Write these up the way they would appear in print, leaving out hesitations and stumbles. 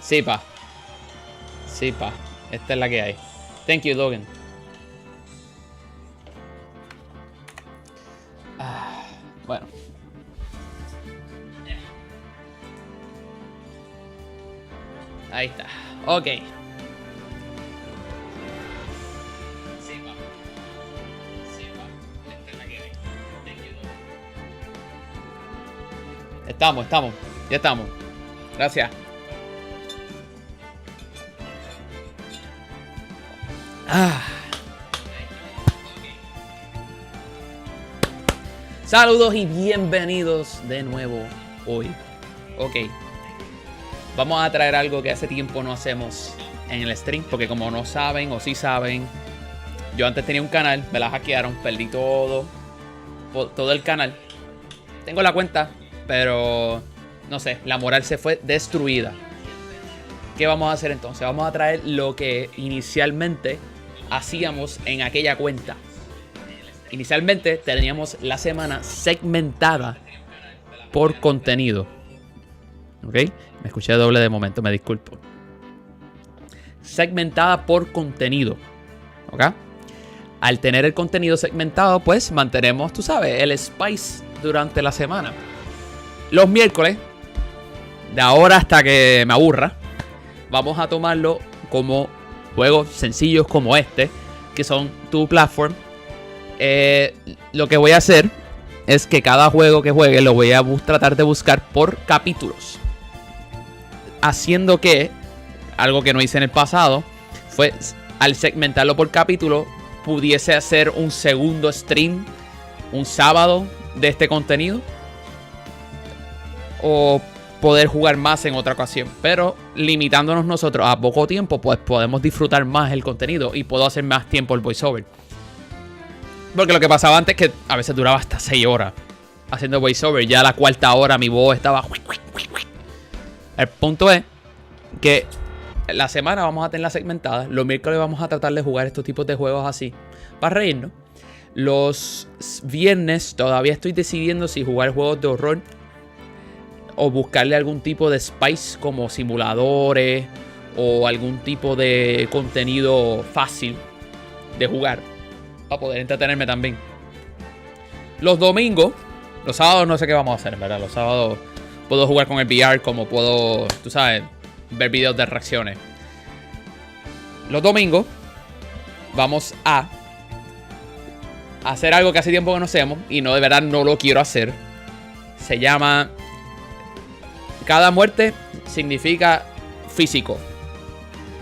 Sí, pa. Sí, pa. Esta es la que hay. Thank you, Logan. Bueno. Ahí está. Ok. Sí, pa. Sí, pa. Esta es la que hay. Thank you, Logan. Estamos. Ya estamos. Gracias. Saludos y bienvenidos de nuevo hoy. Ok. Vamos a traer algo que hace tiempo no hacemos en el stream. Porque como no saben o sí saben, yo antes tenía un canal, me la hackearon, perdí todo el canal. Tengo la cuenta, pero no sé, la moral se fue destruida. ¿Qué vamos a hacer entonces? Vamos a traer lo que inicialmente hacíamos en aquella cuenta. Inicialmente teníamos la semana segmentada por contenido. ¿Ok? Me escuché doble de momento, me disculpo. Segmentada por contenido. ¿Ok? Al tener el contenido segmentado, pues mantenemos, tú sabes, el spice durante la semana. Los miércoles, de ahora hasta que me aburra, vamos a tomarlo como juegos sencillos como este, que son tu platform. Lo que voy a hacer es que cada juego que juegue lo voy a tratar de buscar por capítulos. Haciendo que, algo que no hice en el pasado, fue al segmentarlo por capítulo, pudiese hacer un segundo stream, un sábado de este contenido. O poder jugar más en otra ocasión. Pero limitándonos nosotros a poco tiempo, pues podemos disfrutar más el contenido y puedo hacer más tiempo el voiceover. Porque lo que pasaba antes es que a veces duraba hasta 6 horas haciendo voiceover. Ya a la cuarta hora mi voz estaba... El punto es que la semana vamos a tenerla segmentada. Los miércoles vamos a tratar de jugar estos tipos de juegos así para reírnos. Los viernes todavía estoy decidiendo si jugar juegos de horror o buscarle algún tipo de spice como simuladores o algún tipo de contenido fácil de jugar para poder entretenerme también. Los domingos, los sábados no sé qué vamos a hacer, ¿verdad? Los sábados puedo jugar con el VR como puedo, tú sabes, ver videos de reacciones. Los domingos vamos a hacer algo que hace tiempo que no hacemos y no, de verdad no lo quiero hacer. Se llama... Cada muerte significa físico.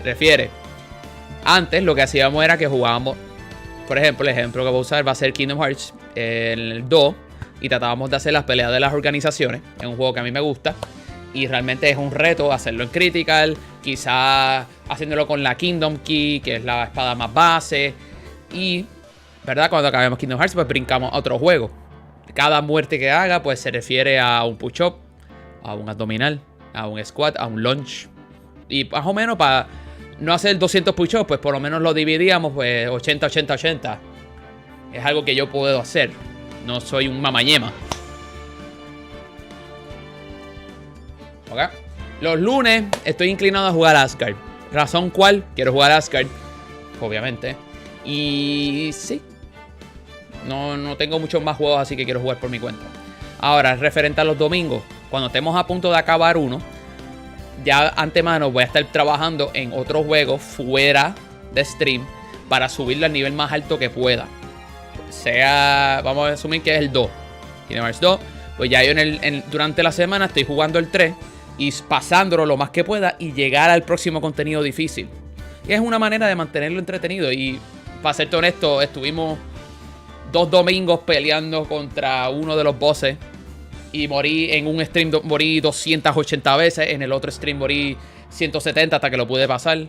Refiere. Antes lo que hacíamos era que jugábamos. Por ejemplo, el ejemplo que voy a usar va a ser Kingdom Hearts en el 2. Y tratábamos de hacer las peleas de las organizaciones. Es un juego que a mí me gusta. Y realmente es un reto hacerlo en Critical. Quizás haciéndolo con la Kingdom Key, que es la espada más base. Y, ¿verdad? Cuando acabemos Kingdom Hearts, pues brincamos a otro juego. Cada muerte que haga, pues se refiere a un push-up, a un abdominal, a un squat, a un lunge. Y más o menos para no hacer 200 push-ups, pues por lo menos lo dividíamos pues 80, 80, 80. Es algo que yo puedo hacer. No soy un mamañema. ¿Ok? Los lunes estoy inclinado a jugar a Asgard. ¿Razón cuál? Quiero jugar a Asgard, obviamente. Y sí, no tengo muchos más juegos, así que quiero jugar por mi cuenta. Ahora, referente a los domingos, cuando estemos a punto de acabar uno, ya antemano voy a estar trabajando en otros juegos fuera de stream para subirlo al nivel más alto que pueda. Sea, vamos a asumir que es el 2, Kingdom Hearts 2. Pues ya yo durante la semana estoy jugando el 3 y pasándolo lo más que pueda y llegar al próximo contenido difícil. Y es una manera de mantenerlo entretenido. Y para serte honesto, estuvimos 2 domingos peleando contra uno de los bosses. Y morí en un stream, morí 280 veces. En el otro stream morí 170 hasta que lo pude pasar.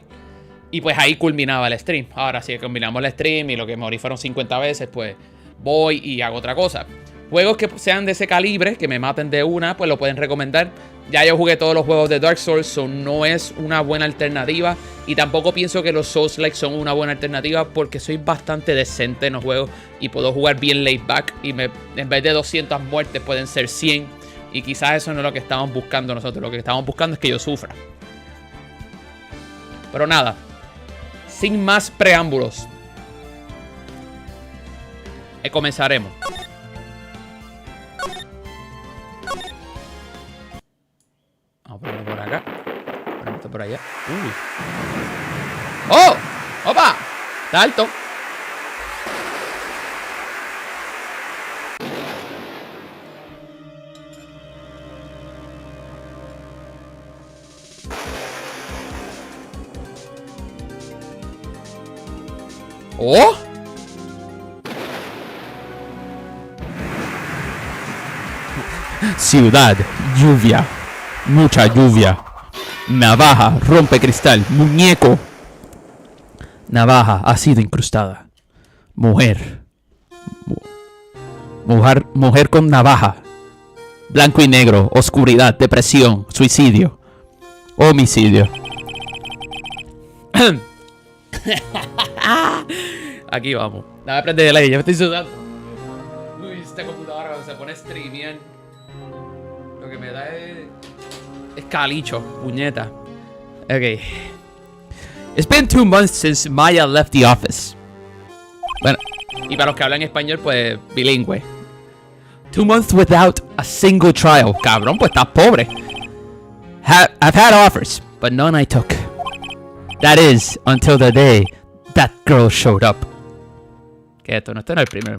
Y pues ahí culminaba el stream. Ahora si combinamos el stream y lo que morí fueron 50 veces, pues voy y hago otra cosa. Juegos que sean de ese calibre, que me maten de una, pues lo pueden recomendar. Ya yo jugué todos los juegos de Dark Souls, so no es una buena alternativa. Y tampoco pienso que los Souls-like son una buena alternativa, porque soy bastante decente en los juegos y puedo jugar bien laid back. Y en vez de 200 muertes pueden ser 100. Y quizás eso no es lo que estamos buscando nosotros. Lo que estamos buscando es que yo sufra. Pero nada. Sin más preámbulos. Comenzaremos. Vamos a ponerlo por acá. Ponemos esto por allá. Uy. ¡Oh! ¡Opa! Está alto. ¡Oh! Ciudad, lluvia, mucha lluvia. Navaja, rompe cristal, muñeco. Navaja ha sido incrustada. Mujer. Mujer con navaja. Blanco y negro, oscuridad, depresión, suicidio, homicidio. Aquí vamos. Nada, aprende de ley, ya me estoy sudando. Uy, esta computadora cuando se pone streamear, lo que me da es calicho, puñeta. Ok. It's been 2 months since Maya left the office. Bueno, y para los que hablan español, pues bilingüe. 2 months without a single trial. Cabrón, pues estás pobre. I've had offers, but none I took. That is, until the day that girl showed up. ¿Qué es esto? No, esto no es el primero.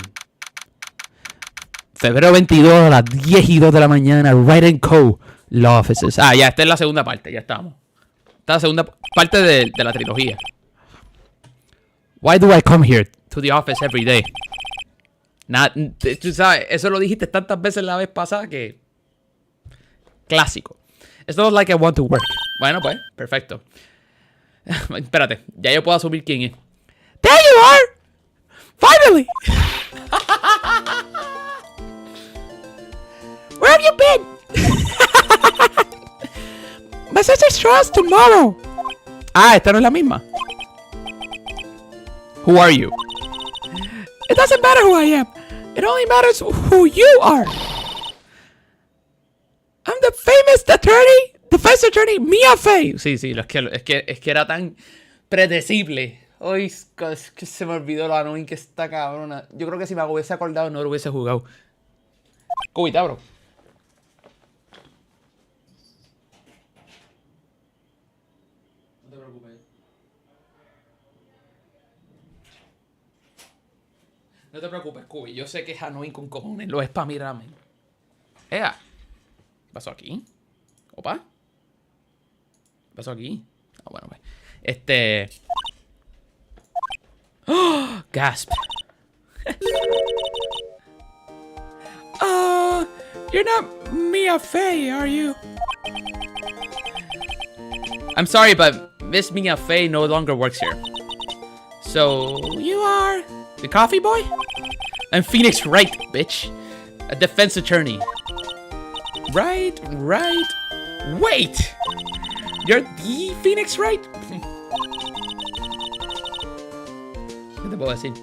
Febrero 22 a las 10:02 de la mañana. Right & Co. Law Offices. Ah, ya, esta es la segunda parte. Ya estamos. Esta es la segunda parte de la trilogía. Why do I come here to the office every day? Tú sabes, eso lo dijiste tantas veces la vez pasada que... Clásico. It's not like I want to work. Bueno, pues, perfecto. Espérate, ya yo puedo asumir quién es. There you are! Finally! Where have you been? My sister's trial's tomorrow. Ah, esta no es la misma. Who are you? It doesn't matter who I am. It only matters who you are. I'm the famous defense attorney Mia Fey. Sí, es que era tan predecible. Uy, es que se me olvidó lo annoying que está cabrona. Yo creo que si me hubiese acordado no lo hubiese jugado. Cubita, bro. No te preocupes. No te preocupes, Cubi. Yo sé que es annoying con cojones. Lo es para mi ramen. ¡Ea! ¿Qué pasó aquí? ¿Opa? ¿Qué pasó aquí? Ah, bueno, pues. ¡Oh! Gasp. You're not Mia Fey, are you? I'm sorry, but Miss Mia Fey no longer works here. So, you are the coffee boy? I'm Phoenix Wright, bitch. A defense attorney. Right. Wait! You're the Phoenix Wright? ¿Qué te puedo decir?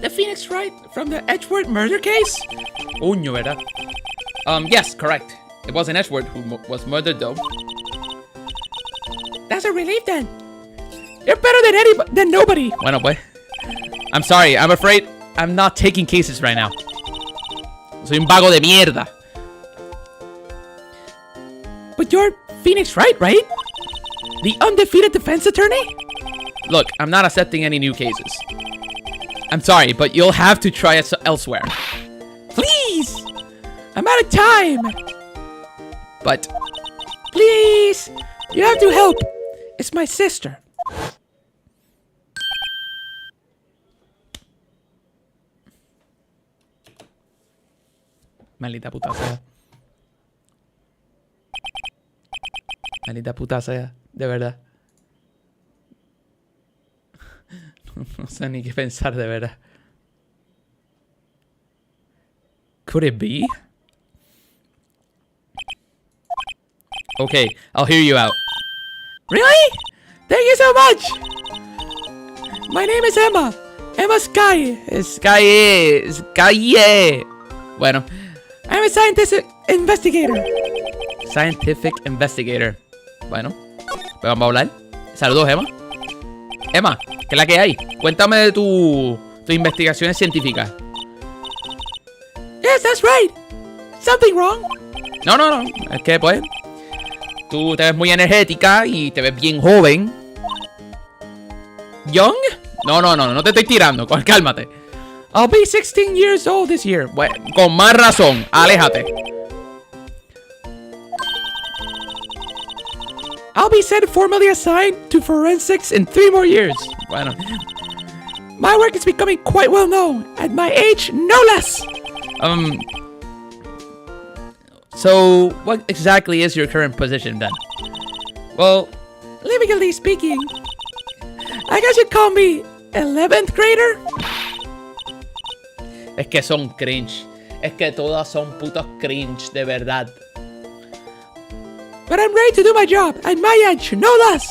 The Phoenix Wright from the Edgeworth murder case? Uño, ¿verdad? Yes, correct. It wasn't Edgeworth who was murdered, though. That's a relief, then. You're better than nobody. Bueno, pues. I'm sorry. I'm afraid I'm not taking cases right now. Soy un vago de mierda. But you're Phoenix Wright, right? The undefeated defense attorney? Look, I'm not accepting any new cases. I'm sorry, but you'll have to try it elsewhere. Please! I'm out of time! But, please! You have to help! It's my sister. Maldita puta sea. Maldita puta sea, de verdad. No sé ni qué pensar, de verdad. Could it be? Okay, I'll hear you out. Really? Thank you so much! My name is Emma. Emma Sky. Sky. Bueno. I'm a scientific investigator. Scientific investigator. Bueno, pues vamos a hablar. Saludos, Emma. Emma, ¿qué es la que hay? Cuéntame de tus investigaciones científicas. Yes, that's right. Something wrong? No. Es que, pues, tú te ves muy energética y te ves bien joven. ¿Young? No te estoy tirando. Cálmate. I'll be 16 years old this year. Bueno, con más razón. Aléjate. I'll be sent formally assigned to forensics in 3 more years. Bueno. My work is becoming quite well known. At my age, no less. So, what exactly is your current position then? Well, legally speaking, I guess you'd call me 11th grader. Es que son cringe. Es que todas son putos cringe, de verdad. But I'm ready to do my job at my age, no less.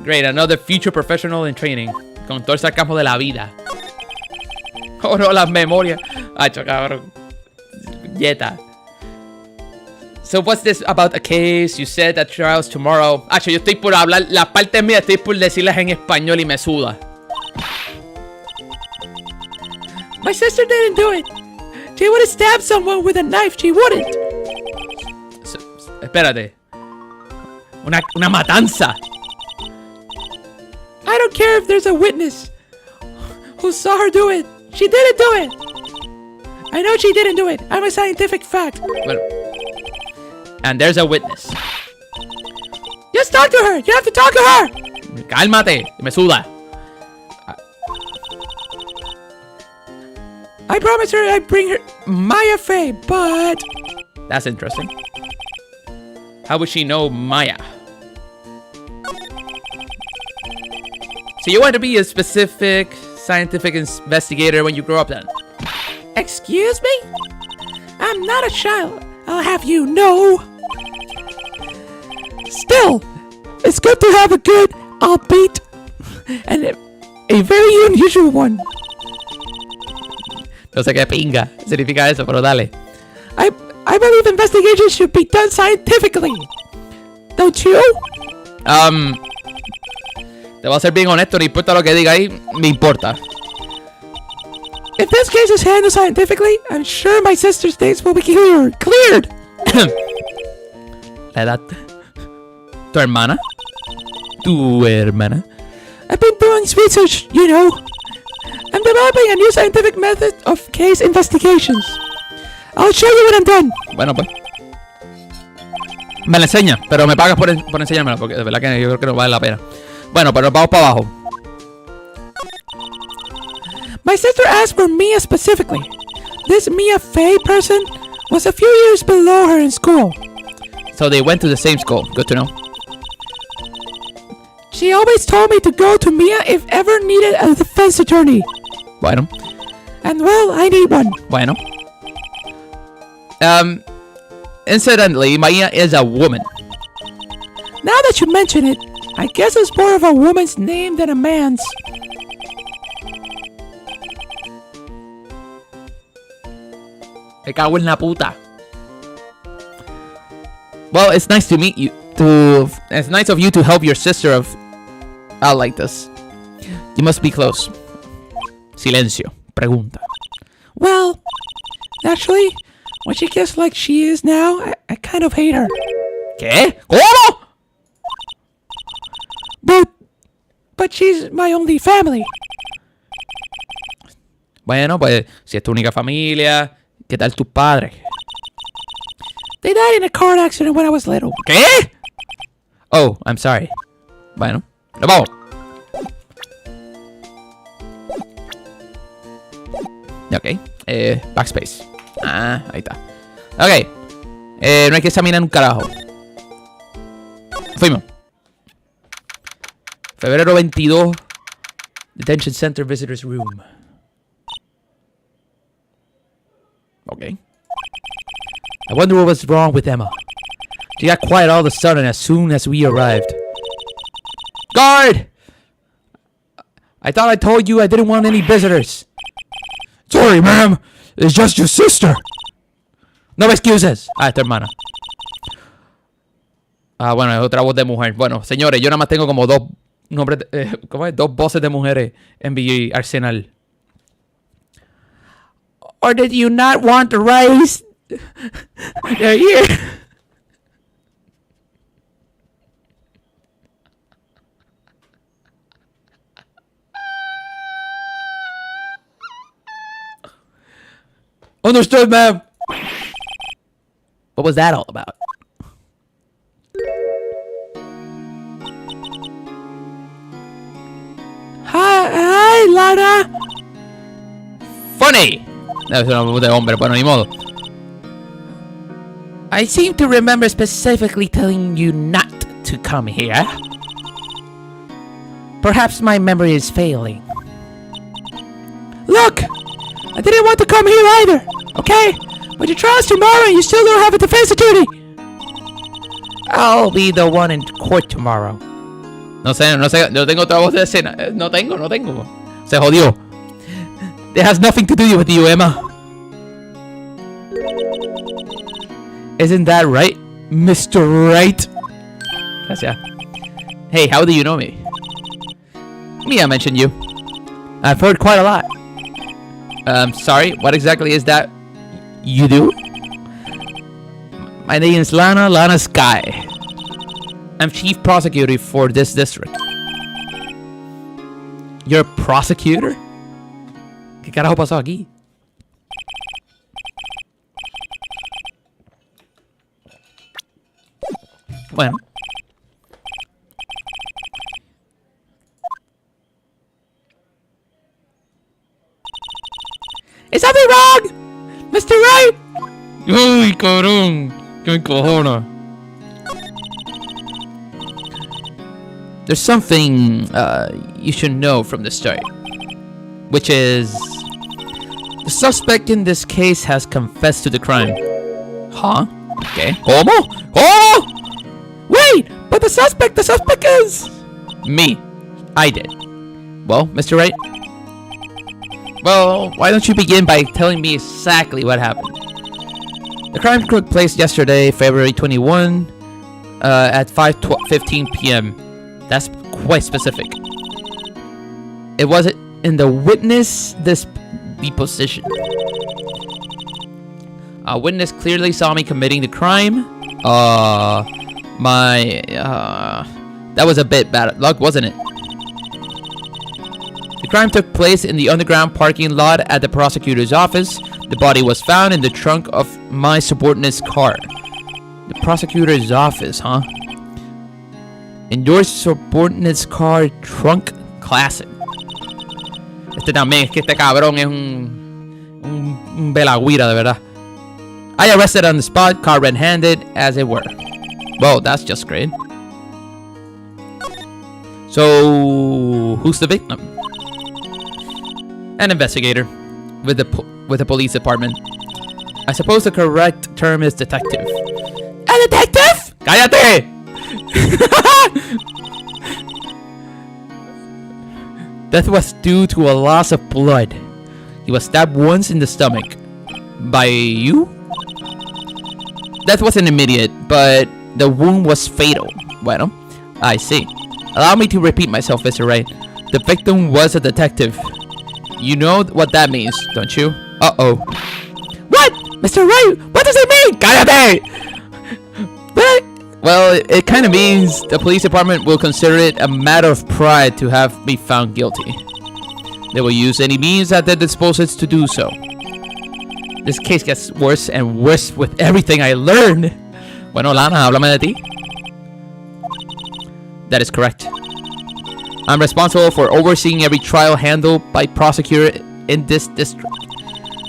Great, another future professional in training. Con todo el sarcasmo de la vida. Oh no, las memorias. Hacho, cabrón. Yeta. So what's this about a case? You said that trial's tomorrow. Hacho, yo estoy por hablar. Las partes mías estoy por decirlas en español y me suda. My sister didn't do it. She would have stabbed someone with a knife. She wouldn't. Espérate. Una matanza. I don't care if there's a witness who saw her do it. She didn't do it. I know she didn't do it. I'm a scientific fact. Bueno. And there's a witness. Just talk to her. You have to talk to her. Cálmate. Me suda. I promised her I'd bring her Maya Fey, but... That's interesting. How would she know Maya? So you want to be a specific scientific investigator when you grow up then? Excuse me? I'm not a child, I'll have you know. Still, it's good to have a good, albeit, and a very unusual one. No sé qué pinga significa eso, pero dale. I believe investigations should be done scientifically. Don't you? Te voy a ser bien honesto, no importa lo que diga ahí, me importa. If this case is handled scientifically, I'm sure my sister's dates will be cleared. La edad. ¿Tu hermana? ¿Tu hermana? I've been doing research, you know. I'm developing a new scientific method of case investigations. I'll show you when I'm done. Bueno, pues. Me la enseña, pero me pagas por enseñármela, porque de verdad que yo creo que no vale la pena. Bueno, pero nos vamos para abajo. My sister asked for Mia specifically. This Mia Fey person was a few years below her in school. So they went to the same school. Good to know. She always told me to go to Mia if ever needed a defense attorney. Bueno. And well, I need one. Bueno. Incidentally, Maya is a woman. Now that you mention it, I guess it's more of a woman's name than a man's. Me cago en la puta. Well, it's nice to meet you. It's nice of you to help your sister out like this. You must be close. Silencio. Pregunta. Well, actually, when she gets like she is now, I kind of hate her. ¿Qué? ¿Cómo? But she's my only family. Bueno, pues, si es tu única familia, ¿qué tal tus padres? They died in a car accident when I was little. ¿Qué? Oh, I'm sorry. Bueno, nos vamos. Ok, backspace. Ah, ahí está. Ok, no hay que examinar un carajo. Fuimos. Febrero 22. Detention Center Visitors Room. Okay. I wonder what was wrong with Emma. She got quiet all of a sudden as soon as we arrived. Guard! I thought I told you I didn't want any visitors. Sorry, ma'am. It's just your sister. No excuses. Ah, es tu hermana. Ah, bueno, es otra voz de mujer. Bueno, señores, yo nada más tengo como dos nombres, ¿cómo es? Dos voces de mujeres en mi arsenal. Or did you not want to raise their ear? Understood, ma'am. What was that all about? Hi, Lana. Funny. No, es una voz de hombre, bueno, ni modo. I seem to remember specifically telling you not to come here. Perhaps my memory is failing. Look! I didn't want to come here either, okay? But your trial's tomorrow and you still don't have a defense attorney. I'll be the one in court tomorrow. No sé, yo tengo otra voz de escena. No tengo. Se jodió. It has nothing to do with you, Emma. Isn't that right, Mr. Right? Gracias. Hey, how do you know me? Mia mentioned you. I've heard quite a lot. Sorry, what exactly is that you do? My name is Lana Sky. I'm chief prosecutor for this district. You're a prosecutor? ¿Qué carajo pasó aquí? Bueno. Is something wrong? Mr. Right? Uy, cabrón. ¿Qué encojona? There's something you should know from the start. Which is... the suspect in this case has confessed to the crime. Huh? Okay. ¿Cómo? ¿Cómo? Wait! But the suspect is... Me. I did. Well, Mr. Wright? Well, why don't you begin by telling me exactly what happened? The crime took place yesterday, February 21, at 5:15 p.m. That's quite specific. It was in the witness deposition. A witness clearly saw me committing the crime. That was a bit bad luck, wasn't it? The crime took place in the underground parking lot at the prosecutor's office. The body was found in the trunk of my subordinate's car. The prosecutor's office, huh? In your subordinate's car trunk? Classic. Este también, es que este cabrón es un belagüira, de verdad. I arrested on the spot, car red-handed, as it were. Well, that's just great. So, who's the victim? An investigator with the police department. I suppose the correct term is detective. A detective? ¡Cállate! Death was due to a loss of blood. He was stabbed once in the stomach. By you? Death wasn't immediate, but the wound was fatal. Bueno, I see. Allow me to repeat myself, Mr. Wright. The victim was a detective. You know what that means, don't you? Uh-oh. What? Mr. Wright, what does it mean? ¡Cállate! Well, it kind of means the police department will consider it a matter of pride to have me found guilty. They will use any means at their disposal to do so. This case gets worse and worse with everything I learn. Bueno, Lana, háblame de ti. That is correct. I'm responsible for overseeing every trial handled by prosecutor in this district.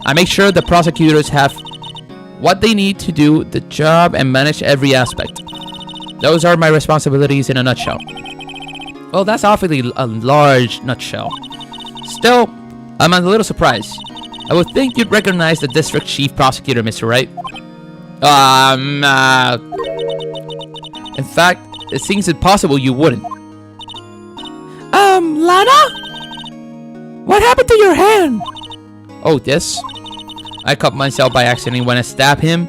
I make sure the prosecutors have what they need to do the job and manage every aspect. Those are my responsibilities in a nutshell. Well, that's awfully a large nutshell. Still, I'm a little surprised. I would think you'd recognize the district chief prosecutor, Mr. Wright. In fact, it seems impossible you wouldn't. Lana? What happened to your hand? Oh, this? I cut myself by accident when I stabbed him.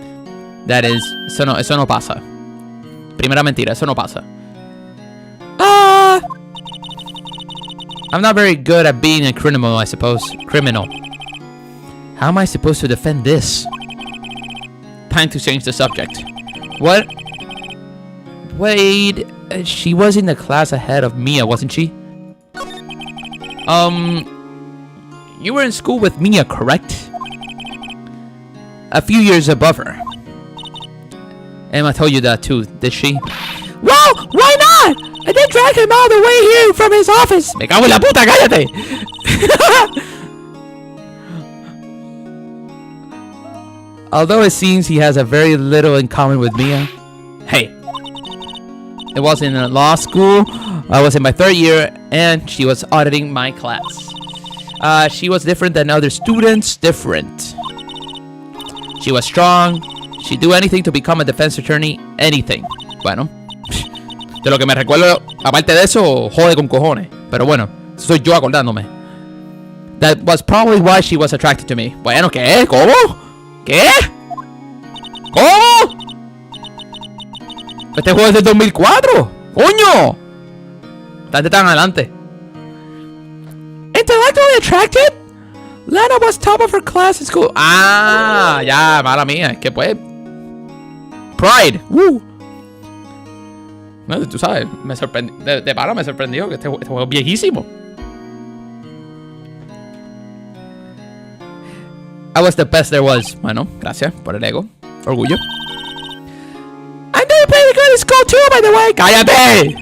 That is, eso no pasa. Primera mentira, eso no pasa. I'm not very good at being a criminal, I suppose. Criminal. How am I supposed to defend this? Time to change the subject. What? Wait, she was in the class ahead of Mia, wasn't she? You were in school with Mia, correct? A few years above her. Emma told you that too, did she? Well, why not? I did drag him all the way here from his office. Me cago en la puta, cállate. Although it seems he has a very little in common with Mia. Hey. It was in a law school. I was in my 3rd year and she was auditing my class. She was different than other students. Different. She was strong. She'd do anything to become a defense attorney. Anything. Bueno. De lo que me recuerdo, aparte de eso, jode con cojones. Pero bueno, soy yo acordándome. That was probably why she was attracted to me. Bueno, ¿qué? ¿Cómo? ¿Qué? ¿Cómo? Este juego es del 2004. ¡Coño! Date tan adelante. Intellectually attracted? Lana was top of her class in school. Ah, ya, mala mía. Es que pues... Pride. No, tú sabes, me sorprendió. De pana me sorprendió que este juego es viejísimo. I was the best there was. Bueno, gracias por el ego. Orgullo. I know you played good in school too, by the way. ¡Cállate!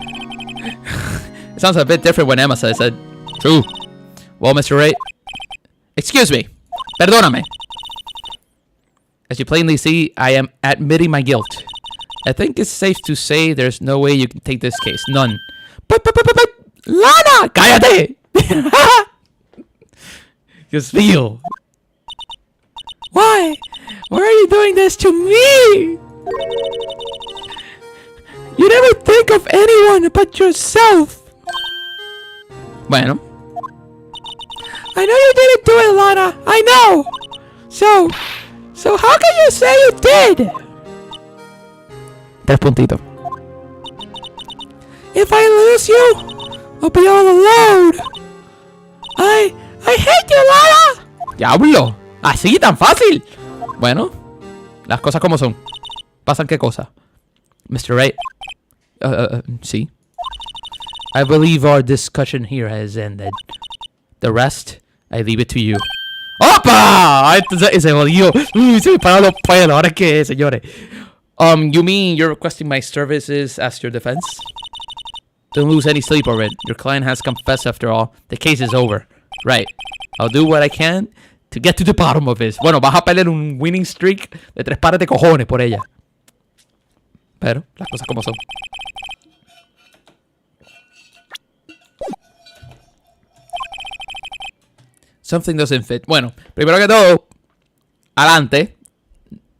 It sounds a bit different when Emma says it. True. Well, Mr. Ray. Excuse me. Perdóname. As you plainly see, I am admitting my guilt. I think it's safe to say there's no way you can take this case. None. But, Lana! ¡Cállate! Dios mío. Why? Why are you doing this to me? You never think of anyone but yourself. Bueno. I know you didn't do it, Lana. I know. So how can you say you did? 3 puntitos. If I lose you, I'll be all alone. I hate you, Lana. ¡Diablo! ¿Así tan fácil? Bueno, las cosas como son. ¿Pasan qué cosa? Mr. Ray. Sí. I believe our discussion here has ended. The rest, I leave it to you. ¡Opa! Se jodió. Se me pararon los pelos. ¿Ahora qué, señores? You mean you're requesting my services as your defense? Don't lose any sleep over it. Your client has confessed after all. The case is over. Right. I'll do what I can to get to the bottom of this. Bueno, vas a perder un winning streak de 3 pares de cojones por ella. Pero, las cosas como son. Something doesn't fit. Bueno, primero que todo, adelante.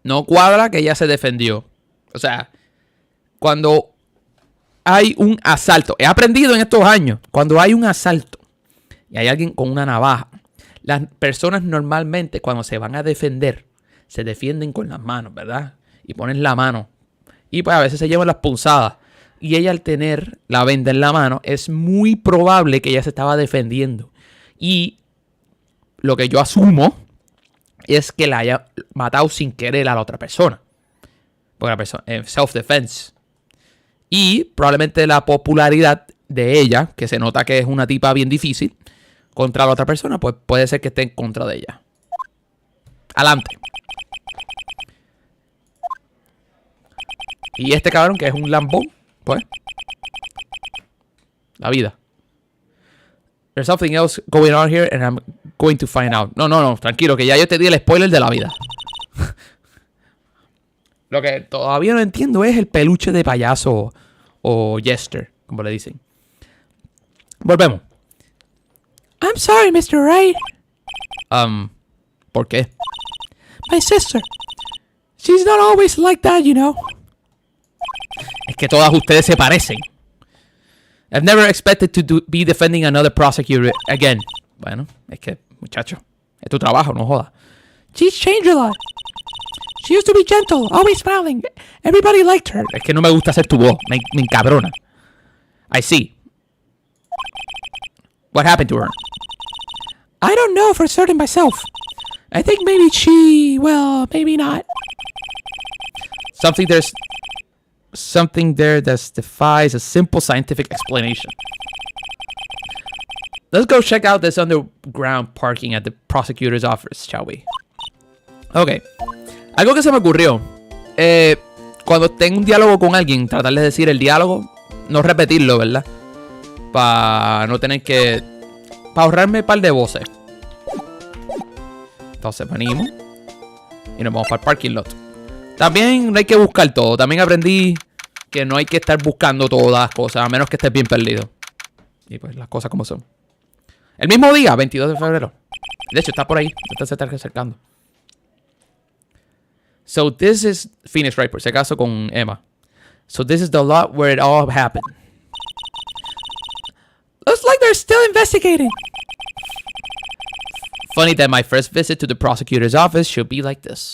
No cuadra que ella se defendió. O sea, cuando hay un asalto, he aprendido en estos años, cuando hay un asalto y hay alguien con una navaja, las personas normalmente cuando se van a defender, se defienden con las manos, ¿verdad? Y ponen la mano. Y pues a veces se llevan las punzadas. Y ella al tener la venda en la mano, es muy probable que ella se estaba defendiendo. Y lo que yo asumo es que la haya matado sin querer a la otra persona. Porque la persona, self-defense. Y probablemente la popularidad de ella, que se nota que es una tipa bien difícil, contra la otra persona, pues puede ser que esté en contra de ella. Adelante. Y este cabrón, que es un lambón, pues. La vida. There's something else going on here and I'm going to find out. No, tranquilo, que ya yo te di el spoiler de la vida. Lo que todavía no entiendo es el peluche de payaso o jester, como le dicen. Volvemos. I'm sorry, Mr. Wright. ¿Por qué? My sister. She's not always like that, you know. Es que todas ustedes se parecen. I've never expected to be defending another prosecutor again. Bueno, es que, muchacho, es tu trabajo, no jodas. She's changed a lot. She used to be gentle, always smiling. Everybody liked her. Es que no me gusta hacer tu voz. Me encabrona. I see. What happened to her? I don't know for certain myself. I think maybe well, maybe not. Something there that defies a simple scientific explanation. Let's go check out this underground parking at the prosecutor's office, shall we? Ok. Algo que se me ocurrió. Cuando tengo un diálogo con alguien, tratar de decir el diálogo, no repetirlo, ¿verdad? Para no tener que... Para ahorrarme un par de voces. Entonces venimos y nos vamos para el parking lot. También no hay que buscar todo. También aprendí que no hay que estar buscando todas las cosas, a menos que estés bien perdido. Y pues las cosas como son. El mismo día, 22 de febrero. De hecho, está por ahí. Se está acercando. So this is Phoenix, right? Por si acaso con Emma. So this is the lot where it all happened. Looks like they're still investigating. Funny that my first visit to the prosecutor's office should be like this.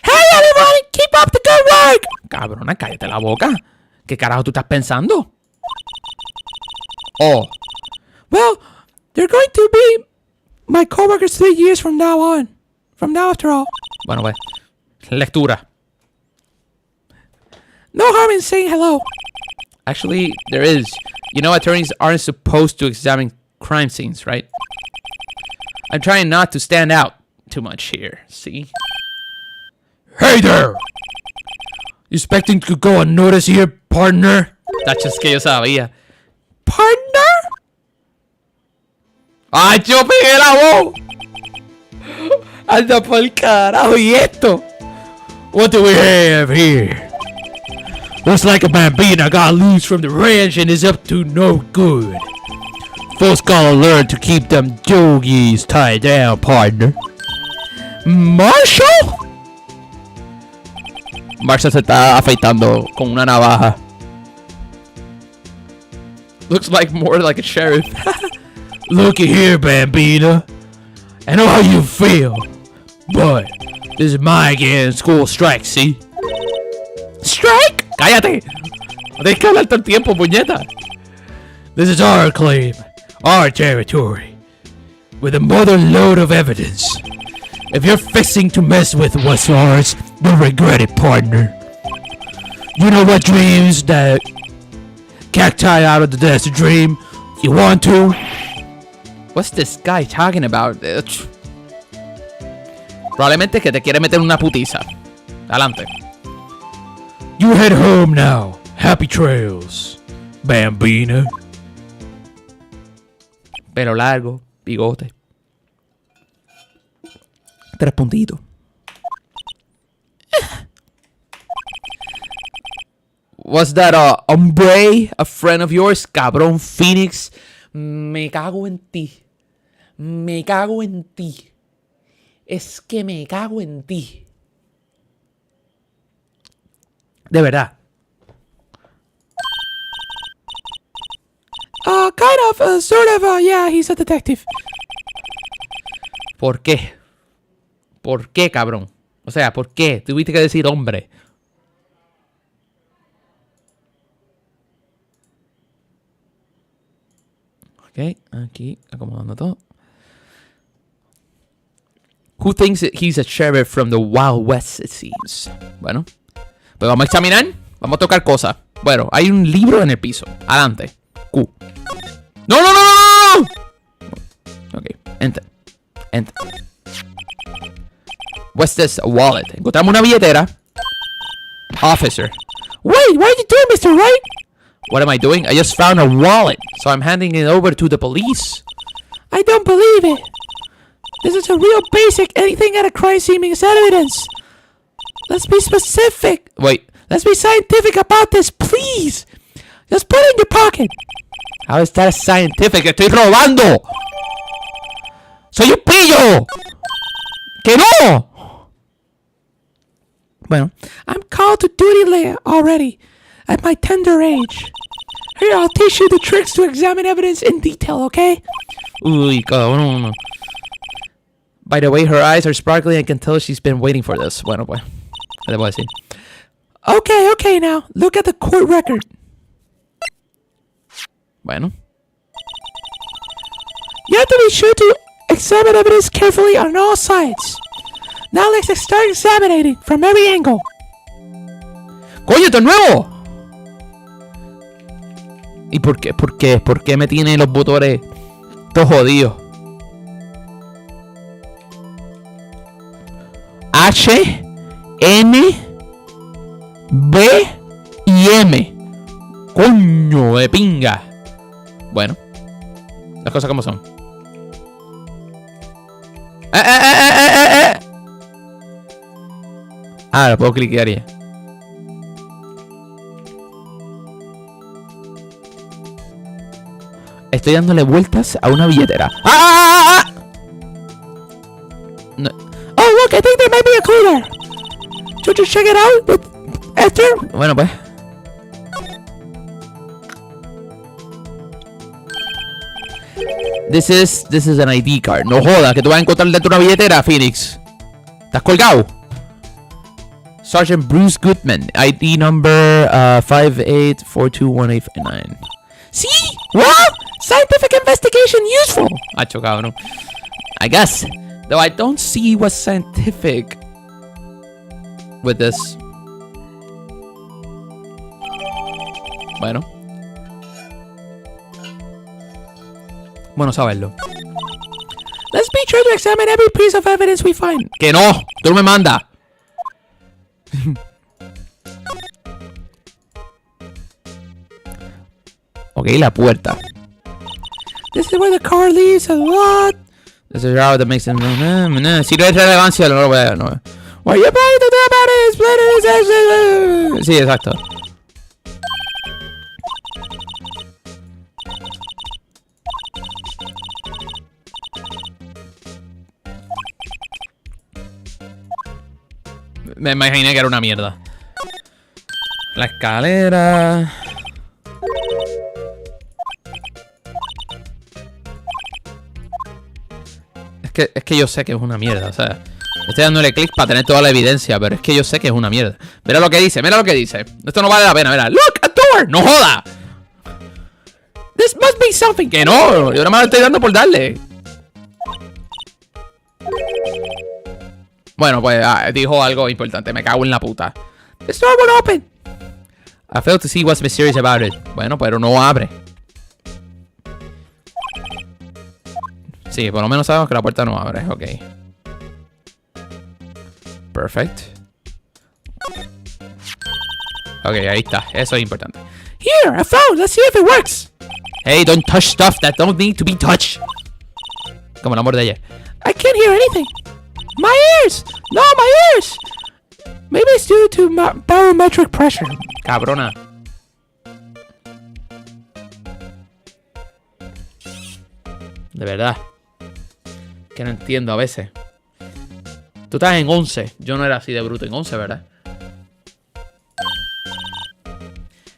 Hey everybody, keep up the good work. Cabrona, cállate la boca. ¿Qué carajo tú estás pensando? Oh. Well, they're going to be my coworkers 3 years from now on. From now after all. Bueno, pues. Lectura. No harm in saying hello. Actually, there is. You know, attorneys aren't supposed to examine crime scenes, right? I'm trying not to stand out too much here, see? Hey there! You expecting to go unnoticed here, partner? That's just que yo sabía. Partner? ¡Ay, yo pegué la voz! Anda por carajo, ¿y esto? What do we have here? Looks like a bambina got loose from the ranch and is up to no good. Folks gotta learn to keep them doggies tied down, partner. Marshall? Marshall se está afeitando con una navaja. Looks like more like a sheriff. Looky here, bambina. I know how you feel, but this is my again school strike, see? Strike? Cállate. Tienes que hablar todo el tiempo, puñeta. This is our claim, our territory, with a mother load of evidence. If you're fixing to mess with what's ours, you'll regret it, partner. You know what dreams that cacti out of the desert dream? You want to? What's this guy talking about? Probablemente que te quiere meter una putiza. Adelante. You head home now. Happy trails, bambina. Pelo largo, bigote. 3 puntitos. Was that a hombre, a friend of yours, cabrón Phoenix? Me cago en ti. Me cago en ti. Es que me cago en ti. De verdad. Sort of, yeah, he's a detective. ¿Por qué? ¿Por qué, cabrón? O sea, ¿por qué? Tuviste que decir hombre. Ok, aquí, acomodando todo. Who thinks that he's a sheriff from the Wild West, it seems. Bueno, pues vamos a examinar. Vamos a tocar cosas. Bueno, hay un libro en el piso. Adelante. Q. ¡No, no, no, no, no! Ok, enter. Enter. What's this? A wallet. Encontramos una billetera. Officer. Wait, what are you doing, Mr. Wright? What am I doing? I just found a wallet, so I'm handing it over to the police. I don't believe it. This is a real basic anything at a crime scene is evidence. Let's be specific. Wait. Let's be scientific about this, please. Just put it in your pocket. How is that scientific? ¡Estoy robando! ¡Soy un pillo! ¡Que no! Bueno, I'm called to duty already at my tender age. Here, I'll teach you the tricks to examine evidence in detail, okay? Uy, cabrón. By the way, her eyes are sparkling. I can tell she's been waiting for this. Bueno, pues. ¿Qué te puedo decir? Okay, now. Look at the court record. Bueno. You have to be sure to examine evidence carefully on all sides. Now let's start examining from every angle. ¡Coño, esto es nuevo! ¿Y por qué? ¿Por qué me tiene los botones todos jodidos? H, N, B y M. Coño de pinga. Bueno, las cosas como son. Ah, lo puedo cliquear ya. Estoy dándole vueltas a una billetera. ¡Ah! No. Oh, look, I think there might be a clue there. Should you check it out with enter? Bueno, pues. This is an ID card. No jodas, que tú vas a encontrar dentro de una billetera, Phoenix. ¿Estás colgado? Sergeant Bruce Goodman, ID number 58421859. See? Well, scientific investigation useful. Hacho, cabrón. I guess. Though I don't see what's scientific with this. Bueno. Bueno saberlo. Let's be sure to examine every piece of evidence we find. Que no, tú no me mandas. Ok, la puerta. This is where the car leaves a lot. This is how that makes it. Si no es relevancia, no lo voy a. No. What you planning to do about it? Explain it. Sí, exacto. Me imaginé que era una mierda. La escalera. Es que yo sé que es una mierda, o sea, estoy dándole clic para tener toda la evidencia, pero es que yo sé que es una mierda. Mira lo que dice, mira lo que dice. Esto no vale la pena, mira. Look, a door, no joda. This must be something. Que no, yo nada más lo estoy dando por darle. Bueno, pues dijo algo importante, me cago en la puta. This door won't open. I failed to see what's mysterious about it. Bueno, pero no abre. Sí, por lo menos sabemos que la puerta no abre. Ok. Perfect. Ok, ahí está. Eso es importante. Here, I found. Let's see if it works. Hey, don't touch stuff that don't need to be touched. Como el amor de ayer. I can't hear anything. My ears. No, my ears. Maybe it's due to barometric pressure. Cabrona. De verdad. Que no entiendo a veces. Tú estás en 11. Yo no era así de bruto en 11, ¿verdad?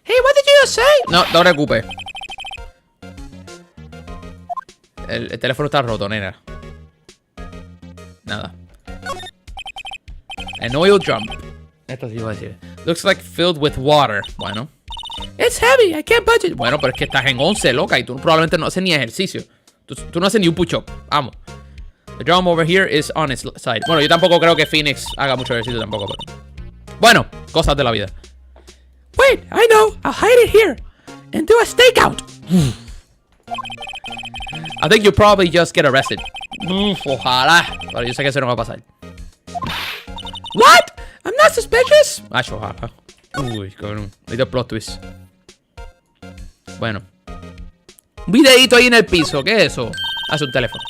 Hey, what did you say? No, no te preocupes. El teléfono está roto, nena. Nada. An oil jump. Esto sí iba a decir. Looks like filled with water. Bueno. It's heavy, I can't budge it. Bueno, pero es que estás en 11, loca. Y tú probablemente no haces ni ejercicio. Tú no haces ni un push-up. Vamos. The drum over here is on its side. Bueno, yo tampoco creo que Phoenix haga mucho ejercicio tampoco, pero... Bueno, cosas de la vida. Wait, I know. I'll hide it here. And do a stakeout. I think you'll probably just get arrested. Ojalá. Pero yo sé que eso no va a pasar. What? I'm not suspicious. Ojalá. Uy, cabrón. Ahorita plot twist. Bueno. Un videito ahí en el piso. ¿Qué es eso? Hace un teléfono.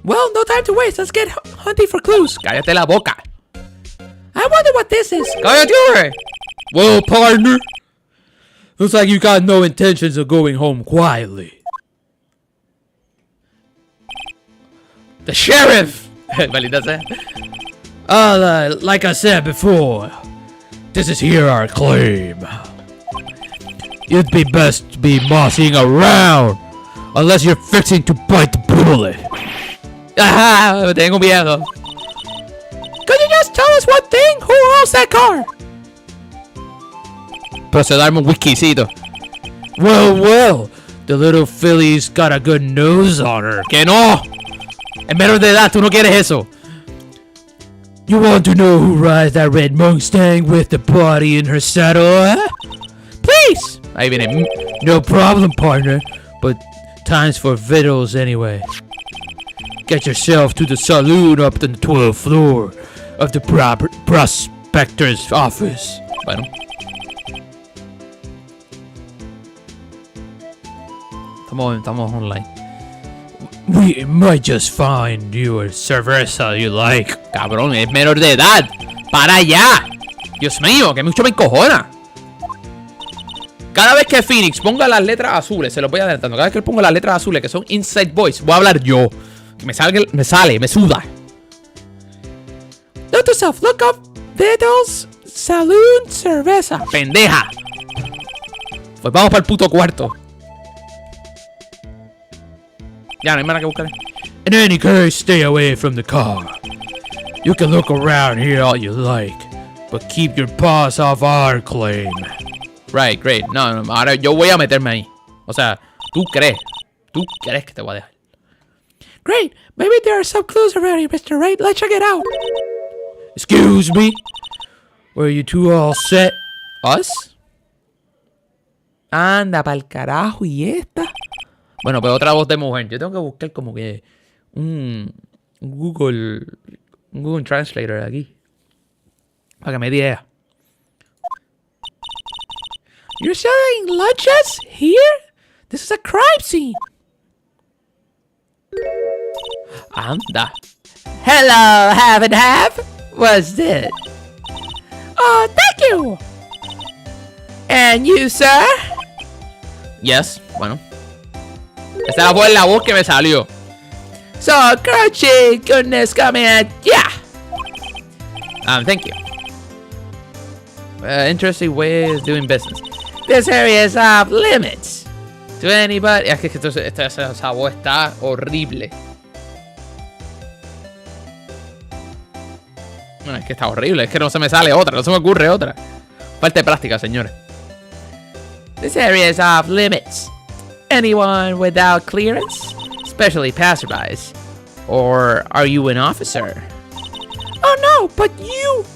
Well, no time to waste. Let's get hunting for clues. Cállate la boca. I wonder what this is. Cállate. Well, partner. Looks like you got no intentions of going home quietly. The sheriff. Maldita sea. Like I said before, this is here our claim. It'd be best to be mossing around unless you're fixing to bite the bullet. ¡Ah! Tengo miedo. Could you just tell us one thing? Who owns that car? Procedo a darme un whiskycito. Well, the little filly's got a good nose on her. ¡Que no! Es menor de edad, tú no quieres eso. You want to know who rides that red Mustang with the body in her saddle, huh? Please! Ahí viene. No problem, partner. But time's for victuals anyway. Get yourself to the saloon up on the 12th floor of the prospector's office. Bueno. Estamos online. We might just find you a cerveza you like. Cabrón, es menor de edad. ¡Para allá! Dios mío, que mucho me encojona. Cada vez que Phoenix ponga las letras azules, se lo voy adelantando. Cada vez que él ponga las letras azules, que son Inside Voice, voy a hablar yo. Me suda. Note to self, look up Vidal's Saloon Cerveza. ¡Pendeja! Pues vamos para el puto cuarto. Ya, no hay nada que buscar. In any case, stay away from the car. You can look around here all you like, but keep your paws off our claim. Right, great. No, ahora yo voy a meterme ahí. O sea, tú crees que te voy a dejar. Great, maybe there are some clues around here, Mr. Wright. Let's check it out. Excuse me? Were you two all set? ¿Us? Anda pa'l carajo, ¿y esta? Bueno, pero otra voz de mujer. Yo tengo que buscar como que un Google Translator aquí. Para que me diga. You're selling lunches here? This is a crime scene. Anda. Hello, half and half. What's this? Oh, thank you. And you, sir? Yes, bueno. Esa fue la voz que me salió. So, crunchy goodness coming at ya. Thank you. Interesting way of doing business. This area is off limits to anybody. Es que esa voz está horrible. No, es que está horrible. Es que no se me sale otra. No se me ocurre otra. Falta de práctica, señores. This area is off limits. Anyone without clearance, especially passerbys. Or are you an officer? Oh no, but you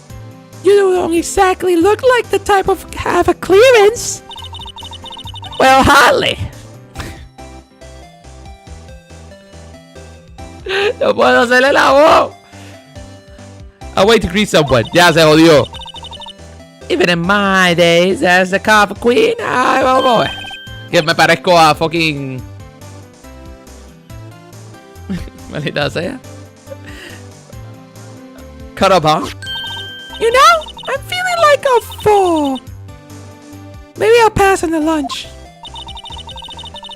don't exactly look like the type of have a clearance. Well, hardly. No puedo hacerle la voz. I'll wait to greet someone. Ya se jodió. Even in my days as a cop queen, ay, vamos. Que me parezco a fucking... Maldita sea. Cut up, huh? You know, I'm feeling like a fool. Maybe I'll pass on the lunch.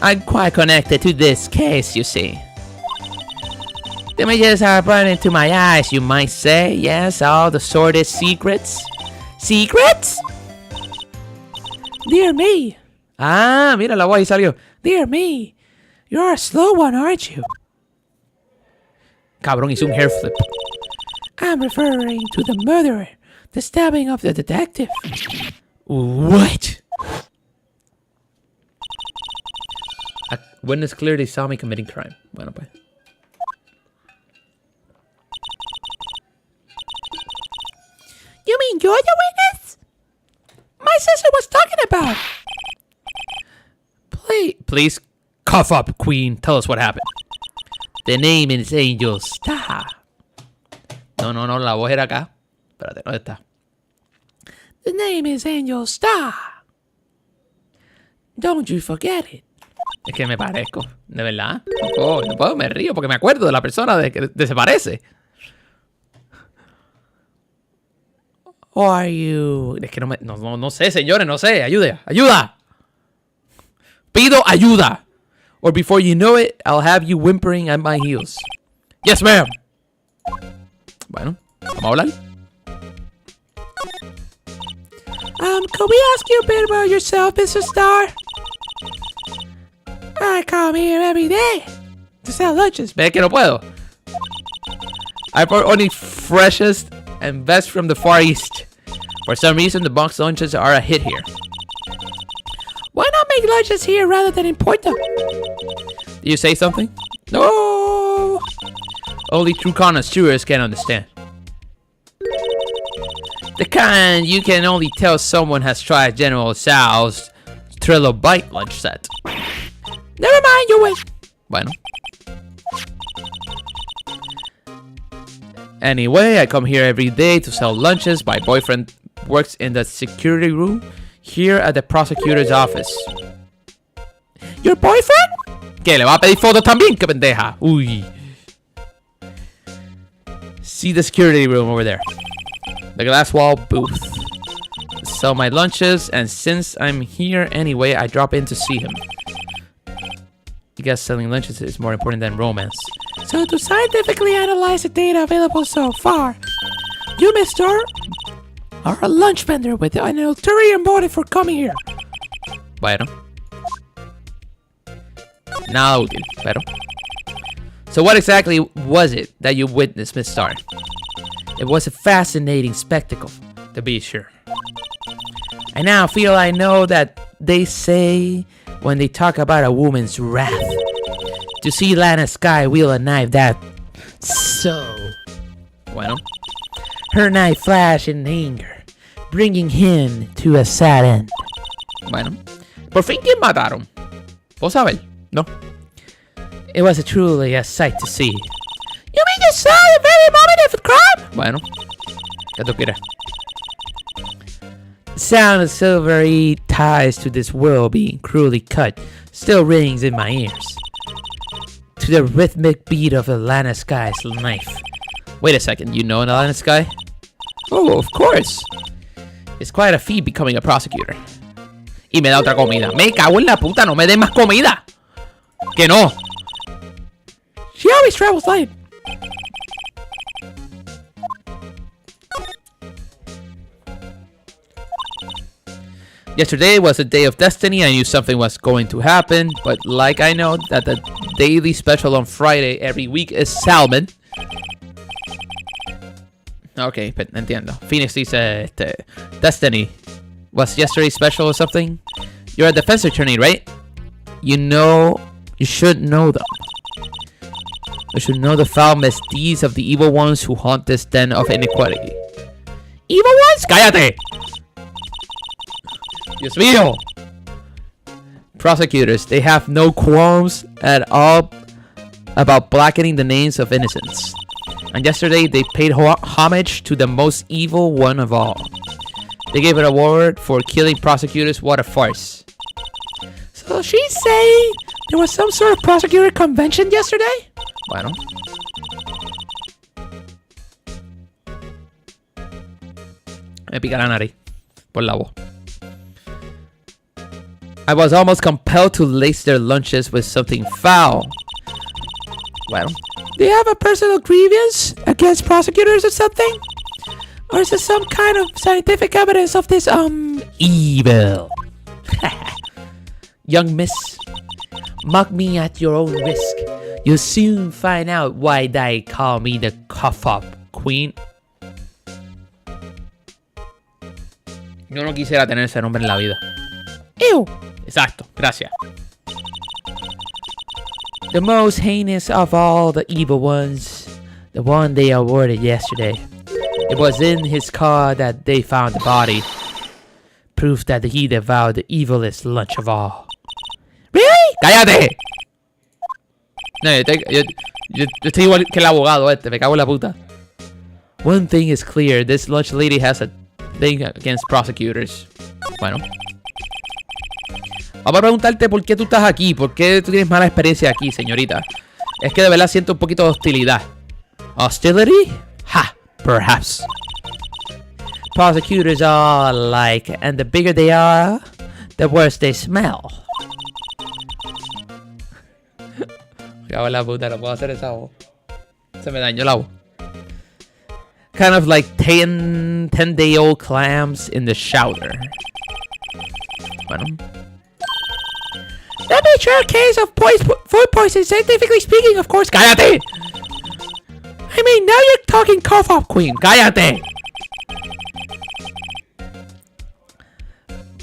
I'm quite connected to this case, you see. The images are burning to my eyes, you might say. Yes, all the sordid secrets. Secrets? Dear me. Ah, mira la voz ahí salió. Dear me. You're a slow one, aren't you? Cabrón, hizo un hair flip. I'm referring to the murderer. The stabbing of the detective. What? A witness clearly saw me committing crime. Bueno, pues. You mean you're the witness? My sister was talking about. Please, cough up, Queen. Tell us what happened. The name is Angel Star. No, la voz era acá. Espérate, ¿dónde está? The name is Angel Star. Don't you forget it. Es que me parezco, de verdad. No puedo, me río porque me acuerdo de la persona de se parece. Or are you... Es que no sé, señores, no sé. ¡Ayuda! Pido ayuda. Or before you know it, I'll have you whimpering at my heels. Yes, ma'am. Bueno, vamos a hablar. Could we ask you a bit about yourself, Mr. Star? I come here every day to sell lunches. Ve que no puedo. I brought only freshest and best from the Far East. For some reason, the box lunches are a hit here. Why not make lunches here rather than import them? Do you say something? No. Only true connoisseurs can understand. The kind you can only tell someone has tried General Tso's Trilobite lunch set. Never mind, you win. Bueno. Anyway, I come here every day to sell lunches. My boyfriend works in the security room here at the prosecutor's office. Your boyfriend? ¿Qué? ¿Le va a pedir fotos también? ¡Qué pendeja! Uy. See the security room over there. The glass wall booth. Sell my lunches, and since I'm here anyway, I drop in to see him. I guess selling lunches is more important than romance. So to scientifically analyze the data available so far, you, mister, are a lunch vendor with an ulterior motive for coming here. Bueno. Nada útil, pero. So what exactly was it that you witnessed, Miss Star? It was a fascinating spectacle, to be sure. I now feel I know that they say when they talk about a woman's wrath. To see Lana Sky wield a knife that... So... Bueno. Her knife flashed in anger, bringing him to a sad end. Bueno. Por fin, ¿quién mataron? ¿Vos sabés? No. It was truly a sight to see. You mean you saw the very moment of the crime? Bueno. ¿Qué tú quieres? The sound of silvery ties to this world being cruelly cut still rings in my ears. To the rhythmic beat of Lana Sky's knife. Wait a second, you know Lana Sky? Oh, of course. It's quite a feat becoming a prosecutor. Y me da otra comida. Me cago en la puta, no me dé más comida. Que no. She always travels light. Yesterday was a day of destiny. I knew something was going to happen, but like I know that the daily special on Friday every week is salmon. Okay, but entiendo. Phoenix dice, Destiny, was yesterday's special or something? You're a defense attorney, right? You should know them. You should know the foul misdeeds of the evil ones who haunt this den of inequality. Evil ones? ¡Cállate! Dios mío! Prosecutors, they have no qualms at all about blackening the names of innocents. And yesterday, they paid homage to the most evil one of all. They gave an award for killing prosecutors. What a farce. So she's saying there was some sort of prosecutor convention yesterday? Bueno. Me pica la nariz por la voz. I was almost compelled to lace their lunches with something foul. Well, do you have a personal grievance against prosecutors or something? Or is it some kind of scientific evidence of this, evil? Young miss, mock me at your own risk. You'll soon find out why they call me the cough-up queen. Yo no quisiera tener ese nombre en la vida. Ew. Exacto, gracias. The most heinous of all the evil ones, the one they awarded yesterday. It was in his car that they found the body. Proof that he devoured the evilest lunch of all. Really? ¡Cállate! No, yo estoy igual que el abogado este, me cago en la puta. One thing is clear, this lunch lady has a thing against prosecutors. Bueno. Vamos a preguntarte por qué tú estás aquí, por qué tú tienes mala experiencia aquí, señorita. Es que de verdad siento un poquito de hostilidad. Hostility? Ha, perhaps. Prosecutors are alike, and the bigger they are, the worse they smell. Me cago en la puta, no puedo hacer esa voz. Se me dañó la voz. Kind of like 10-day-old clams in the shower. Bueno. That'd be a sure case of food poisoning, scientifically speaking, of course. ¡Cállate! I mean, now you're talking cough up, queen. ¡Cállate!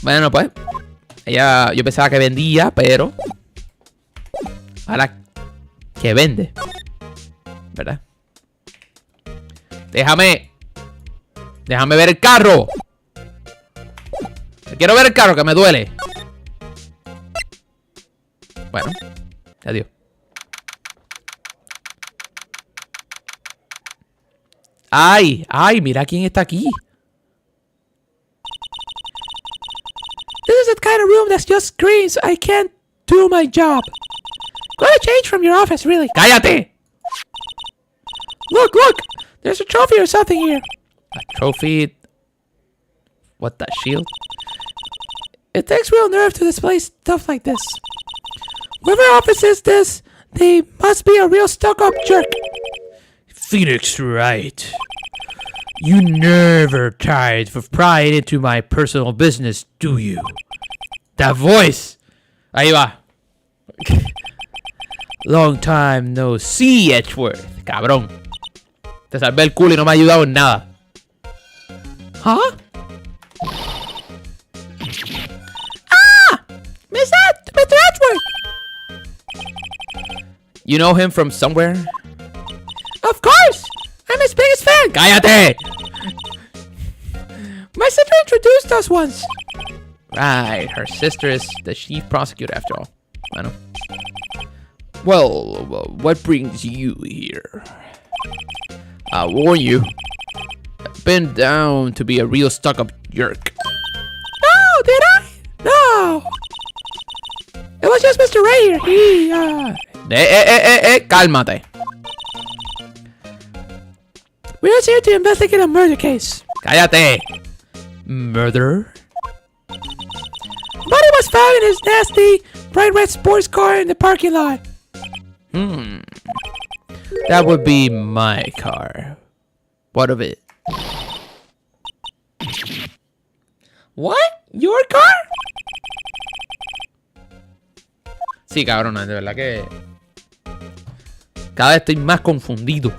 Bueno, pues. Ella, yo pensaba que vendía, pero... Ahora que vende. ¿Verdad? Déjame ver el carro. Quiero ver el carro, que me duele. Bueno, adiós. Ay, mira quién está aquí. This is the kind of room that's just screens. I can't do my job. Gotta change from your office, really. ¡Cállate! Look! There's a trophy or something here. A trophy. What, the shield? It takes real nerve to display stuff like this. Whoever offices this, they must be a real stuck-up jerk. Phoenix Wright. You never tried to pry into my personal business, do you? That voice. Ahí va. Long time no see, Edgeworth. Cabrón. Te salvé el culo y no me ha ayudado en nada. Huh? Ah! Mr. Edgeworth! You know him from somewhere? Of course! I'm his biggest fan! ¡Cállate! My sister introduced us once. Right, her sister is the chief prosecutor after all. Bueno. Well, what brings you here? I warn you. I've been down to be a real stuck-up jerk. No, did I? No. It was just Mr. Ray here. Cálmate. We're just here to investigate a murder case. Cállate. Murder? Body was found in his nasty, bright red sports car in the parking lot. That would be my car. What of it? What? Your car? Sí, cabrona, de verdad que... Cada vez estoy más confundido.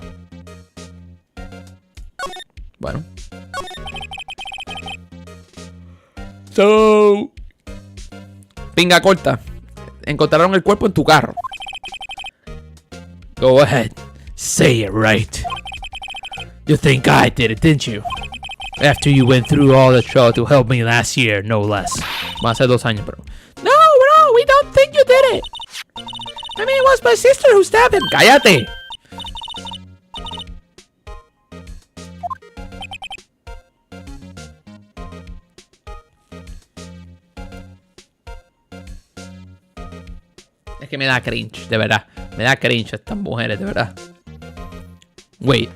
Bueno. So... Pinga corta. Encontraron el cuerpo en tu carro. Go ahead. Say it right. You think I did it, didn't you? After you went through all the trouble to help me last year, no less. Va a ser 2 años, pero... No, we don't think you did it. I mean, it was my sister who stabbed him. ¡Cállate! Es que me da cringe, de verdad. Me da cringe estas mujeres, de verdad. Wait.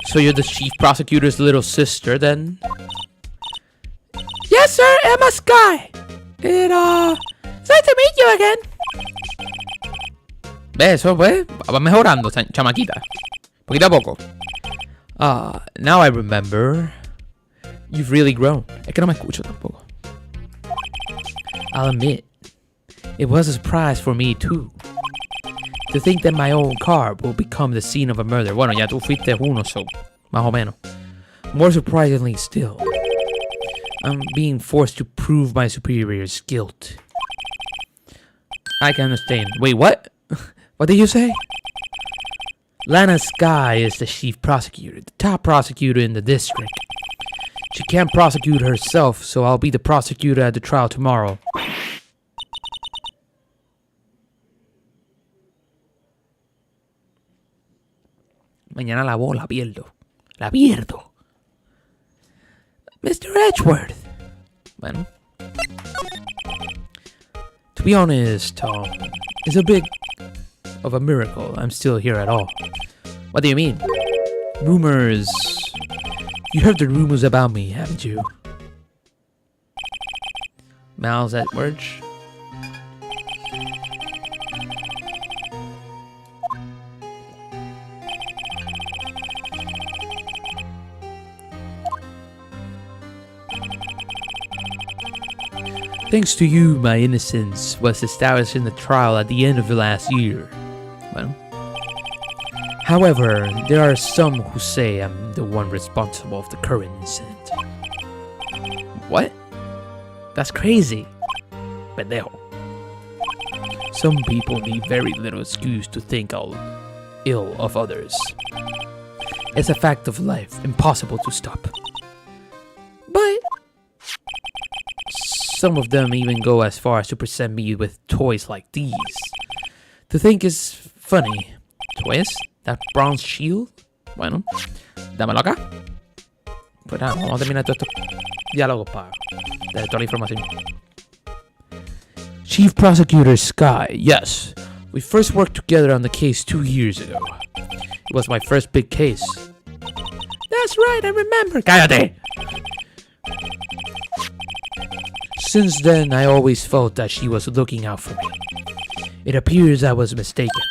So you're the chief prosecutor's little sister, then? Yes, sir, Emma Sky. It's nice to meet you again. ¿Ves? Eso, pues, va mejorando, chamaquita. Poquito a poco. Now I remember. You've really grown. Es que no me escucho tampoco. I'll admit, it was a surprise for me too. To think that my own car will become the scene of a murder. Bueno, ya tú fuiste uno, so, más o menos. More surprisingly still, I'm being forced to prove my superior's guilt. I can understand. Wait, what? What did you say? Lana Sky is the chief prosecutor, the top prosecutor in the district. She can't prosecute herself, so I'll be the prosecutor at the trial tomorrow. Mañana la pierdo. La pierdo. Mr. Edgeworth. Bueno. To be honest, Tom, it's a bit of a miracle I'm still here at all. What do you mean? Rumors. You heard the rumors about me, haven't you? Miles Edwards. Thanks to you, my innocence was established in the trial at the end of the last year. Bueno. However, there are some who say I'm the one responsible of the current incident. What? That's crazy. Pendejo. Some people need very little excuse to think ill of others. It's a fact of life, impossible to stop. But some of them even go as far as to present me with toys like these. To think is funny. ¿Toys? That bronze shield? Bueno, dámelo acá. Pues nada, vamos a terminar todos estos diálogos para dar toda la información. Chief Prosecutor Sky, yes. We first worked together on the case 2 years ago. It was my first big case. That's right, I remember. Cállate! Since then, I always felt that she was looking out for me. It appears I was mistaken.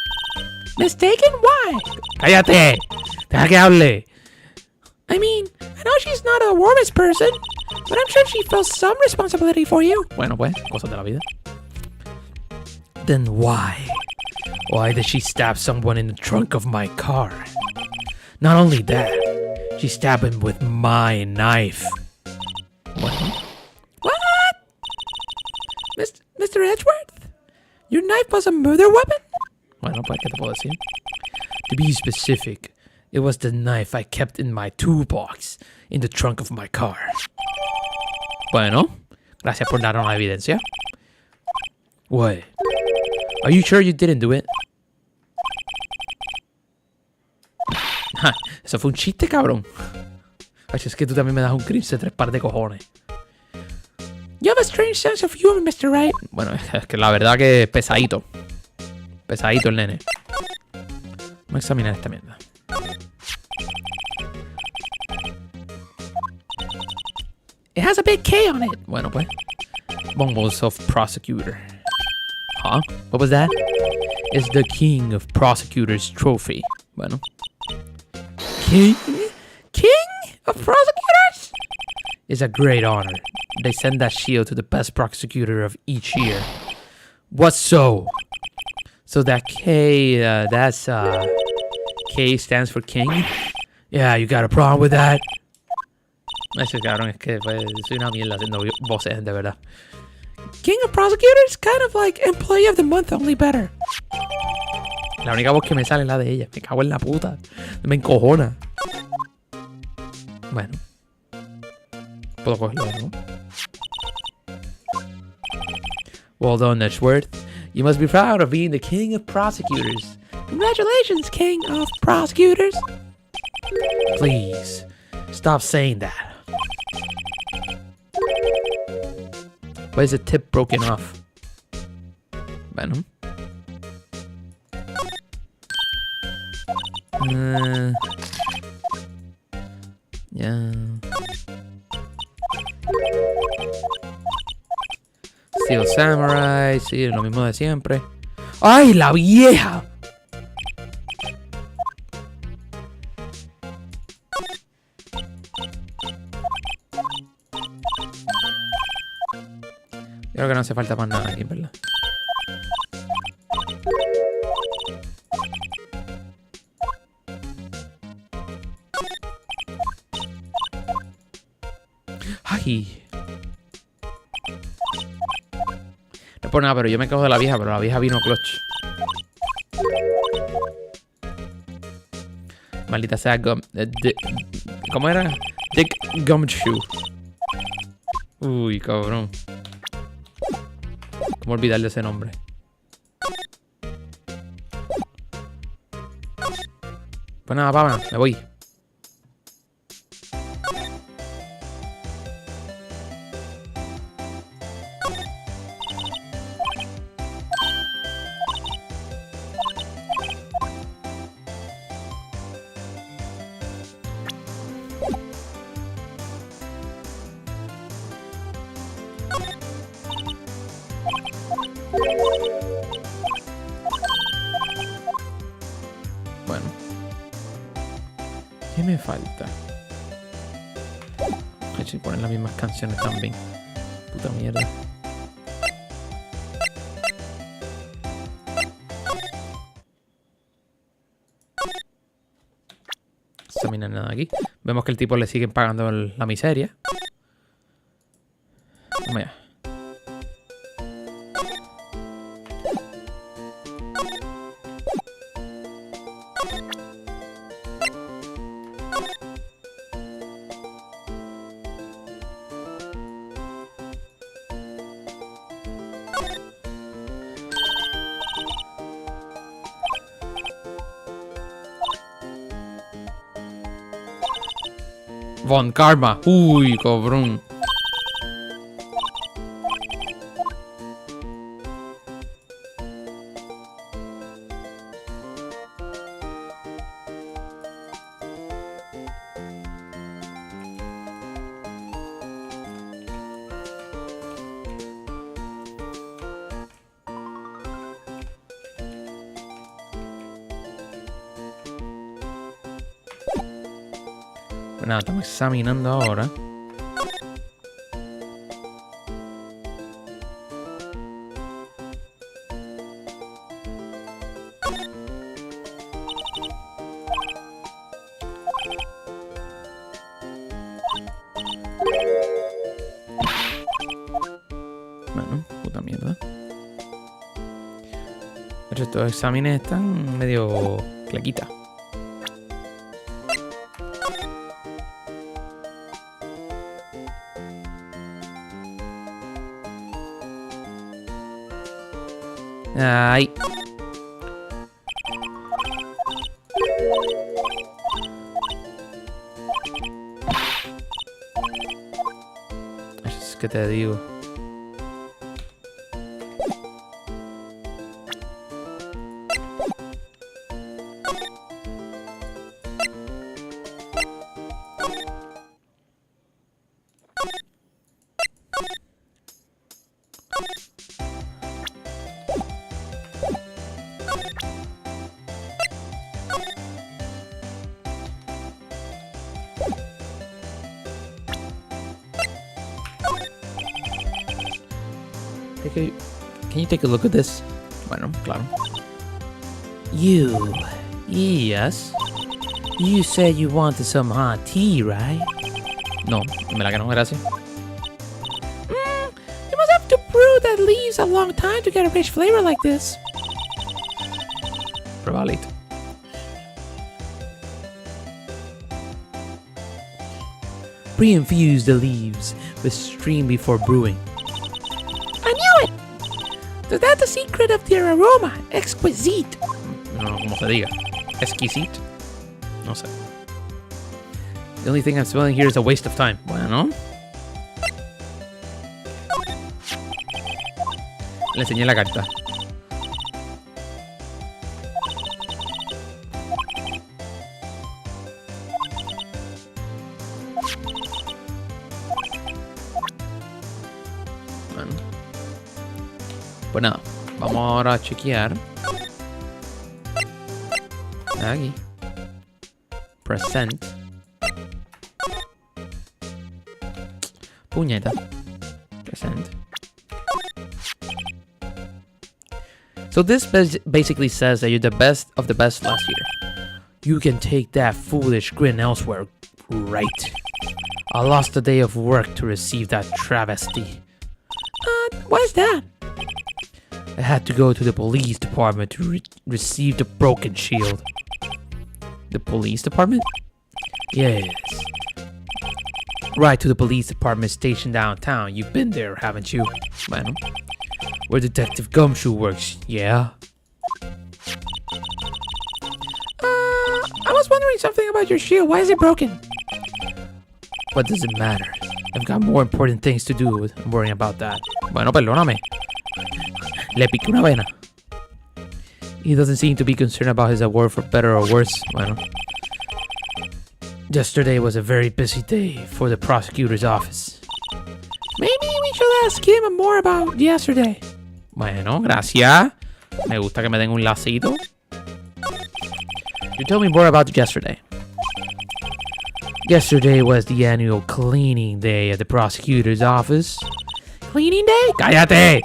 Mistaken? Why? Cállate! Deja que hable. I mean, I know she's not a warmest person, but I'm sure she feels some responsibility for you. Bueno, pues, cosas de la vida. Then why? Why did she stab someone in the trunk of my car? Not only that, she stabbed him with my knife. What? What? Mr. Edgeworth? Your knife was a murder weapon? Bueno, pues, ¿qué te puedo decir? To be specific, it was the knife I kept in my toolbox in the trunk of my car. Bueno, gracias por darnos la evidencia. What? Are you sure you didn't do it? Ja, eso fue un chiste, cabrón. Ay, es que tú también me das un cringe de 3 par de cojones. You have a strange sense of humor, Mr. Wright. Bueno, es que la verdad que pesadito. Pesadito el nene. Vamos a examinar esta mierda. It has a big K on it. Bueno, pues. Bumbles of Prosecutor. Huh? What was that? It's the King of Prosecutors trophy. Bueno. King? King of Prosecutors? It's a great honor. They send that shield to the best prosecutor of each year. What so? So that K, K stands for King? Yeah, you got a problem with that? Ese cabrón es que pues, soy una mierda haciendo voces, de verdad. King of Prosecutors? Kind of like Employee of the Month, only better. La única voz que me sale es la de ella. Me cago en la puta. Me encojona. Bueno. Puedo cogerlo, ¿no? Well done, Edgeworth. You must be proud of being the King of Prosecutors. Congratulations, King of Prosecutors. Please, stop saying that. Why is the tip broken off? Bueno. Yeah. Steel Samurai, sí, lo mismo de siempre. ¡Ay, la vieja! Creo que no hace falta más nada aquí, ¿verdad? ¡Ay! No es por nada, pero yo me cojo de la vieja, pero la vieja vino clutch. Maldita sea ¿cómo era? Dick Gumshoe. Uy, cabrón. ¿Cómo olvidarle ese nombre? Pues nada, papá, me voy. Bueno. ¿Qué me falta? Hay que poner las mismas canciones también. Puta mierda. examinar nada aquí. Vemos que el tipo le siguen pagando la miseria. Vamos allá. Von Karma. Uy, cobrón. Pues nada, estamos examinando ahora. Bueno, puta mierda. El resto de los exámenes están medio claquita. Ay. Es que te digo. Can you take a look at this? Bueno, claro. You. Yes. You said you wanted some hot tea, right? No, me la que no, gracias. You must have to brew that leaves a long time to get a rich flavor like this. Probablemente. Pre-infuse the leaves with stream before brewing. I knew it! Is that the secret of their aroma? Exquisite. No, como se diga. Exquisite. No sé. The only thing I'm smelling here is a waste of time. Bueno. Le enseñé la carta. Bueno. Pues nada. Vamos ahora a chequear. Aquí. Present. Puñeta. Present. So this basically says that you're the best of the best last year. You can take that foolish grin elsewhere, right? I lost a day of work to receive that travesty. Why's that? I had to go to the police department to receive the broken shield. The police department? Yes. Right to the police department stationed downtown. You've been there, haven't you? Bueno. Where Detective Gumshoe works, yeah? I was wondering something about your shield. Why is it broken? What does it matter? I've got more important things to do than worrying about that. Bueno, perdóname. Le piqué una vena. He doesn't seem to be concerned about his award for better or worse. Bueno. Yesterday was a very busy day for the prosecutor's office. Maybe we should ask him more about yesterday. Bueno, gracias. Me gusta que me den un lacito. You tell me more about yesterday. Yesterday was the annual cleaning day at the prosecutor's office. Cleaning day? Cállate!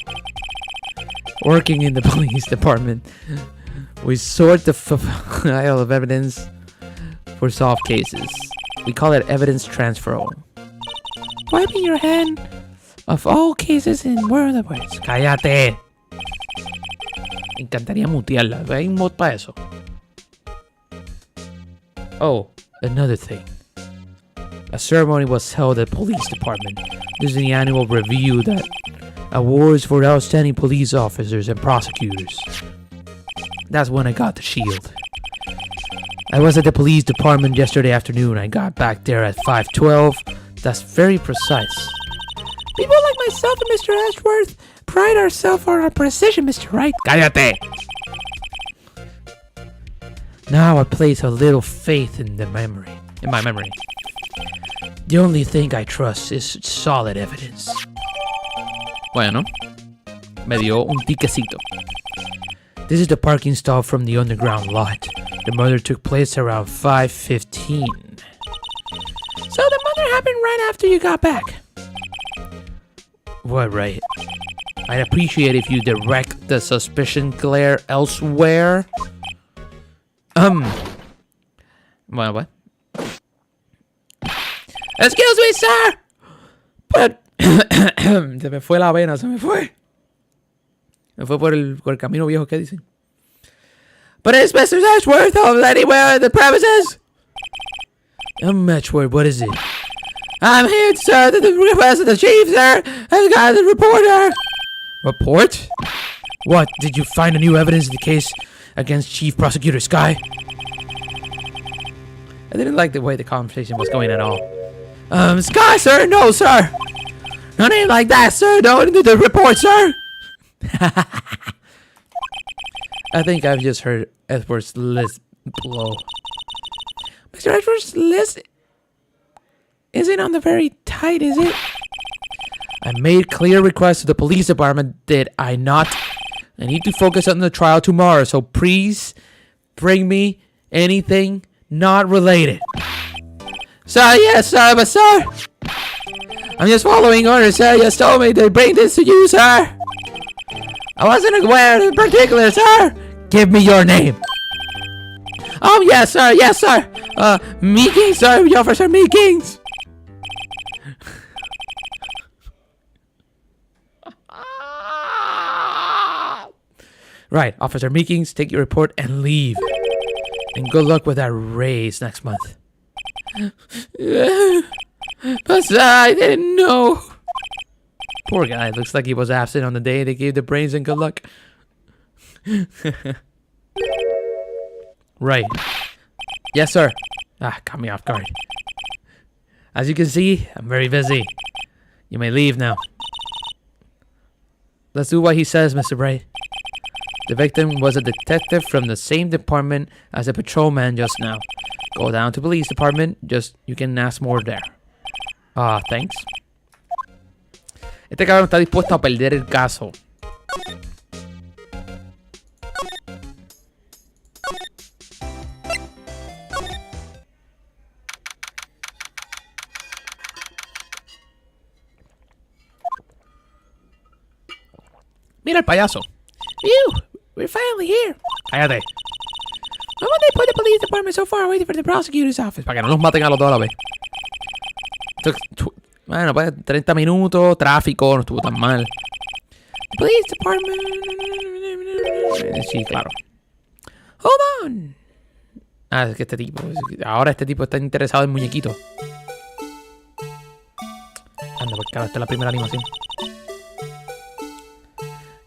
Working in the police department, we sort the pile of evidence for solved cases. We call it evidence transfer. Wiping your hand of all cases in World of Words. ¡Cállate! Me encantaría mutearla. Hay un mod para eso. Oh, another thing. A ceremony was held at the police department. This is the annual review that awards for outstanding police officers and prosecutors. That's when I got the shield. I was at the police department yesterday afternoon. I got back there at 5:12. That's very precise. People like myself and Mr. Ashworth pride ourselves on our precision, Mr. Wright. Cállate! Now I place a little faith in my memory. The only thing I trust is solid evidence. Bueno, me dio un tiquecito. This is the parking stall from the underground lot. The murder took place around 5:15. So the murder happened right after you got back. What, right? I'd appreciate if you direct the suspicion glare elsewhere. Well, what? Excuse me, sir! But... se me fue la vena, se me fue. Me fue por el camino viejo, ¿qué dicen? But is Mr. Ashworth anywhere in the premises? Ashworth, what is it? I'm here, sir, to the request of the chief, sir. I've got the reporter. Report? What? Did you find a new evidence in the case against Chief Prosecutor Sky? I didn't like the way the conversation was going at all. Sky, sir? No, sir. No name like that, sir. No, the report, sir. I think I've just heard Edward's list blow. Mr. Edward's list isn't on the very tight, is it? I made clear requests to the police department, did I not? I need to focus on the trial tomorrow, so please bring me anything not related. Sir, yes, sir, but sir, I'm just following orders, sir. You just told me to bring this to you, sir. I wasn't aware in particular, sir. Give me your name. Oh, yes, sir. Yes, sir. Meekings, sir. Officer Meekings. Right, Officer Meekings, take your report and leave. And good luck with that raise next month. But sir, I didn't know. Poor guy. Looks like he was absent on the day they gave the brains and good luck. Right. Yes, sir. Caught me off guard. As you can see, I'm very busy. You may leave now. Let's do what he says, Mr. Bray. The victim was a detective from the same department as a patrolman just now. Go down to police department. You can ask more there. Thanks. Este cabrón está dispuesto a perder el caso. Mira el payaso. Phew, we're finally here. Cállate. Why would they put the police department so far away from the prosecutor's office? Para que no los maten a los dos a la vez. Bueno, pues 30 minutos, tráfico, no estuvo tan mal. Police department. Sí, claro. Hold on. Es que ahora este tipo está interesado en muñequitos. Anda, porque esta es la primera animación.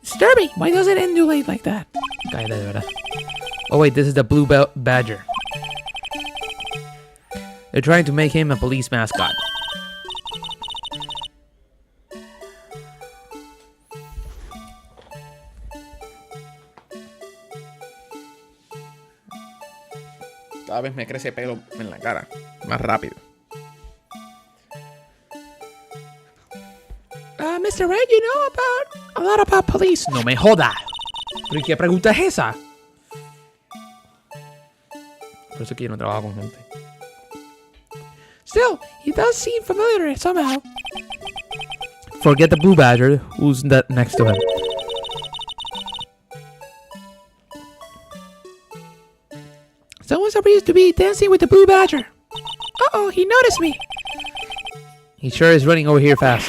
Sturby, why does it endulate like that? Cállate, de verdad. Oh wait, this is the blue badger. They're trying to make him a police mascot. Cada vez me crece pelo en la cara. Más rápido. Mr. Red, you know a lot about police. No me joda. ¿Pero qué pregunta es esa? Por eso que yo no trabajo con gente. Still, he does seem familiar somehow. Forget the blue badger. Who's that next to him? Someone's appears to be dancing with the blue badger. Uh-oh, he noticed me. He sure is running over here fast.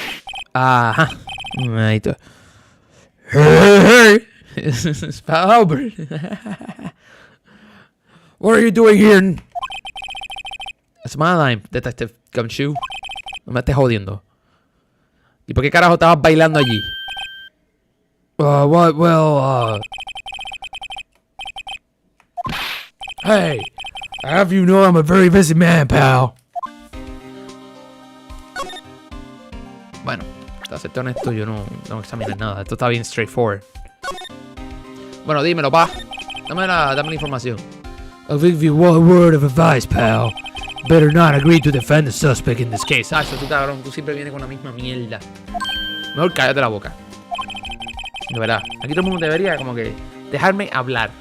Ajá. Ahí está. Hey, it's Albert. What are you doing here? It's my line, Detective Gumshoe. No me estés jodiendo. ¿Y por qué carajo estabas bailando allí? What? Well, Hey, I have you know I'm a very busy man, pal. Bueno, para serte honesto, yo no examiné nada. Esto está bien straightforward. Bueno, dímelo, pa. Dame la información. I'll give you one word of advice, pal. Better not agree to defend the suspect in this case. Ah, eso tú, cabrón. Tú siempre vienes con la misma mierda. Mejor cállate la boca. De verdad. Aquí todo el mundo debería como que dejarme hablar.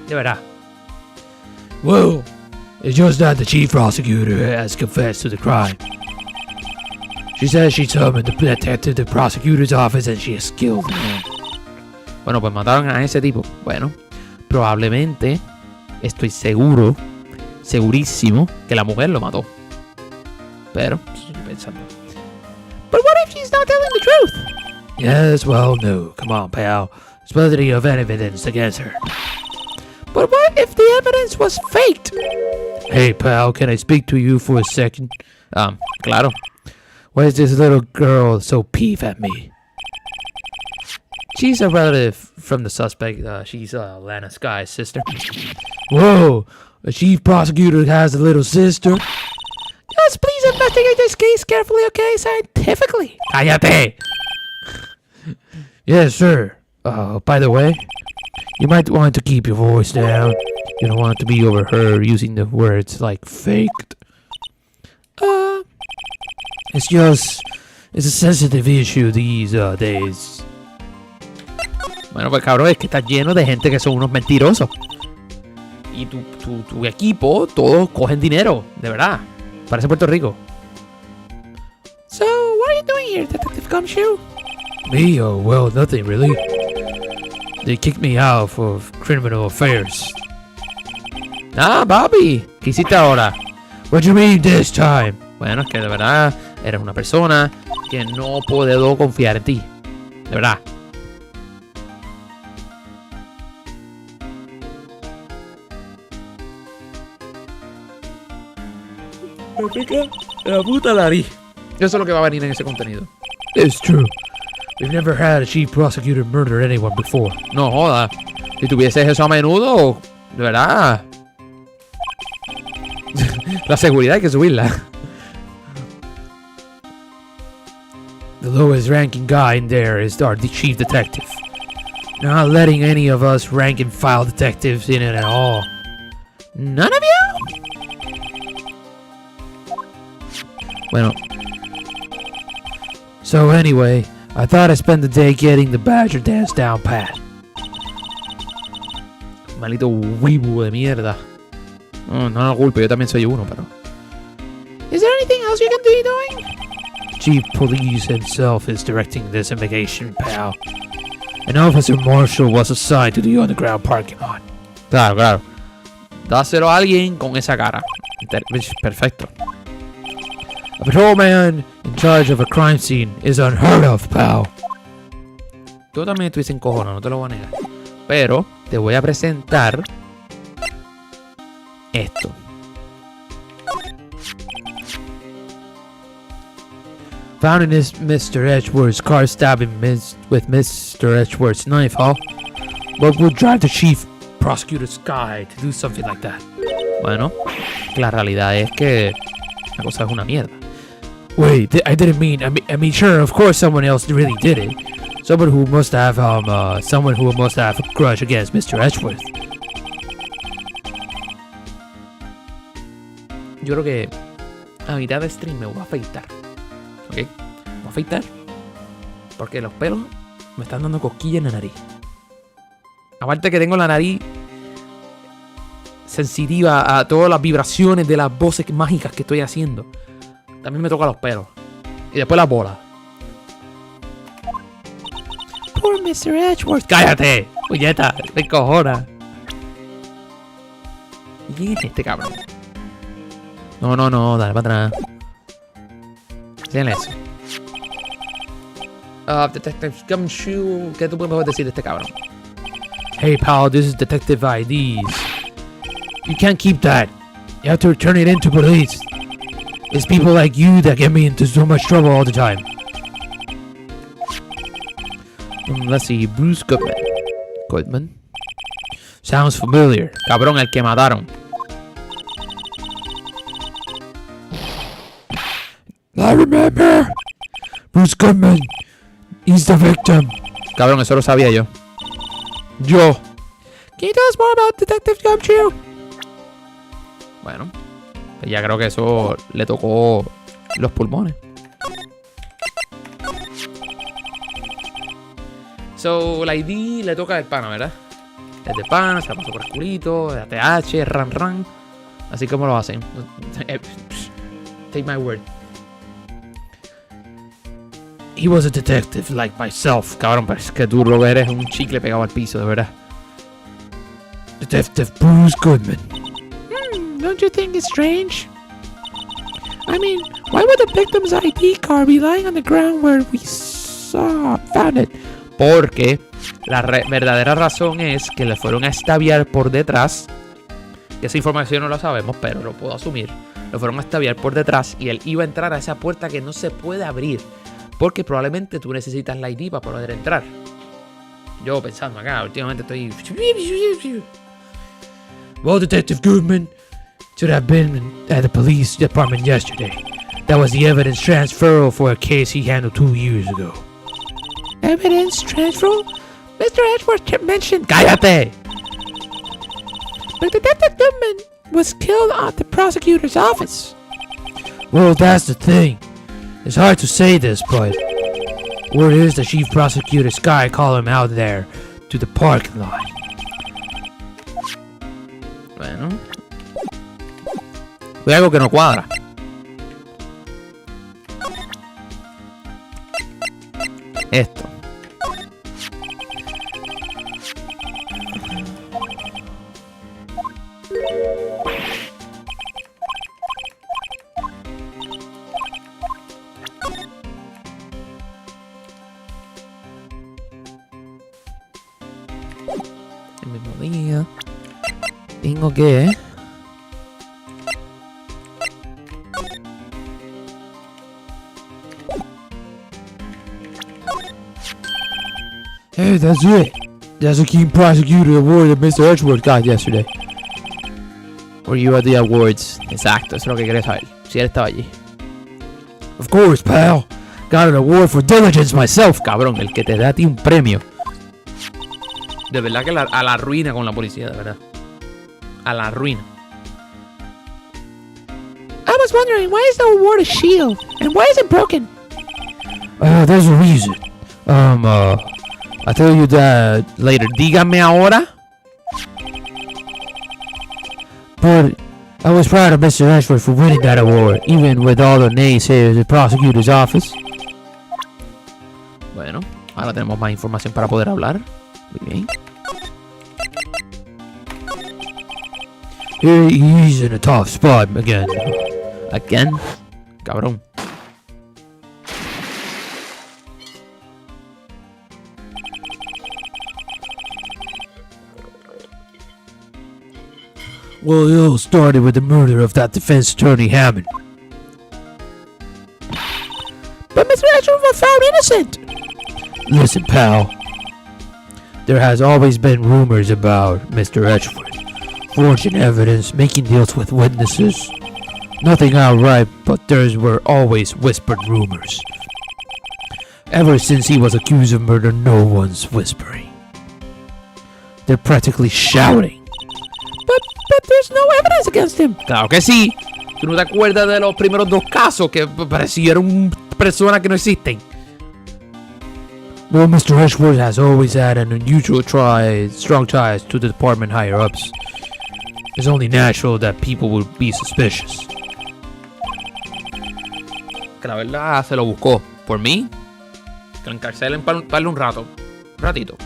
De verdad. Well, it's just that the chief prosecutor has confessed to the crime. She says she summoned the detective to the prosecutor's office and she has killed him. Bueno, pues mataron a ese tipo. Bueno, probablemente, estoy seguro, segurísimo, que la mujer lo mató. Pero, estoy pensando. But what if she's not telling the truth? Yes, well, no. Come on, pal. There's plenty of evidence against her. But what if the evidence was faked? Hey, pal, can I speak to you for a second? Claro. Why is this little girl so peeved at me? She's a relative from the suspect. She's Lana Sky's sister. Whoa, a chief prosecutor has a little sister? Yes, please investigate this case carefully, okay? Scientifically. Cállate! Yes, sir. By the way, you might want to keep your voice down. You don't want to be overheard using the words like faked. It's a sensitive issue these days. Bueno, pues cabrón, es que está lleno de gente que son unos mentirosos. Y tu equipo, todos cogen dinero, de verdad. Parece Puerto Rico. So, what are you doing here, Detective Gumshoe? Me? Oh, well, nothing really. They kicked me out for criminal affairs. Ah, Bobby, ¿qué hiciste ahora? What do you mean this time? Bueno, es que de verdad eres una persona que no puedo confiar en ti. De verdad. Me pica la puta nariz. Eso es lo que va a venir en ese contenido. It's true. We've never had a chief prosecutor murder anyone before. No joda. Si tuvieses eso a menudo, de verdad. La seguridad hay que subirla. The lowest ranking guy in there is our chief detective. Not letting any of us rank and file detectives in it at all. None of you? Bueno. So anyway, I thought I'd spend the day getting the badger dance down pat. Malito wibu de mierda. No lo culpo, yo también soy uno, pero... Is there anything else you can be doing? Chief Police himself is directing this investigation, pal. An officer marshal was assigned to the underground parking lot. Claro, claro. Dáselo a alguien con esa cara. Perfecto. A patrolman in charge of a crime scene is unheard of, pal. Tú también estuviste en cojones, no te lo voy a negar. Pero te voy a presentar esto. Found in Mr. Edgeworth's car stabbing with Mr. Edgeworth's knife, huh? What would drive the chief prosecutor Sky to do something like that? Bueno, la realidad es que la cosa es una mierda. Wait, I didn't mean. I mean, sure, of course, someone else really did it. Someone who must have a grudge against Mr. Edgeworth. Yo creo que a mitad de stream me voy a afeitar. ¿Ok? Me voy a afeitar porque los pelos me están dando cosquillas en la nariz. Aparte que tengo la nariz sensitiva a todas las vibraciones de las voces mágicas que estoy haciendo. También me toca los pelos. Y después las bolas. Poor Mr. Edgeworth. ¡Cállate! ¡Puñeta! ¡Me encojona! ¿Y quién es este cabrón? No, dale para atrás. ¿Quién es eso? Detective Gumshoe. ¿Qué tú puedes decir de este cabrón? Hey, pal, this is Detective IDs. You can't keep that. You have to return it in to police. It's people like you that get me into so much trouble all the time. Let's see, Bruce Goodman. Goodman. Sounds familiar. Cabrón, el que mataron. I remember. Bruce Goodman. He's the victim. Cabrón, eso lo sabía yo. Can you tell us more about Detective Gumshoe? Bueno, ya creo que eso le tocó los pulmones. So, la ID le toca al pana, ¿verdad? Es de pana, se la pasó por el culito, de ATH, ran. Así como lo hacen. Take my word. He was a detective like myself. Cabrón, pero es que tú lo eres un chicle pegado al piso, de verdad. Detective Bruce Goodman. Don't you think it's strange? I mean, why would the victim's ID card be lying on the ground where we found it? Porque la verdadera razón es que le fueron a estabiar por detrás. Y esa información no la sabemos, pero lo puedo asumir. Lo fueron a estabiar por detrás y él iba a entrar a esa puerta que no se puede abrir. Porque probablemente tú necesitas la ID para poder entrar. Yo pensando acá, últimamente estoy... Well, Detective Goodman should have been at the police department yesterday. That was the evidence transfer for a case he handled 2 years ago. Evidence transfer? Mr. Edgeworth mentioned... ¡Cállate! But Detective Goodman was killed at the prosecutor's office. Well, that's the thing. It's hard to say this, but word is the chief prosecutor Sky called him out there to the parking lot. Bueno. Hay algo que no cuadra. Esto. El mismo día. Tengo que... Hey, that's it. That's the King Prosecutor Award that Mr. Edgeworth got yesterday. Were you at the awards? Exacto, eso es lo que quería saber. Si él estaba allí. Of course, pal. Got an award for diligence myself. Cabrón, el que te da a ti un premio. De verdad que a la ruina con la policía, de verdad. A la ruina. I was wondering, why is the award a shield? And why is it broken? There's a reason. I'll tell you that Later, dígame ahora. But I was proud of Mr. Ashford for winning that award, even with all the naysayers at the prosecutor's office. Bueno, ahora tenemos más información para poder hablar. Muy bien. He's in a tough spot again. Again. Cabrón. Well, it all started with the murder of that defense attorney Hammond. But Mr. Ashford was found innocent. Listen, pal. There has always been rumors about Mr. Edgeworth. Forging evidence, making deals with witnesses. Nothing outright, but there were always whispered rumors. Ever since he was accused of murder, no one's whispering. They're practically shouting. But there's no evidence against him. Claro que sí. ¿Tú no te acuerdas de los primeros dos casos que parecieron personas que no existen? Well, Mr. Edgeworth has always had an unusual strong ties to the department higher-ups. It's only natural that people would be suspicious. Que la verdad se lo buscó. Por mí, que lo encarcelen para un rato. Un ratito.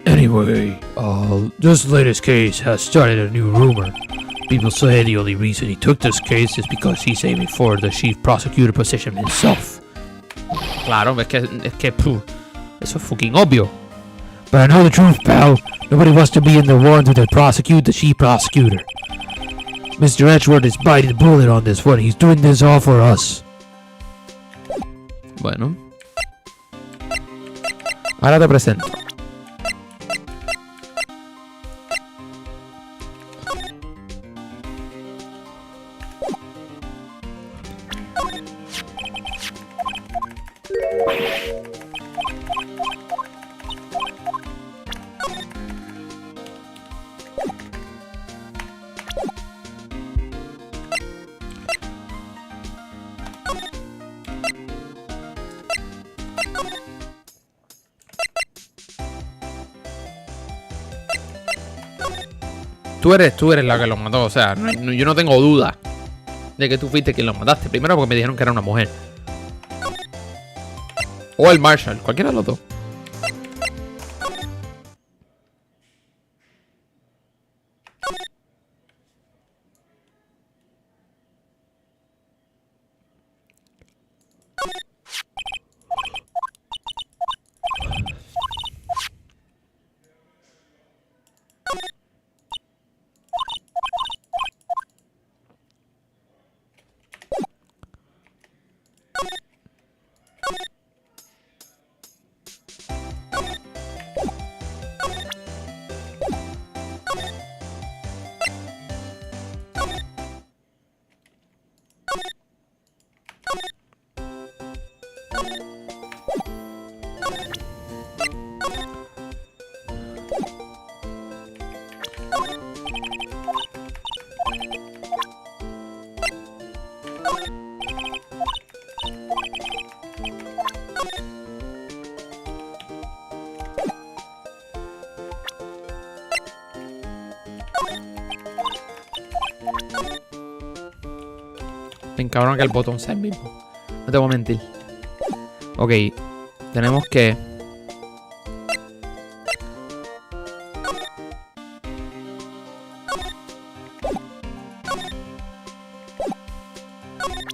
Anyway, Anyway, this latest case has started a new rumor. People say the only reason he took this case is because he's aiming for the chief prosecutor position himself. Claro, es que eso es fucking obvio. But I know the truth, pal. Nobody wants to be in the warrant to prosecute the chief prosecutor. Mr. Edgeworth is biting the bullet on this one. He's doing this all for us. Bueno. Ahora te presento. Tú eres la que lo mató, o sea, yo no tengo duda de que tú fuiste quien lo mataste. Primero porque me dijeron que era una mujer. O el Marshall, cualquiera de los dos. Me encabrona que el botón sea el mismo. No te voy a mentir. Ok. Tenemos que...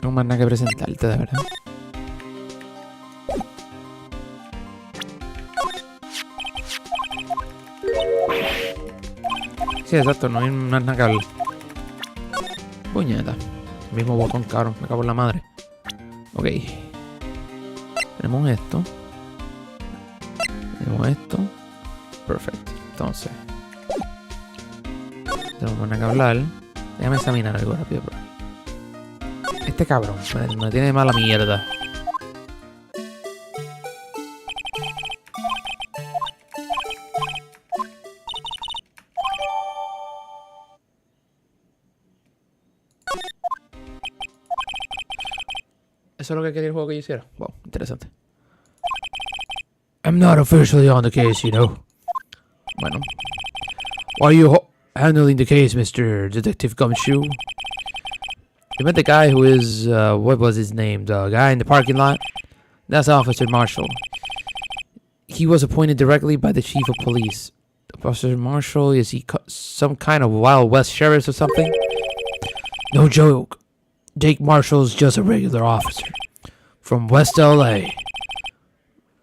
No más nada que presentarte, de verdad. Sí, exacto. No hay nada que hablar. Puñeta. El mismo botón, cabrón. Me cago en la madre. Ok. Tenemos esto. Tenemos esto. Perfecto. Entonces. Tenemos nada que hablar. Déjame examinar algo rápido por ahí. Este cabrón me tiene mala mierda. ¿Eso es lo que quería el juego que yo hiciera? Wow, interesante. I'm not officially on the case, you know. Bueno. Why are you handling the case, Mr. Detective Gumshoe? You met the guy who is, what was his name? The guy in the parking lot? That's Officer Marshall. He was appointed directly by the chief of police. Officer Marshall, is he some kind of Wild West sheriff or something? No joke. Jake Marshall's just a regular officer. From West LA.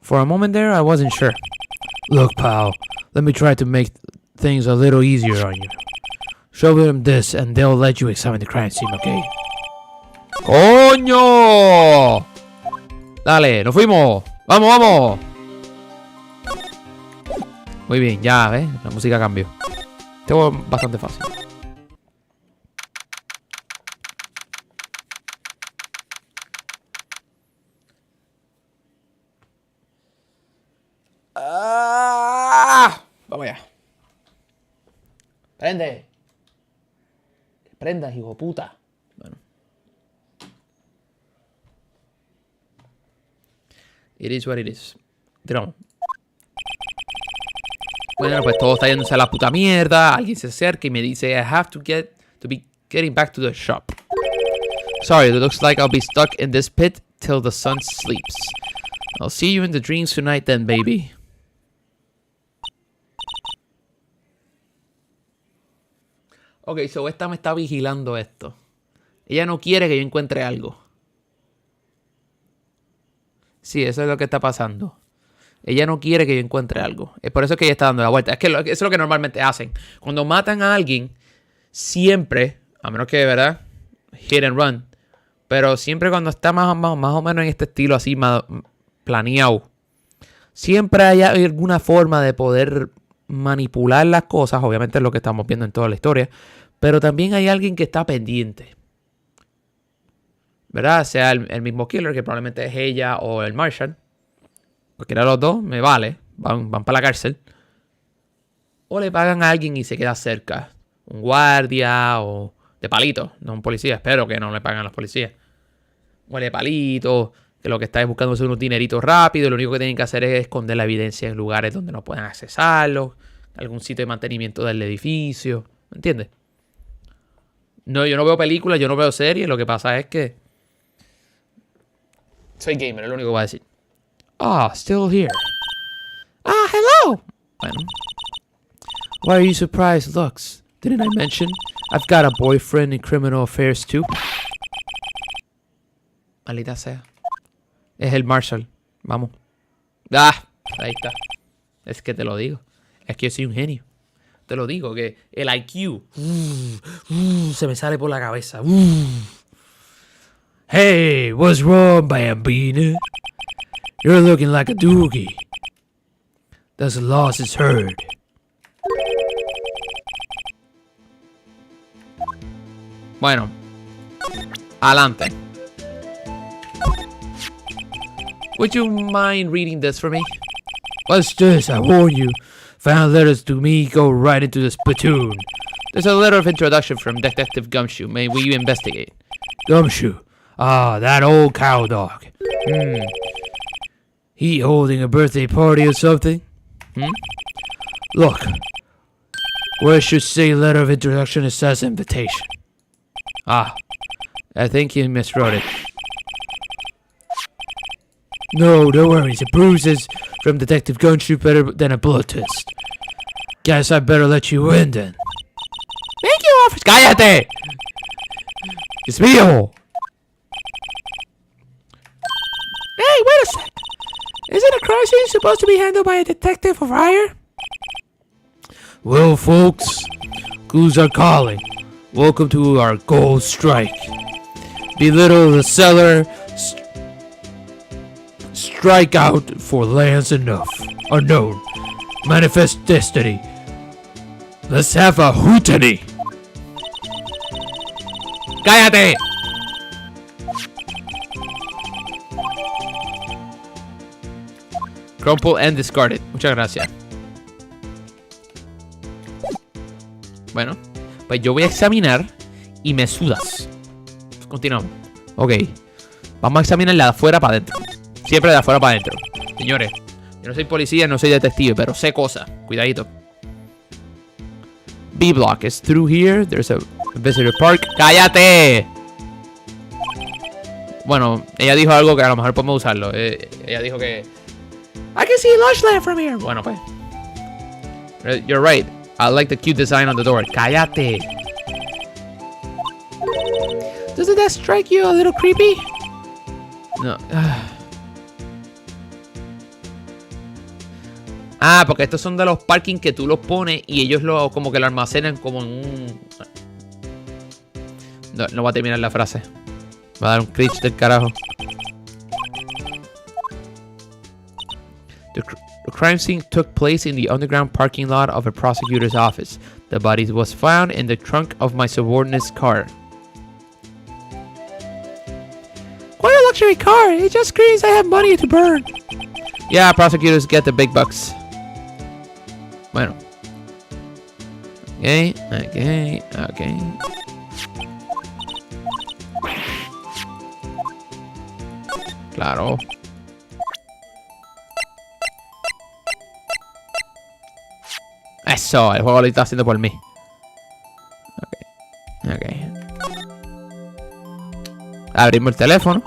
For a moment there, I wasn't sure. Look, pal, let me try to make things a little easier on you. Show them this and they'll let you examine the crime scene, okay? ¡Coño! Dale, nos fuimos. ¡Vamos, vamos! Muy bien, ya, ¿ves? La música cambió. Esto es bastante fácil. Vamos allá. Prende. Que prendas, hijo de puta. Bueno. It is what it is. Tiramos. Bueno, pues todo está yéndose a la puta mierda. Alguien se acerca y me dice, I have to be getting back to the shop. Sorry, it looks like I'll be stuck in this pit till the sun sleeps. I'll see you in the dreams tonight then, baby. Ok, so esta me está vigilando esto. Ella no quiere que yo encuentre algo. Sí, eso es lo que está pasando. Ella no quiere que yo encuentre algo. Es por eso que ella está dando la vuelta. Es que eso es lo que normalmente hacen. Cuando matan a alguien, siempre, a menos que de verdad, hit and run. Pero siempre cuando está más o menos en este estilo así, más planeado, siempre hay alguna forma de poder manipular las cosas. Obviamente es lo que estamos viendo en toda la historia. Pero también hay alguien que está pendiente. ¿Verdad? Sea el mismo killer, que probablemente es ella o el Marshall. Cualquiera de los dos, me vale. Van para la cárcel. O le pagan a alguien y se queda cerca. Un guardia o de palito. No un policía. Espero que no le paguen a los policías. O de palito. Que lo que está es buscando unos dineritos rápidos. Lo único que tienen que hacer es esconder la evidencia en lugares donde no puedan accesarlo. Algún sitio de mantenimiento del edificio. ¿Me entiendes? No, yo no veo películas, yo no veo series. Lo que pasa es que soy gamer, es lo único que voy a decir. Ah, still here. Ah, hello. Bueno. Why are you surprised, Lux? Didn't I mention I've got a boyfriend in criminal affairs too? Maldita sea. Es el Marshall. Vamos. Ah, ahí está. Es que te lo digo. Es que yo soy un genio. Te lo digo, que el IQ Se me sale por la cabeza. Hey, what's wrong, Bambina? You're looking like a doogie. That's a loss is heard. Bueno. Adelante. Would you mind reading this for me? What's this? I warn you. Found letters to me go right into the spittoon. There's a letter of introduction from Detective Gumshoe. May we investigate? Gumshoe. Ah, that old cow dog. He holding a birthday party or something? Look. Where it should say letter of introduction, it says invitation. Ah, I think you miswrote it. No, don't worry. The bruises from Detective Gumshoe better than a blood test. Guess I better let you in then. Thank you, officer. ¡Cállate! ¡Es mío! Hey, wait a sec. Isn't a crime scene supposed to be handled by a detective for hire? Well, folks, clues are calling. Welcome to our gold strike. Belittle the seller. Strike out for lands enough. Unknown. Manifest destiny. Let's have a hootany. ¡Cállate! Crumple and discarded. Muchas gracias. Bueno, pues yo voy a examinar y me sudas. Continuamos. Ok. Vamos a examinarla de afuera para adentro. Siempre de afuera para adentro. Señores, yo no soy policía, no soy detective, pero sé cosas. Cuidadito. B block is through here. There's a visitor park. ¡Cállate! Bueno, ella dijo algo que a lo mejor podemos usarlo. Ella dijo que I can see Lushland from here. bueno, pues. You're right. I like the cute design on the door. ¡Cállate! Doesn't that strike you a little creepy? No. Ah, porque estos son de los parking que tú los pones y ellos como que lo almacenan como en un... No voy a terminar la frase. Va a dar un cringe del carajo. The crime scene took place in the underground parking lot of a prosecutor's office. The body was found in the trunk of my subordinate's car. What a luxury car. It just screams I have money to burn. Yeah, prosecutors get the big bucks. Bueno. Ok. Claro. Eso, el juego lo está haciendo por mí. Ok. Abrimos el teléfono.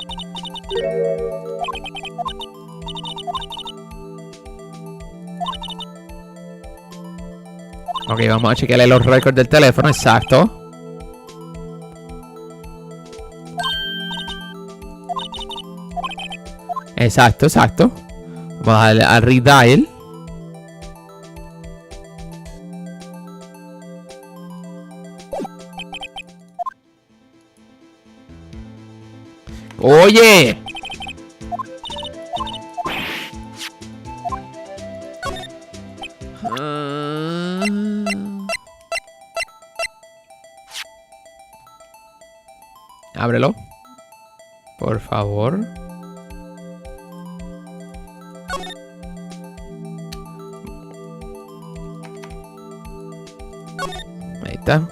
Ok, vamos a chequearle los récords del teléfono. Exacto. Exacto, exacto. Vamos a darle al redial. Oye. Ábrelo. Por favor. Ahí está.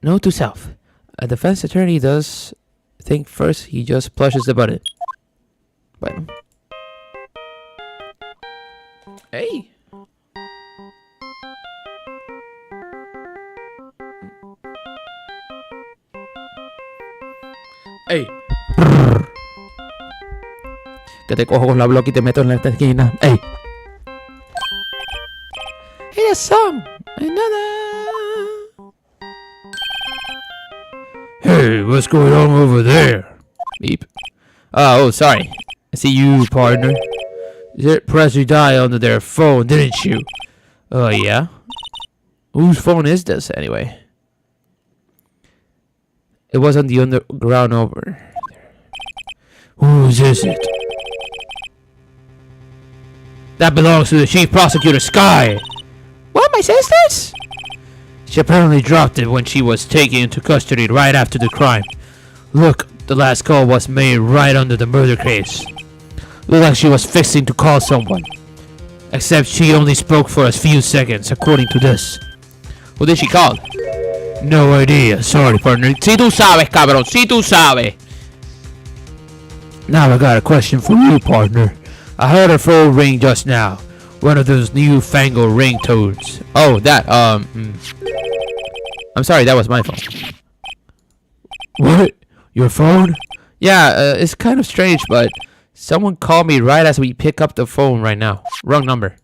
Note to self. A defense attorney does think first, he just pushes the button. Bueno. Hey. Hey. Que te cojo con la bloque y te meto en la esquina. Hey. Hey, a song. Another. Hey, what's going on over there? Beep. Oh, sorry. I see you, partner. You pressed your dial onto their phone, didn't you? Oh, yeah? Whose phone is this, anyway? It was on the underground over. Whose is it? That belongs to the chief prosecutor, Sky! What, my sister's? She apparently dropped it when she was taken into custody right after the crime. Look, the last call was made right under the murder case. Looked like she was fixing to call someone. Except she only spoke for a few seconds, according to this. Who did she call? No idea. Sorry, partner. Si tú sabes, cabrón. Si tú sabes. Now I got a question for you, partner. I heard her phone ring just now. One of those newfangled ringtones. Oh, that, I'm sorry, that was my phone. What? Your phone? Yeah, it's kind of strange, but someone called me right as we pick up the phone right now. Wrong number.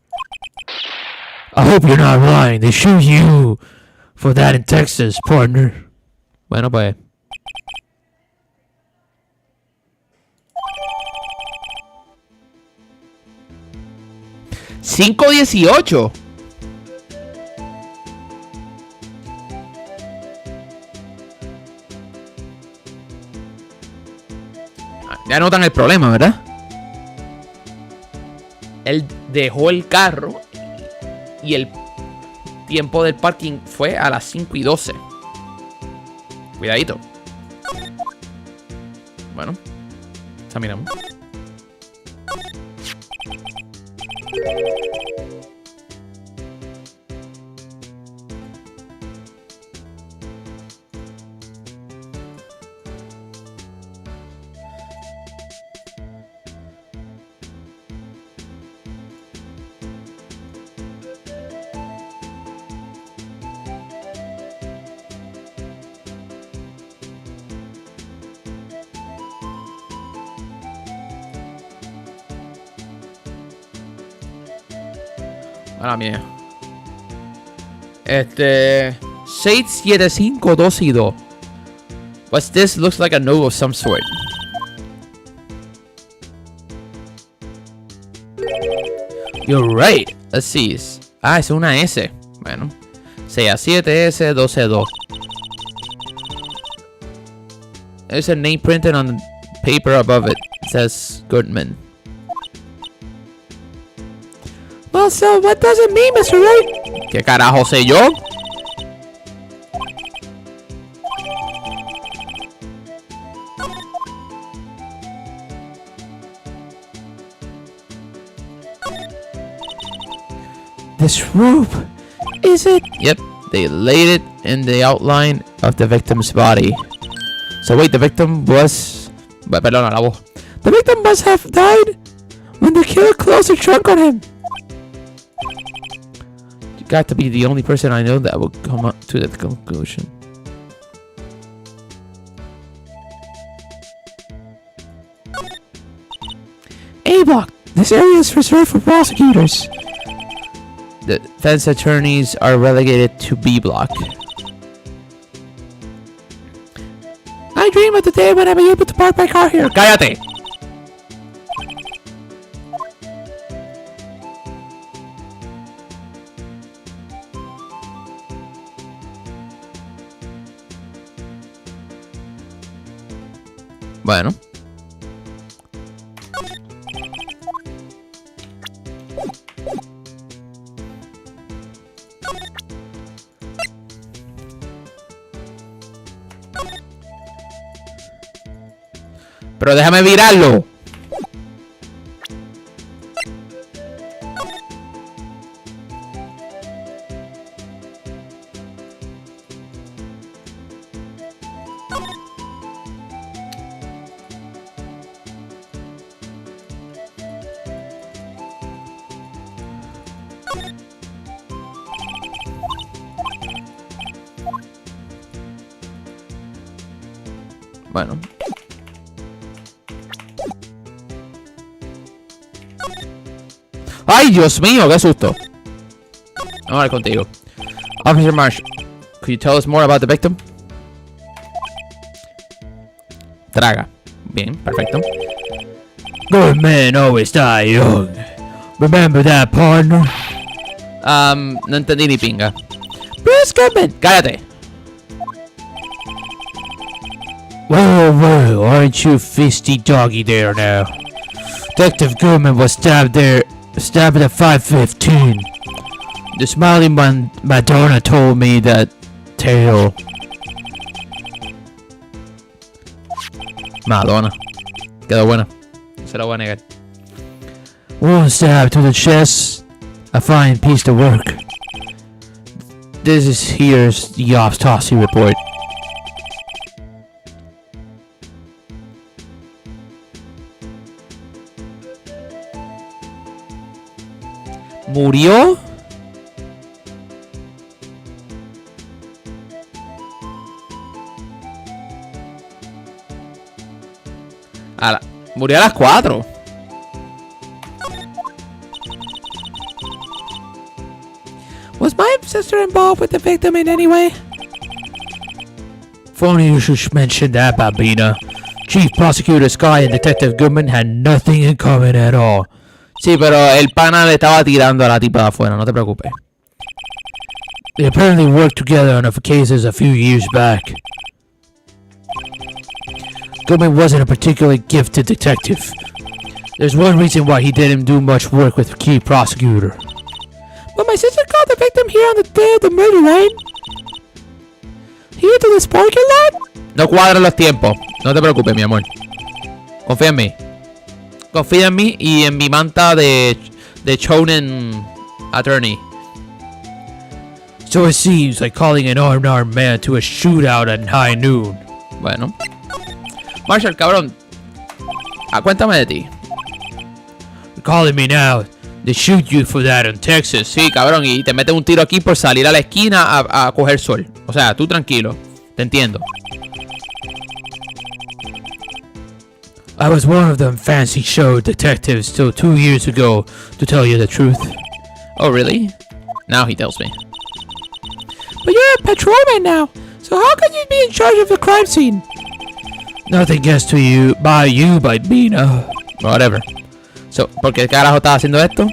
I hope you're not lying. They shoot you for that in Texas, partner. Bueno, pues. $5.18. Ya notan el problema, ¿verdad? Él dejó el carro y el tiempo del parking fue a las 5:12. Cuidadito. Bueno, examinamos. Mala mía. 67522. What's this? Looks like a note of some sort. You're right. Let's see. Ah, es una S. Bueno. 6A7S 122. There's a name printed on the paper above it. It says Goodman. Well, so what does it mean, Mr. Wright? ¿Qué carajo sé yo? This rope, is it? Yep, they laid it in the outline of the victim's body. So wait, the victim was... Perdona, la voz. The victim must have died when the killer closed the trunk on him. You got to be the only person I know that would come up to that conclusion. A block. This area is reserved for prosecutors. The defense attorneys are relegated to B block. I dream of the day when I'll be able to park my car here. ¡Cállate! Bueno. Pero déjame virarlo. Bueno. ¡Ay, Dios mío! ¡Qué susto! Vamos a ver contigo. Officer Marsh, could you tell us more about the victim? Traga. Bien, perfecto. Good men always die young. Remember that, partner? No entendí ni pinga. Bruce Goodman. ¡Cállate! Well, aren't you fisty doggy there now? Detective Goodman was stabbed at 5:15. The smiling Madonna told me that tale. Madonna. Quedó buena. No se la voy a negar. One stab to the chest. A fine piece of work. Here's the autopsy report. ¿Murió? Murió a las 4. Was my sister involved with the victim in any way? Funny you should mention that, Babina. Chief Prosecutor Sky and Detective Goodman had nothing in common at all. Sí, pero el pana le estaba tirando a la tipa de afuera, no te preocupes. They apparently worked together on a cases a few years back. Goodman wasn't a particularly gifted detective. There's one reason why he didn't do much work with the Chief Prosecutor. But my sister called the victim here on the day of the murder, right? Here to this parking lot? No cuadran los tiempos. No te preocupes, mi amor. Confía en mí. Confía en mí y en mi manta de Shonen Attorney. So it seems like calling an armed man to a shootout at high noon. Bueno. Marshall, cabrón. Cuéntame de ti. You're calling me now. They shoot you for that in Texas. Sí, cabrón, y te meten un tiro aquí por salir a la esquina a coger sol. O sea, tú tranquilo. Te entiendo. I was one of them fancy show detectives till 2 years ago, to tell you the truth. Oh, really? Now he tells me. But you're a patrolman now, so how can you be in charge of the crime scene? Nothing gets to you by Bina. Whatever. So, ¿por qué carajo estás haciendo esto?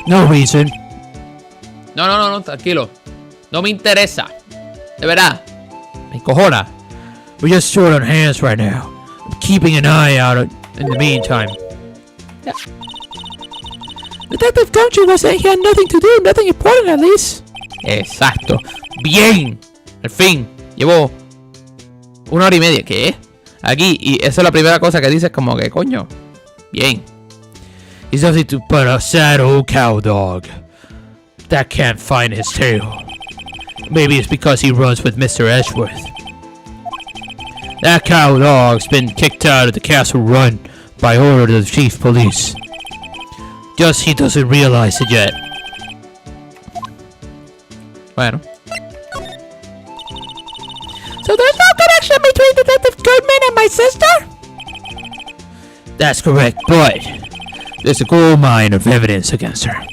No reason. No, tranquilo. No me interesa. De verdad. Me encojona. We're just short on hands right now. I'm keeping an eye out in the meantime. Yeah. Detective Gumtree was saying he had nothing to do, nothing important at least. Exacto. Bien. Al fin. Llevo 1 hora y media. ¿Qué? Aquí. Y esa es la primera cosa que dices como que, coño. Bien. He's nothing to but a sad old cow dog that can't find his tail. Maybe it's because he runs with Mr. Edgeworth. That cow dog's been kicked out of the castle run by order of the chief police. Just he doesn't realize it yet. Bueno. So there's no connection between Detective Goodman and my sister? That's correct, but there's a gold mine of evidence against her.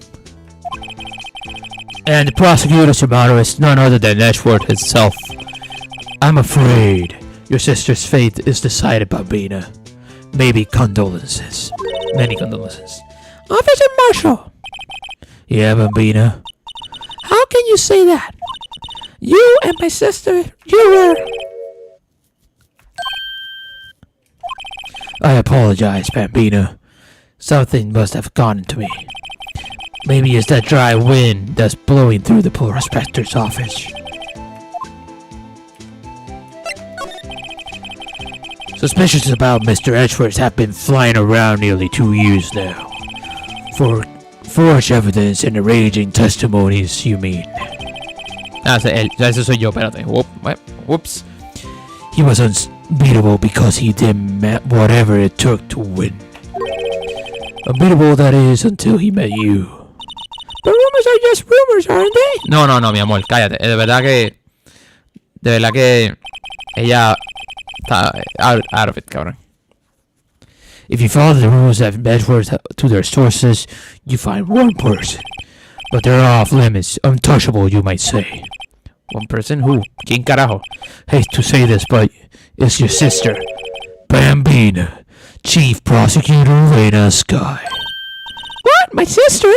And the prosecutor tomorrow is none other than Edgeworth himself. I'm afraid your sister's fate is decided, Bambina. Maybe condolences. Many condolences. Officer Marshall, Yeah, Bambina. how can you say that? You and my sister, you were... I apologize, Bambina. Something must have gotten to me. Maybe it's that dry wind that's blowing through the prospector's office. Suspicions about Mr. Edgeworth have been flying around nearly 2 years now. For forged evidence and arranging testimonies, you mean? Ese soy yo, espérate. Whoops. He was unbeatable because he did whatever it took to win. Unbeatable, that is, until he met you. The rumors are just rumors, aren't they? No, mi amor, cállate. De verdad que ella está out of it, cabrón. If you follow the rules of Edgeworth to their sources, you find one person. But they're off limits, untouchable, you might say. One person who? ¿Quién carajo? Hate to say this, but it's your sister, Bambina, Chief Prosecutor Lena Sky. What? My sister?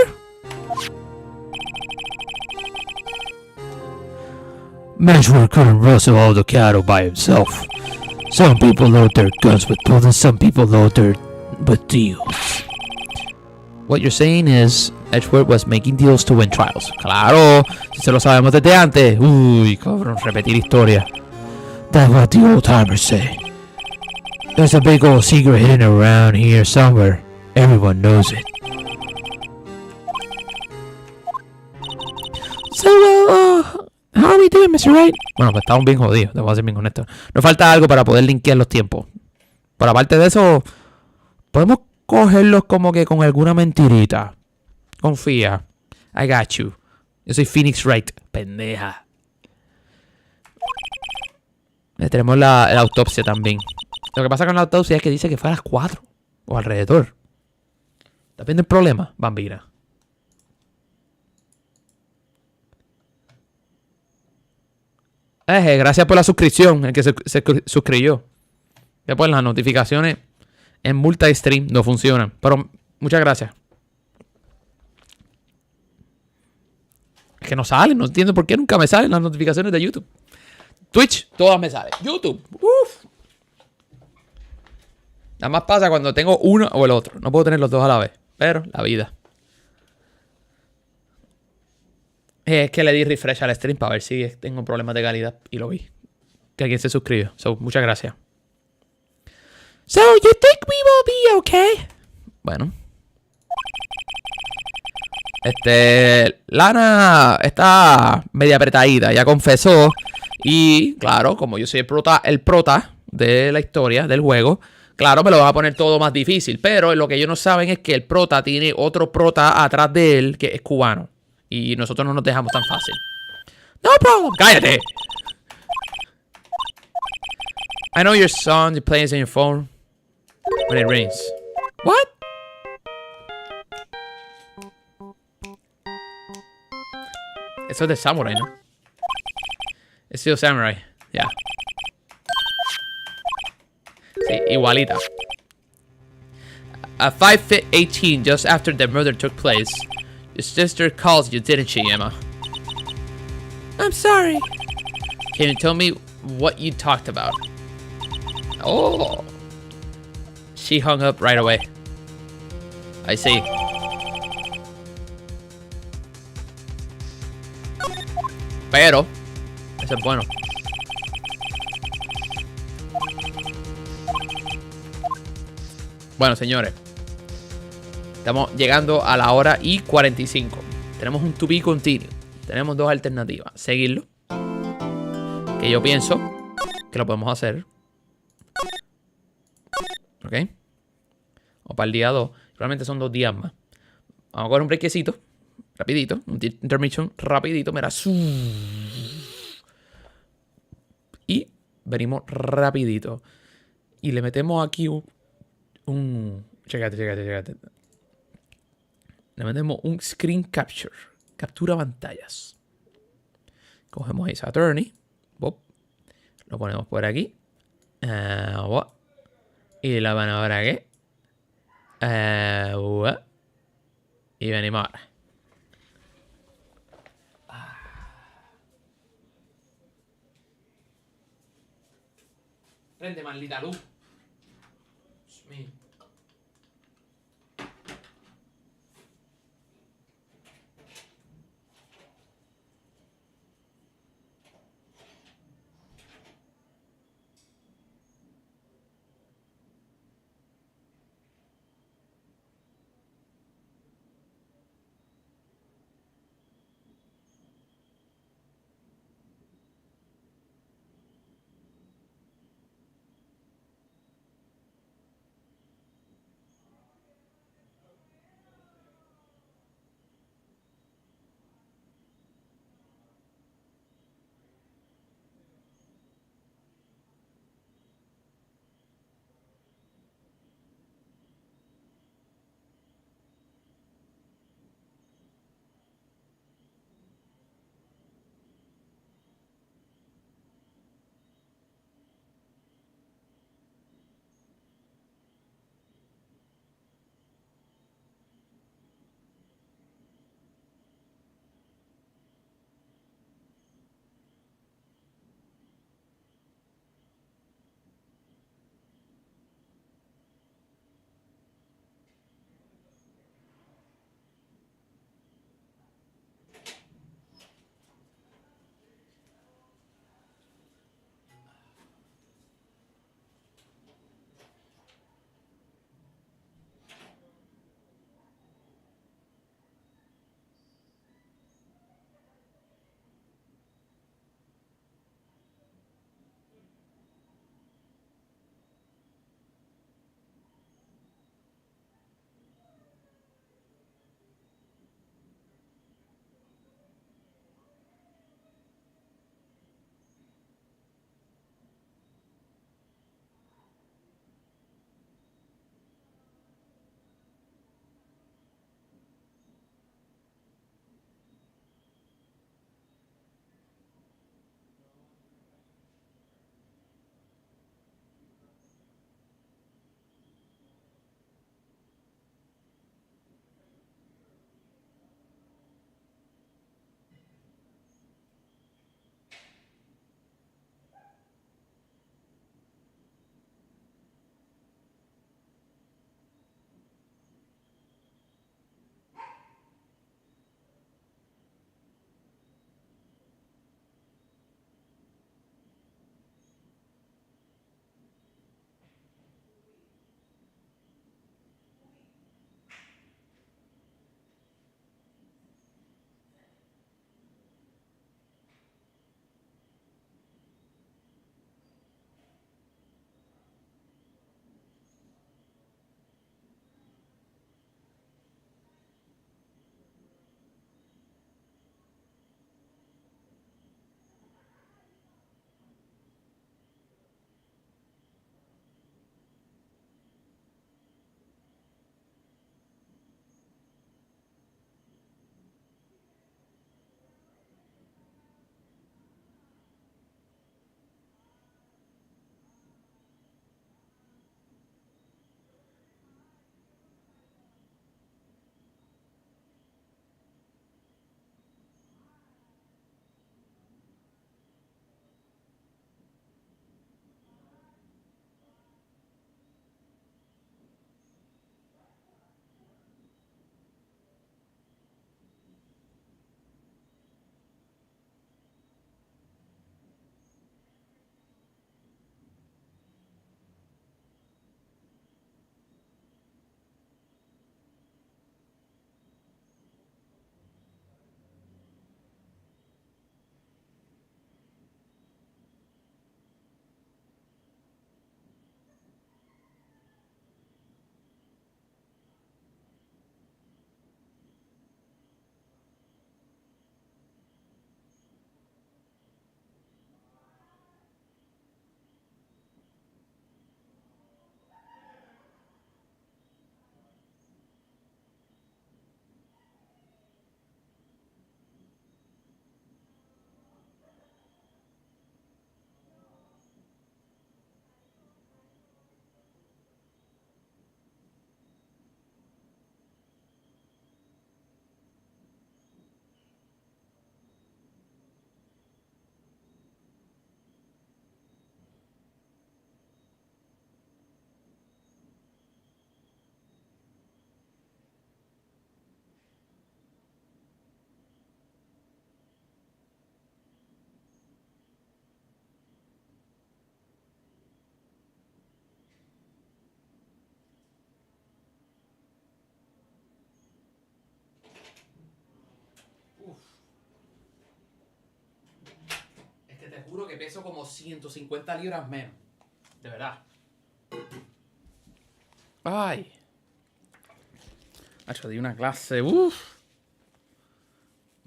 Edgeworth couldn't rustle all the cattle by himself. Some people load their guns with bullets, some people load their with deals. What you're saying is Edgeworth was making deals to win trials. Claro, si se lo sabemos desde antes. Uy, cabrón, repetir historia. That's what the old timers say. There's a big old secret hidden around here somewhere. Everyone knows it. So, how are we doing, Mr. Wright? Bueno, pues estamos bien jodidos, te voy a ser bien honesto. Nos falta algo para poder linkear los tiempos. Pero aparte de eso, podemos cogerlos como que con alguna mentirita. Confía. I got you. Yo soy Phoenix Wright. Pendeja. Tenemos la autopsia también. Lo que pasa con la autopsia es que dice que fue a las 4. O alrededor. ¿Estás viendo el problema, Bambina? Gracias por la suscripción. El que se suscribió. Después las notificaciones en multi-stream no funcionan. Pero muchas gracias. Es que no salen. No entiendo por qué nunca me salen las notificaciones de YouTube. Twitch, todas me salen. YouTube, uff. Nada más pasa cuando tengo uno o el otro. No puedo tener los dos a la vez. Pero la vida. Es que le di refresh al stream para ver si tengo problemas de calidad. Y lo vi. Que alguien se suscribió. So, muchas gracias. So, you think we will be okay? Bueno. Lana está media apretadita. Ya confesó. Y, claro, como yo soy el prota de la historia, del juego, claro, me lo van a poner todo más difícil. Pero lo que ellos no saben es que el prota tiene otro prota atrás de él que es cubano. Y nosotros no nos dejamos tan fácil. No problem. ¡Cállate! I know your song you plays on your phone when it rains. What? Eso es de Samurai, ¿no? Es de Samurai. Ya. Sí, igualita. At 5:18, just after the murder took place, your sister calls you, didn't she, Emma? I'm sorry. Can you tell me what you talked about? Oh. She hung up right away. I see. Pero, eso es bueno. Bueno, señores. Estamos llegando a la hora y 45. Tenemos un to be continue. Tenemos dos alternativas. Seguirlo. Que yo pienso que lo podemos hacer. ¿Ok? O para el día 2. Realmente son 2 días más. Vamos a coger un breakcito. Rapidito. Un intermission rapidito. Mira. Y venimos rapidito. Y le metemos aquí un... Chécate. Le metemos un screen capture. Captura pantallas. Cogemos ese attorney. Pop. Lo ponemos por aquí. Y lo ponemos por aquí. Y venimos ahora. Prende, maldita luz. Dios mío. juro que peso como 150 libras menos. De verdad. Ay. Hacho, di una clase.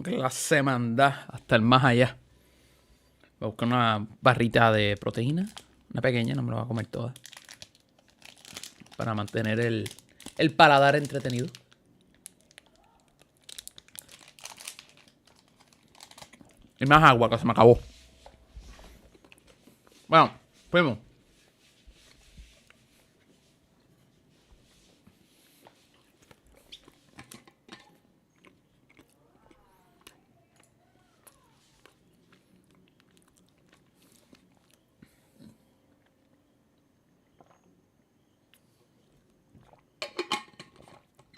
Clase manda hasta el más allá. Voy a buscar una barrita de proteína. Una pequeña, no me la voy a comer toda. Para mantener el paladar entretenido. Y más agua, que se me acabó. Bueno, fuimos.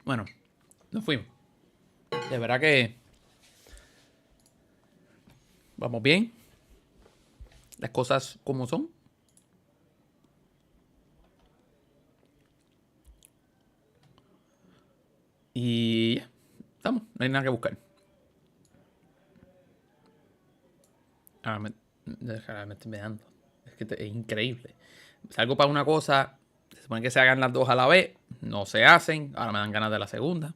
Bueno, nos fuimos. De verdad que vamos bien. Las cosas como son. Y ya, estamos. No hay nada que buscar. Ahora me estoy mirando. Es que es increíble. Salgo para una cosa. Se supone que se hagan las dos a la vez. No se hacen. Ahora me dan ganas de la segunda.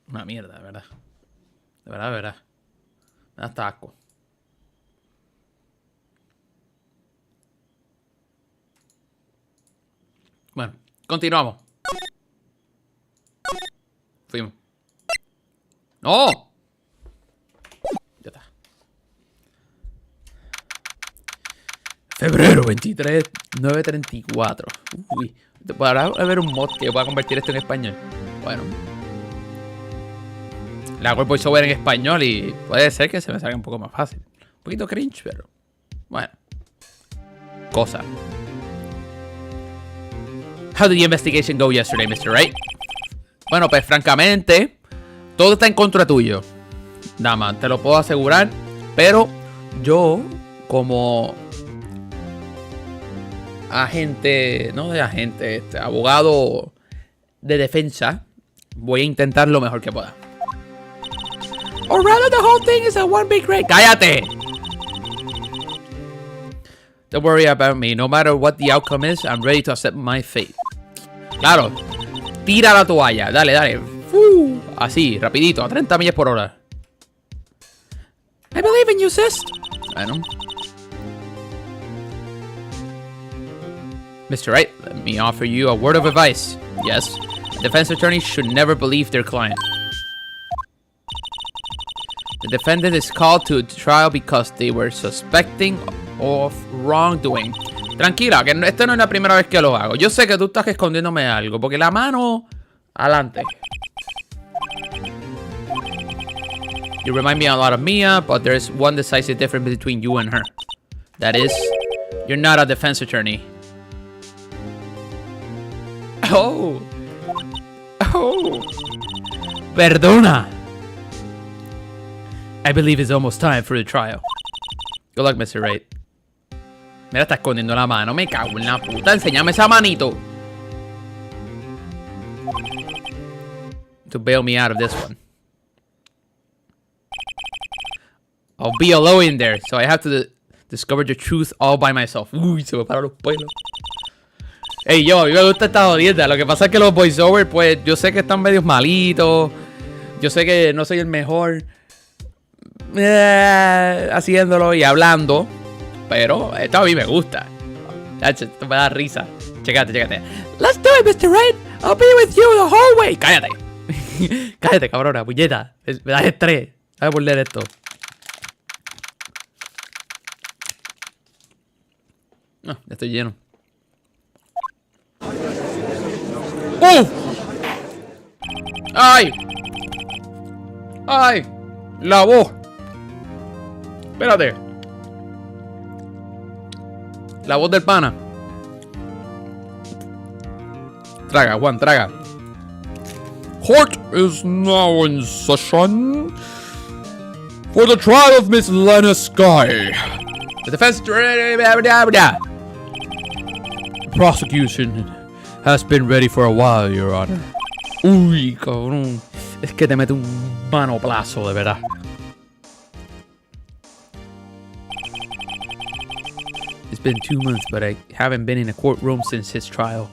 Una mierda, de verdad. De verdad, de verdad. Me da hasta asco. Bueno, continuamos. Fuimos. ¡No! Ya está. Febrero 23. 9:34. Uy. ¿Podrá haber un mod que pueda convertir esto en español? Bueno. Le hago el voiceover en español y puede ser que se me salga un poco más fácil. Un poquito cringe, pero bueno. Cosa. How did the investigation go yesterday, Mr. Wright? Bueno, pues francamente, todo está en contra tuyo. Dama, te lo puedo asegurar. Pero yo, como agente, no de agente, abogado de defensa, voy a intentar lo mejor que pueda. Or rather, the whole thing is a one big great. ¡Cállate! Don't worry about me. No matter what the outcome is, I'm ready to accept my fate. Claro. Tira la toalla. Dale, dale. Así, rapidito, a 30 millas por hora. I believe in you, sis. Bueno. Mr. Wright, let me offer you a word of advice. Yes, defense attorneys should never believe their client. The defendant is called to trial because they were suspecting of wrongdoing. Tranquila, que esta no es la primera vez que lo hago. Yo sé que tú estás escondiéndome algo, porque la mano... Adelante. You remind me a lot of Mia, but there's one decisive difference between you and her. That is, you're not a defense attorney. Oh. Oh. Perdona. I believe it's almost time for the trial. Good luck, Mr. Wright. Mira, está escondiendo la mano. Me cago en la puta. Enséñame esa manito. To bail me out of this one. I'll be alone in there, so I have to discover the truth all by myself. Uy, se me paran los pelos. Ey, a mí me gusta esta jodienda. Lo que pasa es que los voiceovers, pues, yo sé que están medios malitos. Yo sé que no soy el mejor haciéndolo y hablando. Pero esto a mí me gusta. Esto me da risa. Chécate. Let's do it, Mr. Wright. I'll be with you the whole way. Cállate. Cállate, cabrona, puñeta. Me das estrés. Voy a leer esto. No, ya estoy lleno. ¡Ay! ¡Ay! La voz. Espérate. La voz del pana. Traga, Juan, traga. Court is now in session for the trial of Miss Lena Sky. The defense... Prosecution has been ready for a while, Your Honor. Uy, cabrón. Es que te mete un manoplazo, de verdad. It's been 2 months, but I haven't been in a courtroom since his trial.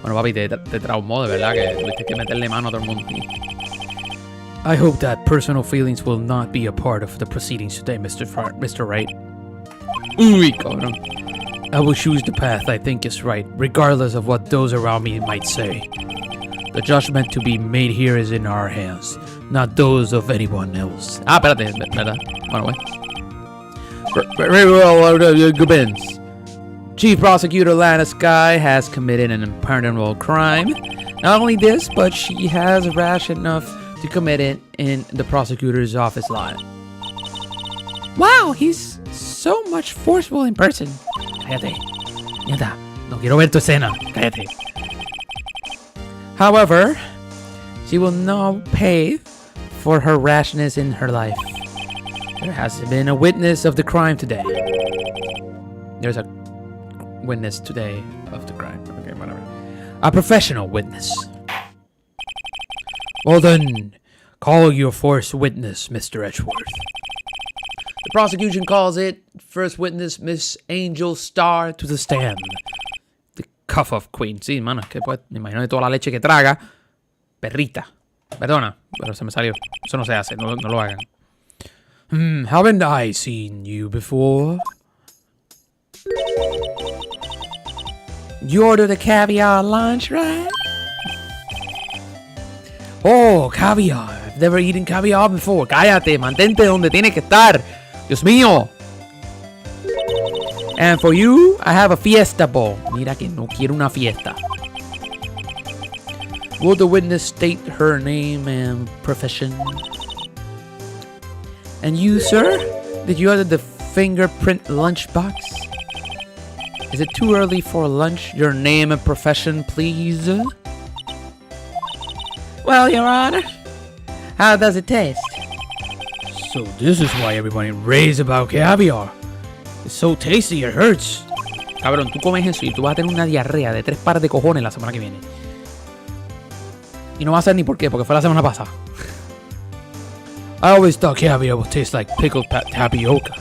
Bueno, papi, te traumó de verdad que tuviste que meterle mano a todo el mundo. I hope that personal feelings will not be a part of the proceedings today, Mr. Wright. Uy, cabrón. I will choose the path I think is right, regardless of what those around me might say. The judgment to be made here is in our hands, not those of anyone else. Ah, espérate, ¿verdad? Bueno, güey. Very well, Gubbins. Chief Prosecutor Lana Sky has committed an unpardonable crime. Not only this, but she has rash enough to commit it in the prosecutor's office line. Wow, he's so much forceful in person. Cállate. Nieta, no quiero ver tu escena. Cállate. However, she will now pay for her rashness in her life. There has been a witness of the crime today. There's a witness today of the crime. Okay, whatever. A professional witness. Well then, call your first witness, Mr. Edgeworth. The prosecution calls it first witness Miss Angel Star to the stand. The cuff-off queen. Sí, mano, que pues, me imagino de toda la leche que traga. Perrita. Perdona, pero se me salió. Eso no se hace, no lo hagan. Haven't I seen you before? You ordered a caviar lunch, right? Oh, caviar. I've never eaten caviar before. Cállate, mantente donde tiene que estar. Dios mío. And for you, I have a fiesta bowl. Mira que no quiero una fiesta. Will the witness state her name and profession? And you, sir? Did you order the fingerprint lunchbox? Is it too early for lunch? Your name and profession, please? Well, Your Honor, how does it taste? So this is why everybody raves about caviar. It's so tasty it hurts. Cabrón, tú comes eso y tú vas a tener una diarrea de 3 pares de cojones la semana que viene. Y no vas a saber ni por qué, porque fue la semana pasada. I always thought caviar would taste like pickled tapioca.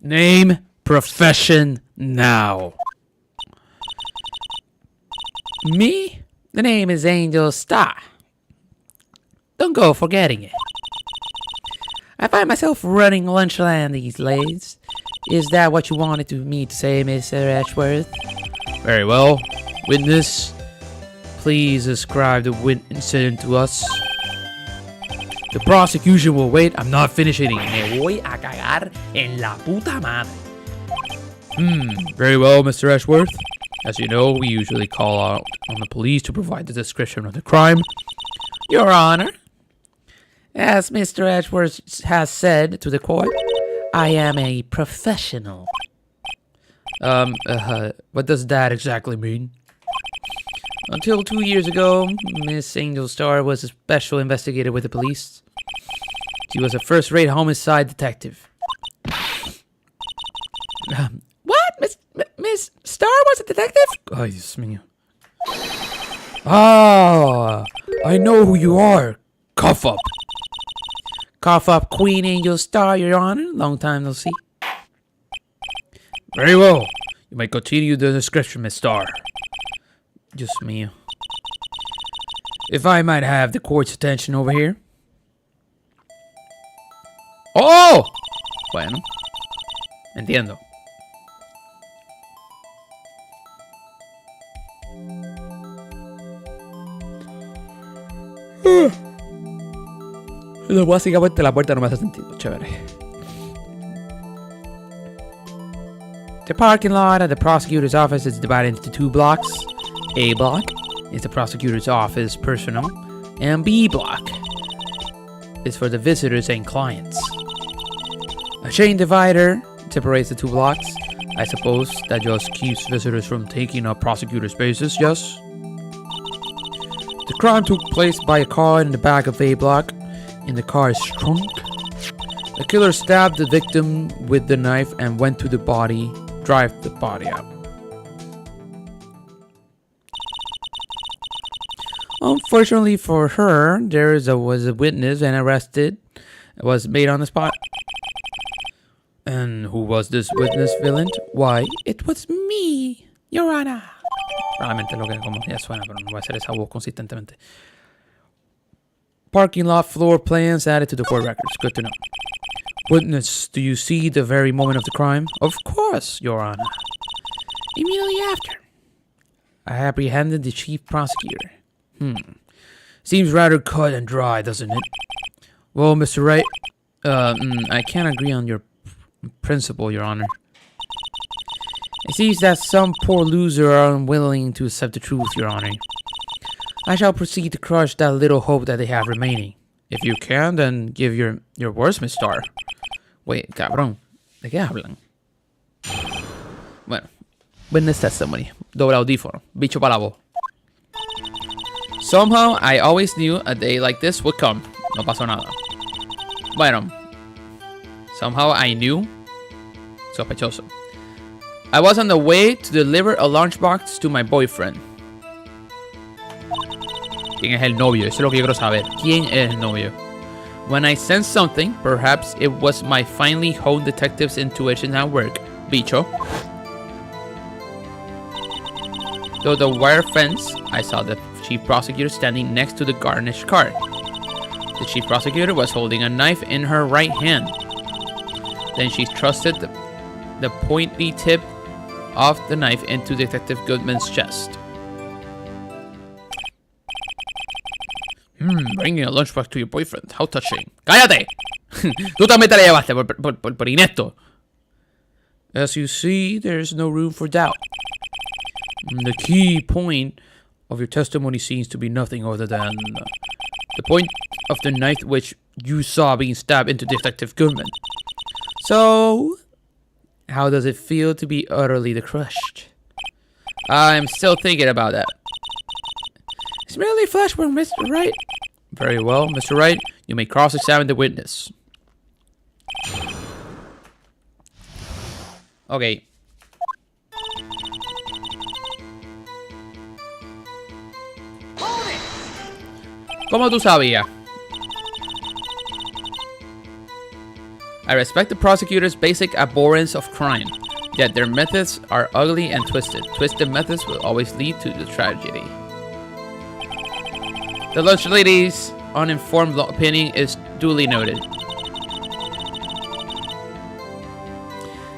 Name, profession, now. Me? The name is Angel Star. Don't go forgetting it. I find myself running Lunchland these days. Is that what you wanted me to say, Mr. Edgeworth? Very well. Witness, please describe the incident to us. The prosecution will wait. I'm not finishing. Me voy a cagar en la puta madre. Very well, Mr. Edgeworth. As you know, we usually call out on the police to provide the description of the crime. Your Honor, as Mr. Edgeworth has said to the court, I am a professional. What does that exactly mean? Until 2 years ago, Miss Angel Star was a special investigator with the police. She was a first-rate homicide detective. What? Miss Star was a detective? Ay, Dios mío. Ah, I know who you are. Cough up. Cough up, Queen Angel Star, Your Honor. Long time no see. Very well. You may continue the description, Miss Star. Dios mío. If I might have the court's attention over here. ¡Oh! Bueno. Entiendo. Básicamente la puerta no me hace sentido. Chévere. The parking lot at the prosecutor's office is divided into 2 blocks. A block is the prosecutor's office personnel, and B block is for the visitors and clients. A chain divider separates the 2 blocks. I suppose that just keeps visitors from taking up prosecutor spaces, yes? The crime took place by a car in the back of A block. In the car's trunk, the killer stabbed the victim with the knife and went to the body, drive the body out. Unfortunately for her, was a witness and arrested. Was made on the spot. who was this witness villain? Why, it was me, Your Honor. Probablemente lo que como ya suena, pero no voy a hacer esa voz consistentemente. Parking lot floor plans added to the court records. Good to know. Witness, do you see the very moment of the crime? Of course, Your Honor. Immediately after, I apprehended the chief prosecutor. Seems rather cut and dry, doesn't it? Well, Mr. Wright, I can't agree on your principle, Your Honor. It seems that some poor loser are unwilling to accept the truth, Your Honor. I shall proceed to crush that little hope that they have remaining. If you can, then give your worst, Miss Star. Wait, cabrón, ¿de qué hablan? Bueno, witness testimony. Doble audífono. Bicho para la voz. Somehow, I always knew a day like this would come. No pasó nada. Bueno. Somehow I knew. Sospechoso. I was on the way to deliver a lunchbox to my boyfriend. ¿Quién es el novio? Eso es lo que yo quiero saber. ¿Quién es el novio? When I sensed something, perhaps it was my finely honed detective's intuition at work. Bicho. Through the wire fence, I saw the chief prosecutor standing next to the garnished car. The chief prosecutor was holding a knife in her right hand. Then she thrusted the pointy tip of the knife into Detective Goodman's chest. Bringing a lunchbox to your boyfriend. How touching. ¡Cállate! Tú también te la llevaste por inepto. As you see, there's no room for doubt. The key point of your testimony seems to be nothing other than the point of the knife which you saw being stabbed into Detective Goodman. So, how does it feel to be utterly crushed? I'm still thinking about that. It's merely flesh wound, Mr. Wright. Very well, Mr. Wright. You may cross-examine the witness. Okay. ¿Cómo tú sabías? I respect the prosecutor's basic abhorrence of crime, yet their methods are ugly and twisted. Twisted methods will always lead to the tragedy. The lunch lady's uninformed opinion is duly noted.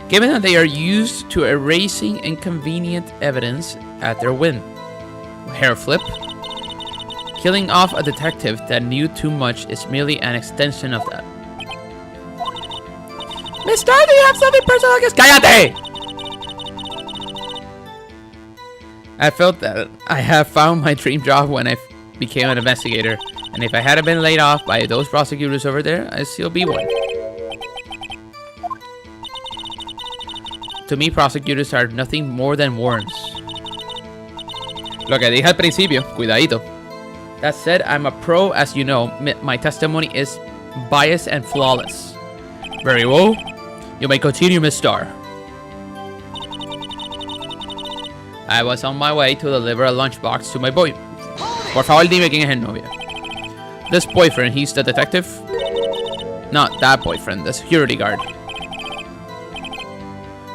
Given that they are used to erasing inconvenient evidence at their whim. Hair flip. Killing off a detective that knew too much is merely an extension of that. Miss Star, do you have something personal against? ¡Cállate! I felt that I have found my dream job when I became an investigator, and if I hadn't been laid off by those prosecutors over there, I'd still be one. To me, prosecutors are nothing more than worms. Lo que dije al principio, cuidadito. That said, I'm a pro, as you know. My testimony is biased and flawless. Very well. You may continue, Miss Star. I was on my way to deliver a lunchbox to my boy. Por favor, dime quién es el novio. This boyfriend, he's the detective? Not that boyfriend, the security guard.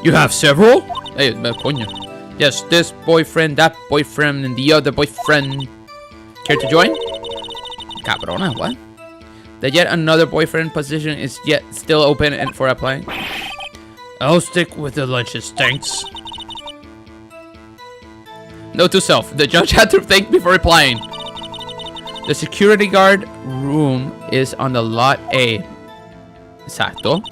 You have several? Hey, coño. Yes, this boyfriend, that boyfriend, and the other boyfriend. Care to join? Cabrona, what? The yet another boyfriend position is yet still open and for applying. I'll stick with the lunches, thanks. Note to self, the judge had to think before replying. The security guard room is on the lot A. Exacto.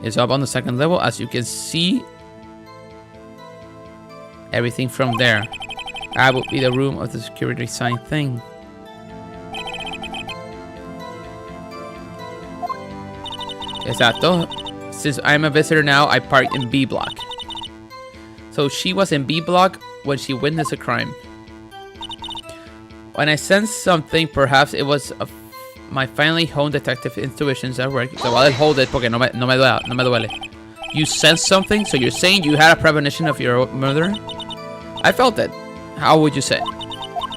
It's up on the second level, as you can see. Everything from there. I will be the room of the security sign thing. Exacto. Since I'm a visitor now, I parked in B block. So she was in B block when she witnessed a crime. When I sensed something, perhaps it was my finely honed detective intuitions at work. So I'll hold it porque no me duele. You sensed something? So you're saying you had a premonition of your murder? I felt it. How would you say?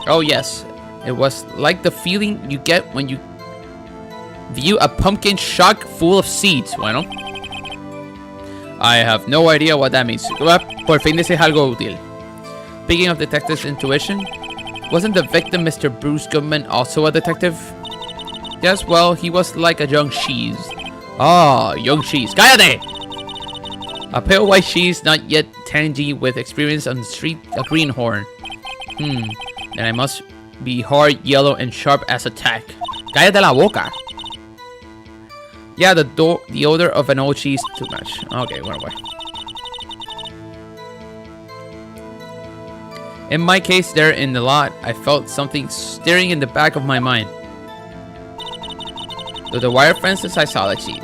Oh yes, it was like the feeling you get when you View a pumpkin shock full of seeds. Bueno. I have no idea what that means. Por fin dices algo útil. Speaking of detective's intuition, wasn't the victim Mr. Bruce Goodman also a detective? Yes, well, he was like a young cheese. Ah, young cheese. Cállate! A pale white cheese, not yet tangy, with experience on the street, a greenhorn. Then I must be hard, yellow, and sharp as a tack. Cállate la boca. Yeah, the odor of an old cheese, too much. Okay, went away. In my case, there in the lot, I felt something stirring in the back of my mind. Through the wire fences, I saw the sheep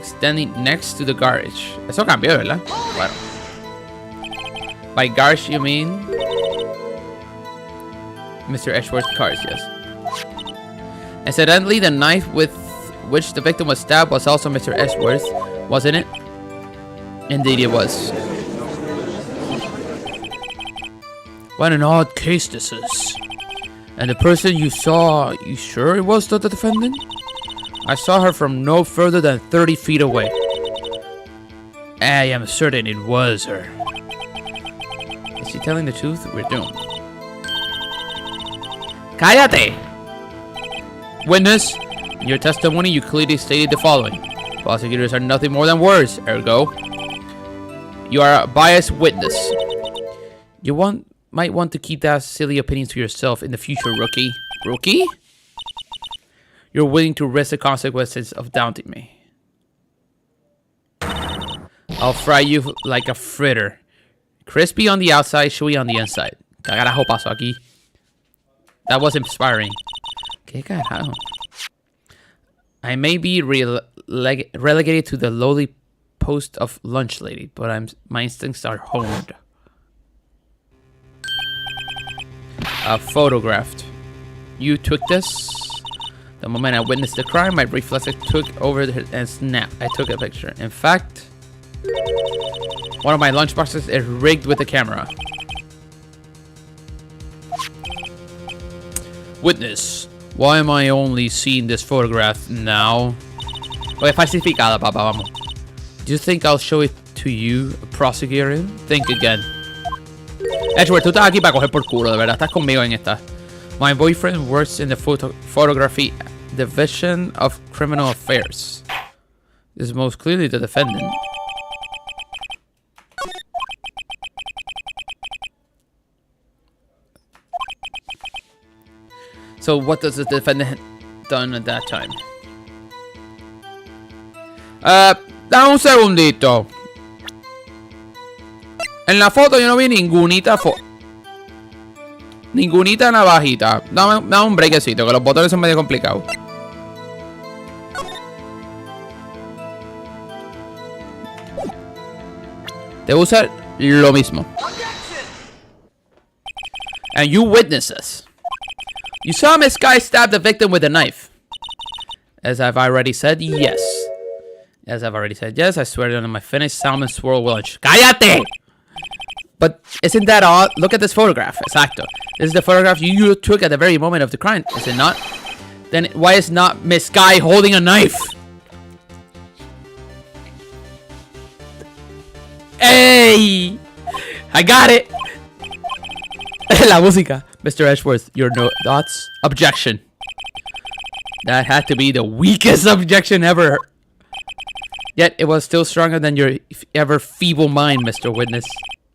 standing next to the garage. Eso cambió, ¿verdad? Bueno. By garage, you mean Mr. Edgeworth's cars, yes. Incidentally, the knife with which the victim was stabbed was also Mr. Edgeworth, wasn't it? Indeed, it was. What an odd case this is. And the person you saw, you sure it was the defendant? I saw her from no further than 30 feet away. I am certain it was her. Is she telling the truth? We're doomed. Cállate! Witness, in your testimony you clearly stated the following. Prosecutors are nothing more than words, ergo. You are a biased witness. You might want to keep that silly opinion to yourself in the future, rookie. Rookie? You're willing to risk the consequences of doubting me. I'll fry you like a fritter. Crispy on the outside, chewy on the inside. ¿Qué carajo pasó aquí? That was inspiring. ¿Qué carajo? I may be relegated to the lowly post of lunch lady, but my instincts are honed. Photographed. You took this? The moment I witnessed the crime, my reflexes took over and snapped. I took a picture. In fact, one of my lunchboxes is rigged with a camera. Witness, why am I only seeing this photograph now? Okay, falsificada, papá, vamos. Do you think I'll show it to you, prosecutor? Think again. Edgeworth, tú estás aquí para coger por culo, de verdad. Estás conmigo en esta. My boyfriend works in the photography division of criminal affairs. This is most clearly the defendant. So what does the defendant done at that time? Dame un segundito. En la foto yo no vi ningunita Ningunita navajita. Dame un brequecito, que los botones son medio complicados. Te voy a usar lo mismo. And you witnesses. You saw Miss Guy stab the victim with a knife. As I've already said, yes. As I've already said, yes. I swear it on my finished salmon swirl lunch. ¡Cállate! But isn't that odd? Look at this photograph. Exacto. This is the photograph you took at the very moment of the crime, is it not? Then why is not Miss Guy holding a knife? Hey! I got it! La música. Mr. Edgeworth, your thoughts? Objection. That had to be the weakest objection ever. Yet it was still stronger than your ever feeble mind, Mr. Witness.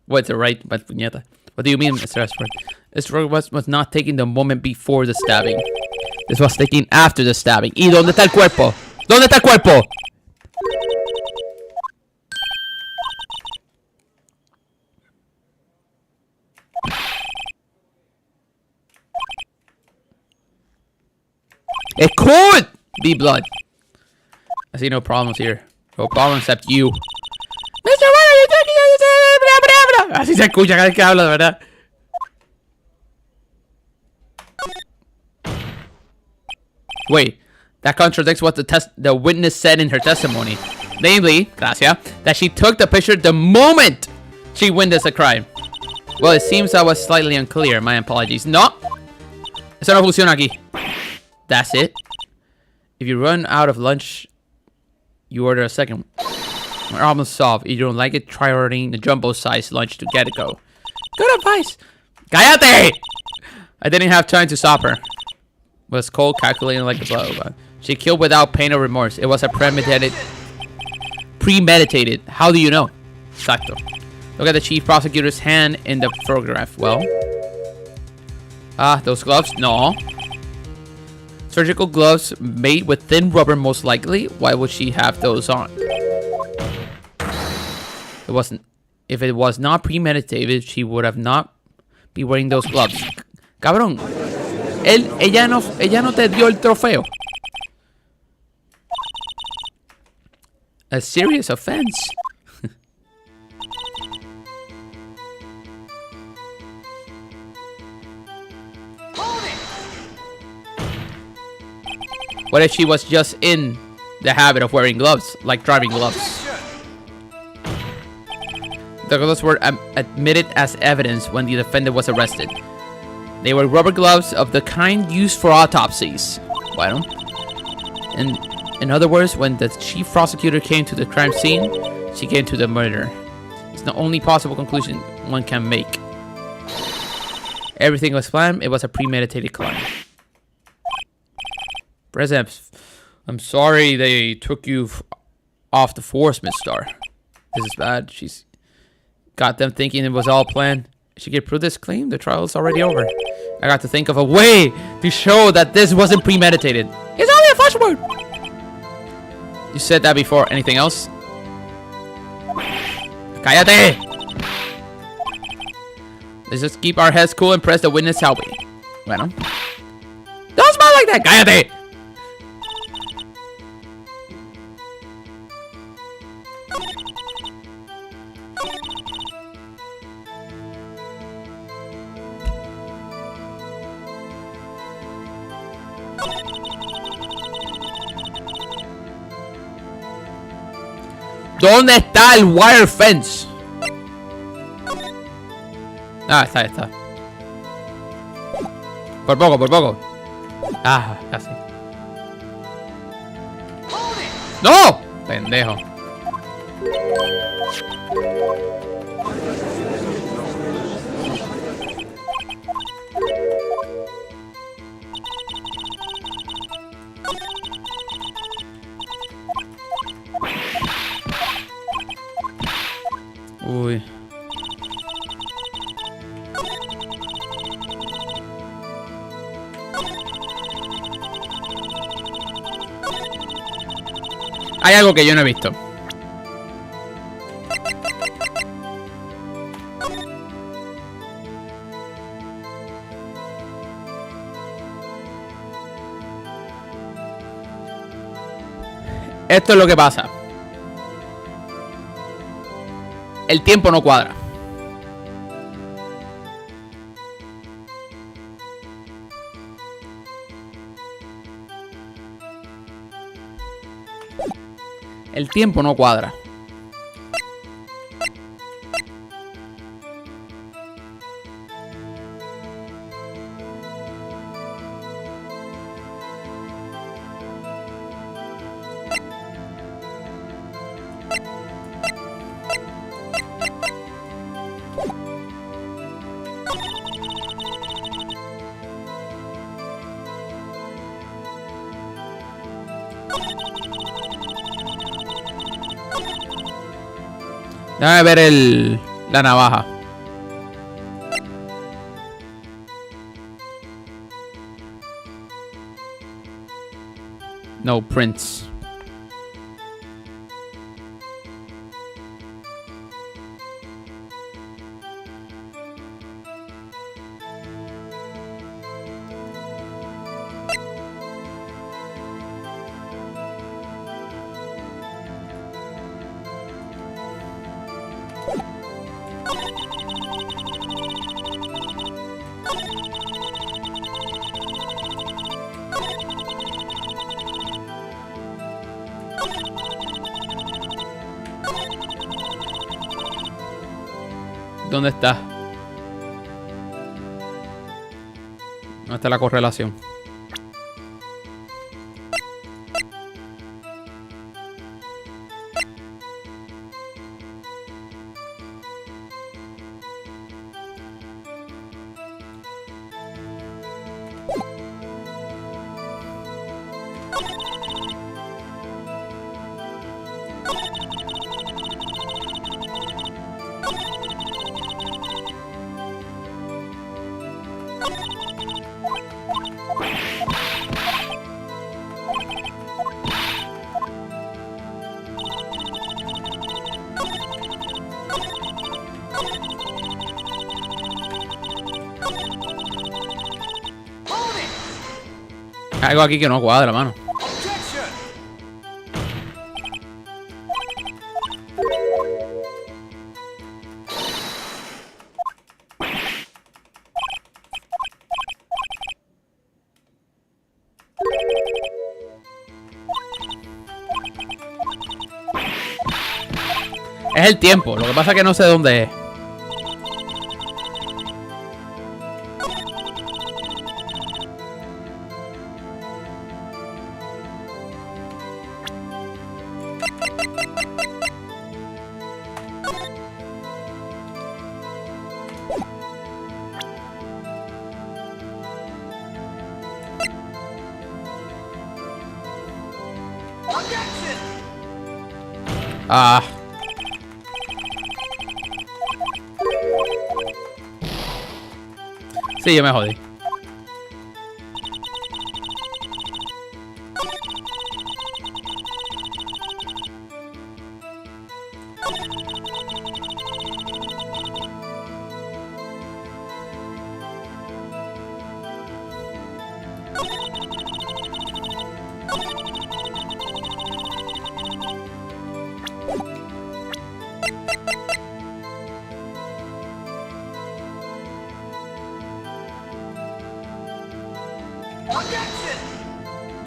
What's it right? But puñeta. What do you mean, Mr. Edgeworth? This was not taking the moment before the stabbing. This was taking after the stabbing. ¿Y dónde está el cuerpo? ¿Dónde está el cuerpo? It could be blood. I see no problems here. No problem except you. Mr. What are you doing? Así se escucha cada vez que habla, de verdad. Wait, that contradicts what the witness said in her testimony. Namely, gracias, that she took the picture the moment she witnessed the crime. Well, it seems I was slightly unclear. My apologies. No. Eso no funciona aquí. That's it. If you run out of lunch, you order a second. We're almost solved. If you don't like it, try ordering the jumbo-sized lunch to get it go. Good advice. Cállate! I didn't have time to stop her. Was cold, calculating like a blow. She killed without pain or remorse. It was a premeditated. How do you know? Exacto. Look at the chief prosecutor's hand in the photograph. Well. Those gloves? No. Surgical gloves made with thin rubber, most likely. Why would she have those on? It wasn't. If it was not premeditated, she would have not be wearing those gloves. Cabrón. Ella no te dio el trofeo. A serious offense. What if she was just in the habit of wearing gloves, like driving gloves? The gloves were admitted as evidence when the defendant was arrested. They were rubber gloves of the kind used for autopsies. Bueno. And in other words, when the chief prosecutor came to the crime scene, she came to the murder. It's the only possible conclusion one can make. Everything was planned. It was a premeditated crime. President, I'm sorry they took you off the force, Miss Starr. This is bad. She's got them thinking it was all planned. She could prove this claim. The trial is already over. I got to think of a way to show that this wasn't premeditated. It's only a flash word. You said that before. Anything else? Cállate! Let's just keep our heads cool and press the witness, shall we? Bueno. Don't smile like that! Cállate! ¿Dónde está el wire fence? Ah, está. Por poco. Ah, casi. ¡No! Pendejo. Uy. Hay algo que yo no he visto. Esto es lo que pasa. El tiempo no cuadra. El tiempo no cuadra. Déjame ver la navaja. No prints. ¿Dónde está? ¿Dónde está la correlación? Algo aquí que no cuadra, mano. Es el tiempo, lo que pasa es que no sé dónde es. Ah. Sí, yo me jodí.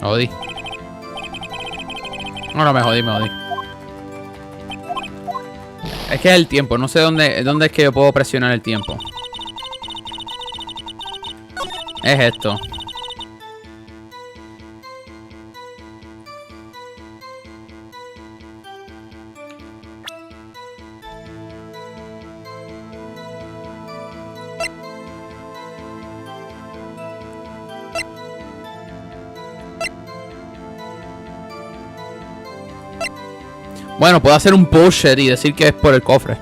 Me jodí. No, me jodí. Es que es el tiempo. No sé dónde es que yo puedo presionar el tiempo. Es esto. Bueno, puedo hacer un bullshit y decir que es por el cofre.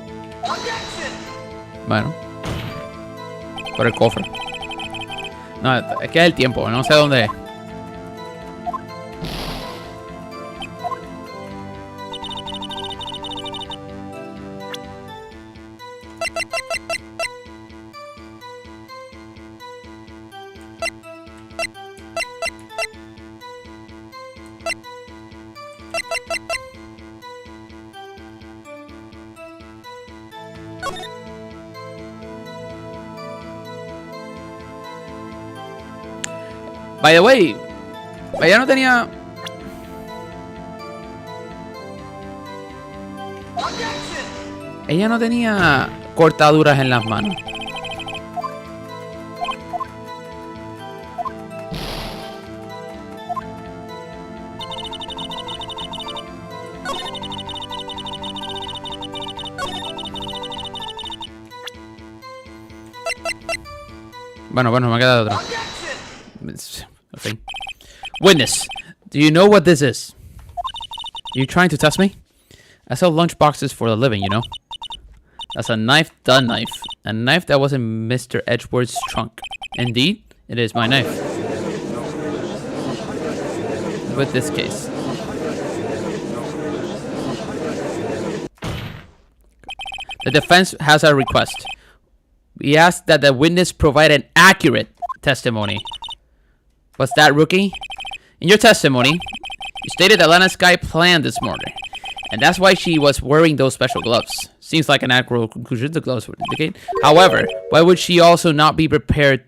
Bueno. Por el cofre. No, es que es el tiempo. No sé dónde es. By the way, ella no tenía... Ella no tenía cortaduras en las manos. Bueno, me queda otra. Okay. Witness, do you know what this is? Are you trying to test me? I sell lunch boxes for a living, you know. That's a knife, the knife. A knife that was in Mr. Edgeworth's trunk. Indeed, it is my knife. With this case. The defense has a request. We ask that the witness provide an accurate testimony. What's that, rookie? In your testimony, you stated that Lana Skye planned this murder, and that's why she was wearing those special gloves. Seems like an accurate conclusion. The gloves would indicate. However, why would she also not be prepared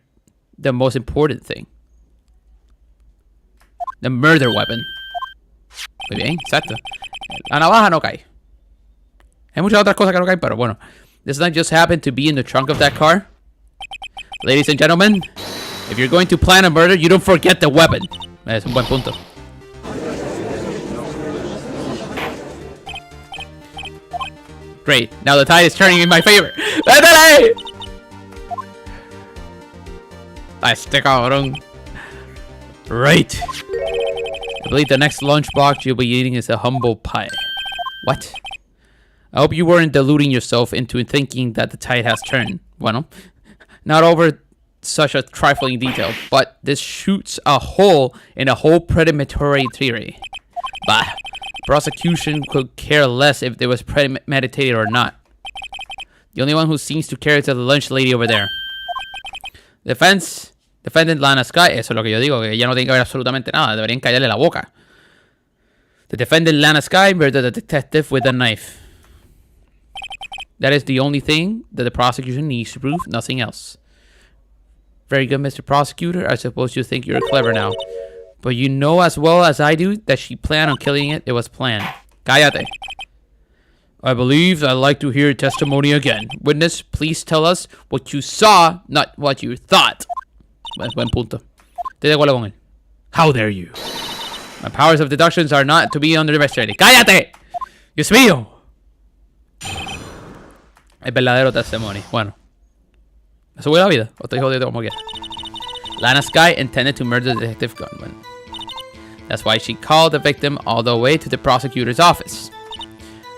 the most important thing? The murder weapon. Muy bien, exacto. La navaja no cae. Hay muchas otras cosas que no caen, pero bueno. This knife just happened to be in the trunk of that car. Ladies and gentlemen, if you're going to plan a murder, you don't forget the weapon. Es un buen punto. Great. Now the tide is turning in my favor. ¡Véndale! A este cabrón. Right. I believe the next lunchbox you'll be eating is a humble pie. What? I hope you weren't deluding yourself into thinking that the tide has turned. Bueno, not over such a trifling detail, but this shoots a hole in the whole predatory theory. Bah, prosecution could care less if it was premeditated or not. The only one who seems to care is the lunch lady over there. Defendant Lana Sky, eso es lo que yo digo, que ella no tiene que ver absolutamente nada, deberían callarle la boca. The defendant Lana Sky murdered the detective with a knife. That is the only thing that the prosecution needs to prove, nothing else. Very good, Mr. Prosecutor. I suppose you think you're clever now. But you know as well as I do that she planned on killing it. It was planned. Cállate. I believe I'd like to hear testimony again. Witness, please tell us what you saw, not what you thought. Buen punto. Estoy de acuerdo con él. How dare you? My powers of deductions are not to be underestimated. ¡Cállate! ¡Dios mío! El verdadero testimonio. Bueno. ¿Me sube la vida? ¿O estoy jodido como quiera? Lana Sky intended to murder the Detective Gunman. That's why she called the victim all the way to the prosecutor's office.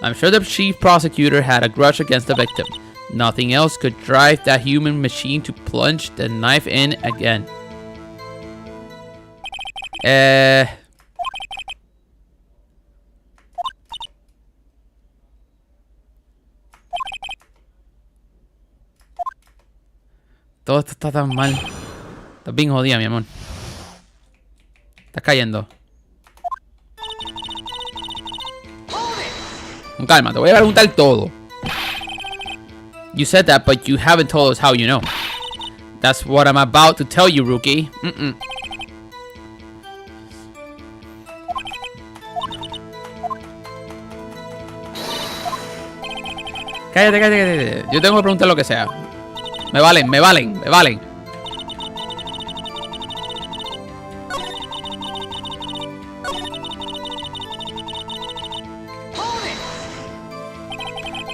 I'm sure the chief prosecutor had a grudge against the victim. Nothing else could drive that human machine to plunge the knife in again. Todo esto está tan mal. Estás bien jodida, mi amor. Estás cayendo. Con calma, te voy a preguntar todo. You said that, but you haven't told us how you know. That's what I'm about to tell you, rookie. Cállate, cállate. Yo tengo que preguntar lo que sea. Me valen.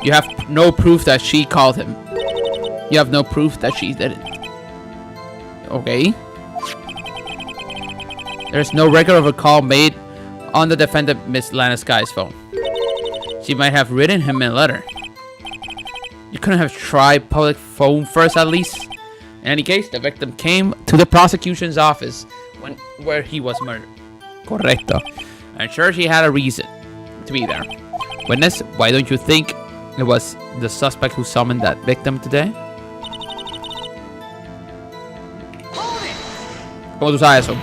You have no proof that she called him. You have no proof that she did it. Okay. There's no record of a call made on the defendant Miss Lana Sky's phone. She might have written him a letter. You couldn't have tried public phone first at least? In any case, the victim came to the prosecution's office where he was murdered. Correcto. I'm sure she had a reason to be there. Witness, why don't you think it was the suspect who summoned that victim today? ¿Cómo tú sabes eso?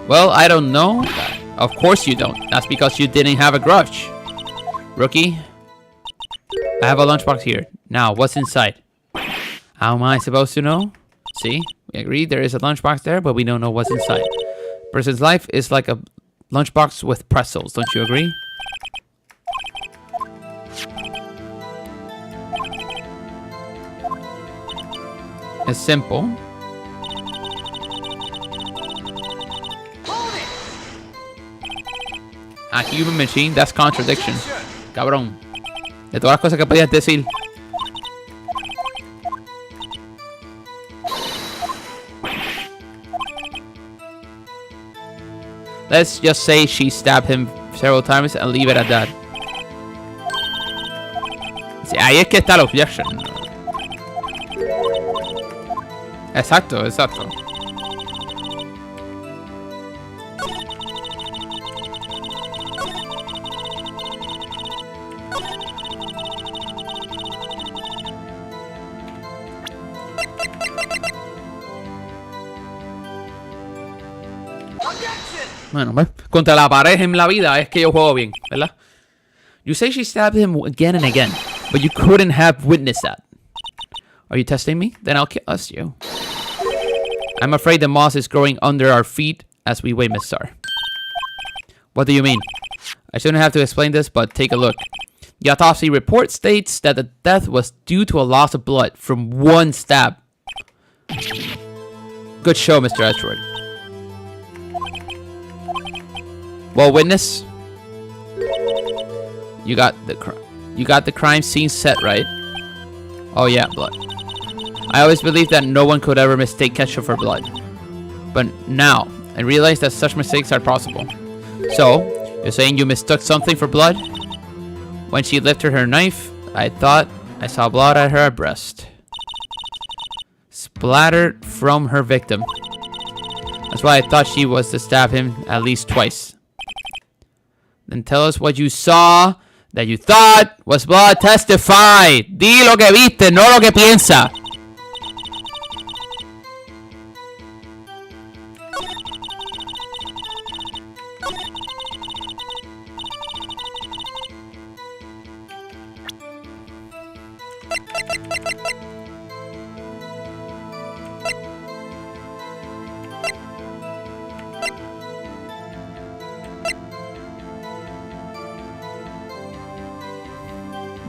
Well, I don't know. Of course you don't. That's because you didn't have a grudge. Rookie, I have a lunchbox here. Now, what's inside? How am I supposed to know? See, we agree there is a lunchbox there, but we don't know what's inside. A person's life is like a lunchbox with pretzels, don't you agree? It's simple. A human machine, that's contradiction. Cabrón. De todas las cosas que podías decir. Let's just say she stabbed him several times and leave it at that. Sí, ahí es que está la objection. Exacto. Bueno, pues, contra la pared en la vida es que yo juego bien, ¿verdad? You say she stabbed him again and again, but you couldn't have witnessed that. Are you testing me? Then I'll test you. I'm afraid the moss is growing under our feet as we wait, Miss Star. What do you mean? I shouldn't have to explain this, but take a look. The autopsy report states that the death was due to a loss of blood from one stab. Good show, Mr. Edgeworth. Well, witness, you got the crime scene set, right? Oh yeah, blood. I always believed that no one could ever mistake ketchup for blood, but now I realize that such mistakes are possible. So, you're saying you mistook something for blood? When she lifted her knife, I thought I saw blood at her breast. splattered from her victim. That's why I thought she was to stab him at least twice. Then tell us what you saw that you thought was blood. Testify. Di lo que viste, no lo que piensa.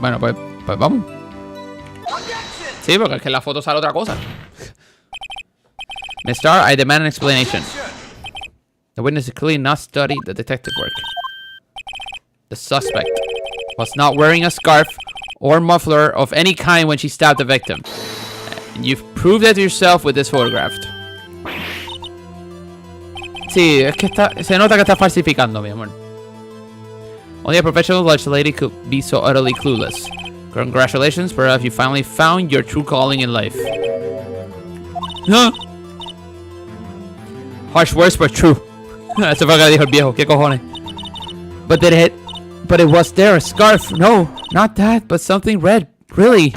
Bueno, pues vamos. Sí, porque es que en la foto sale otra cosa. Mister, I demand an explanation. The witness clearly not studied the detective work. The suspect was not wearing a scarf or muffler of any kind when she stabbed the victim. And you've proved that yourself with this photograph. Sí, es que se nota que está falsificando, mi amor. Only a professional like the lady could be so utterly clueless. Congratulations, perhaps you finally found your true calling in life. Huh? Harsh words, but true. Eso fue lo que dijo el viejo. ¿Qué cojones? But it was there a scarf? No, not that, but something red. Really?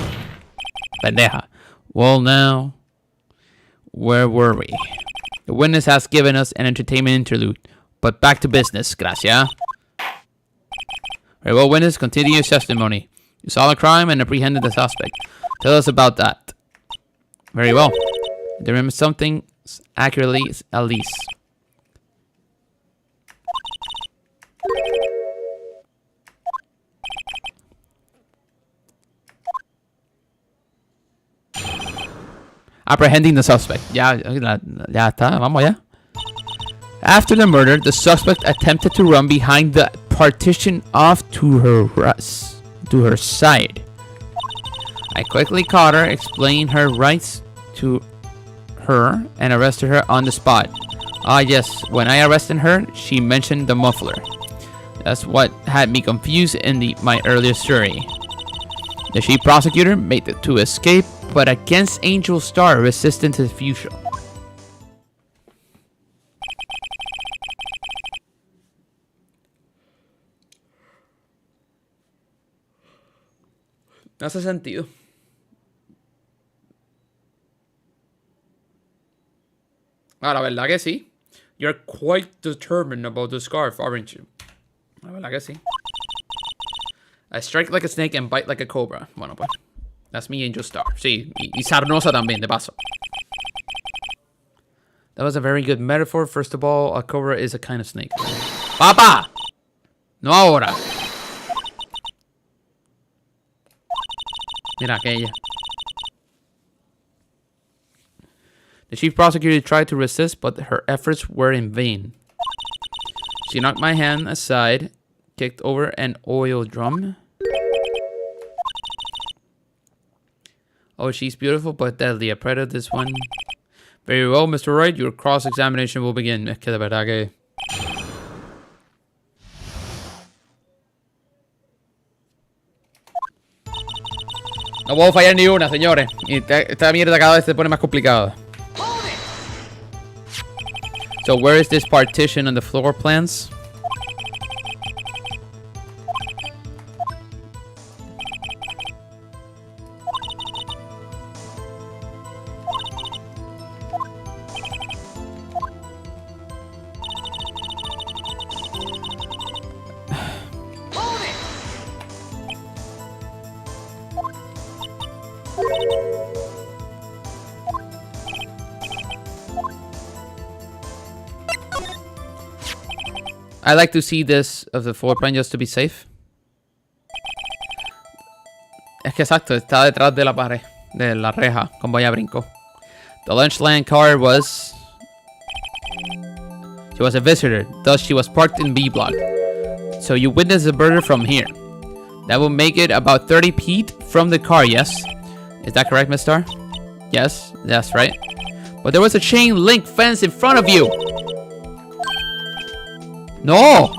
Pendeja. Well, now, where were we? The witness has given us an entertainment interlude, but back to business, gracias. Very well, witness, continue your testimony. You saw the crime and apprehended the suspect. Tell us about that. Very well. I remember something accurately, at least. Apprehending the suspect. Ya está, vamos allá. After the murder, the suspect attempted to run behind the partition off to her side. I quickly caught her, explained her rights to her, and arrested her on the spot. Ah yes, when I arrested her, she mentioned the muffler. That's what had me confused in my earlier story. The chief prosecutor made the two escape, but against Angel Star resistant to the future. No hace sentido. Ah, la verdad que sí. You're quite determined about the scarf, aren't you? La verdad que sí. I strike like a snake and bite like a cobra. Bueno, pues. That's me, Angel Star. Sí, y sarnosa también, de paso. That was a very good metaphor. First of all, a cobra is a kind of snake. ¡Papá! No ahora. Mira aquella. The chief prosecutor tried to resist, but her efforts were in vain. She knocked my hand aside, kicked over an oil drum. Oh, she's beautiful, but deadly. A predator, this one. Very well, Mr. Wright. Your cross-examination will begin. Es que de verdad que... No puedo fallar ni una, señores. Y esta mierda cada vez se pone más complicada. So where is this partition on the floor plans? I like to see this of the floor plan just to be safe. Es que exacto, está detrás de la pared, de la reja, con vaya brinco. The Lunchland car was... She was a visitor, thus she was parked in B block. So you witnessed the murder from here. That will make it about 30 feet from the car, yes? Is that correct, Miss Star? Yes, that's right. But there was a chain link fence in front of you. No!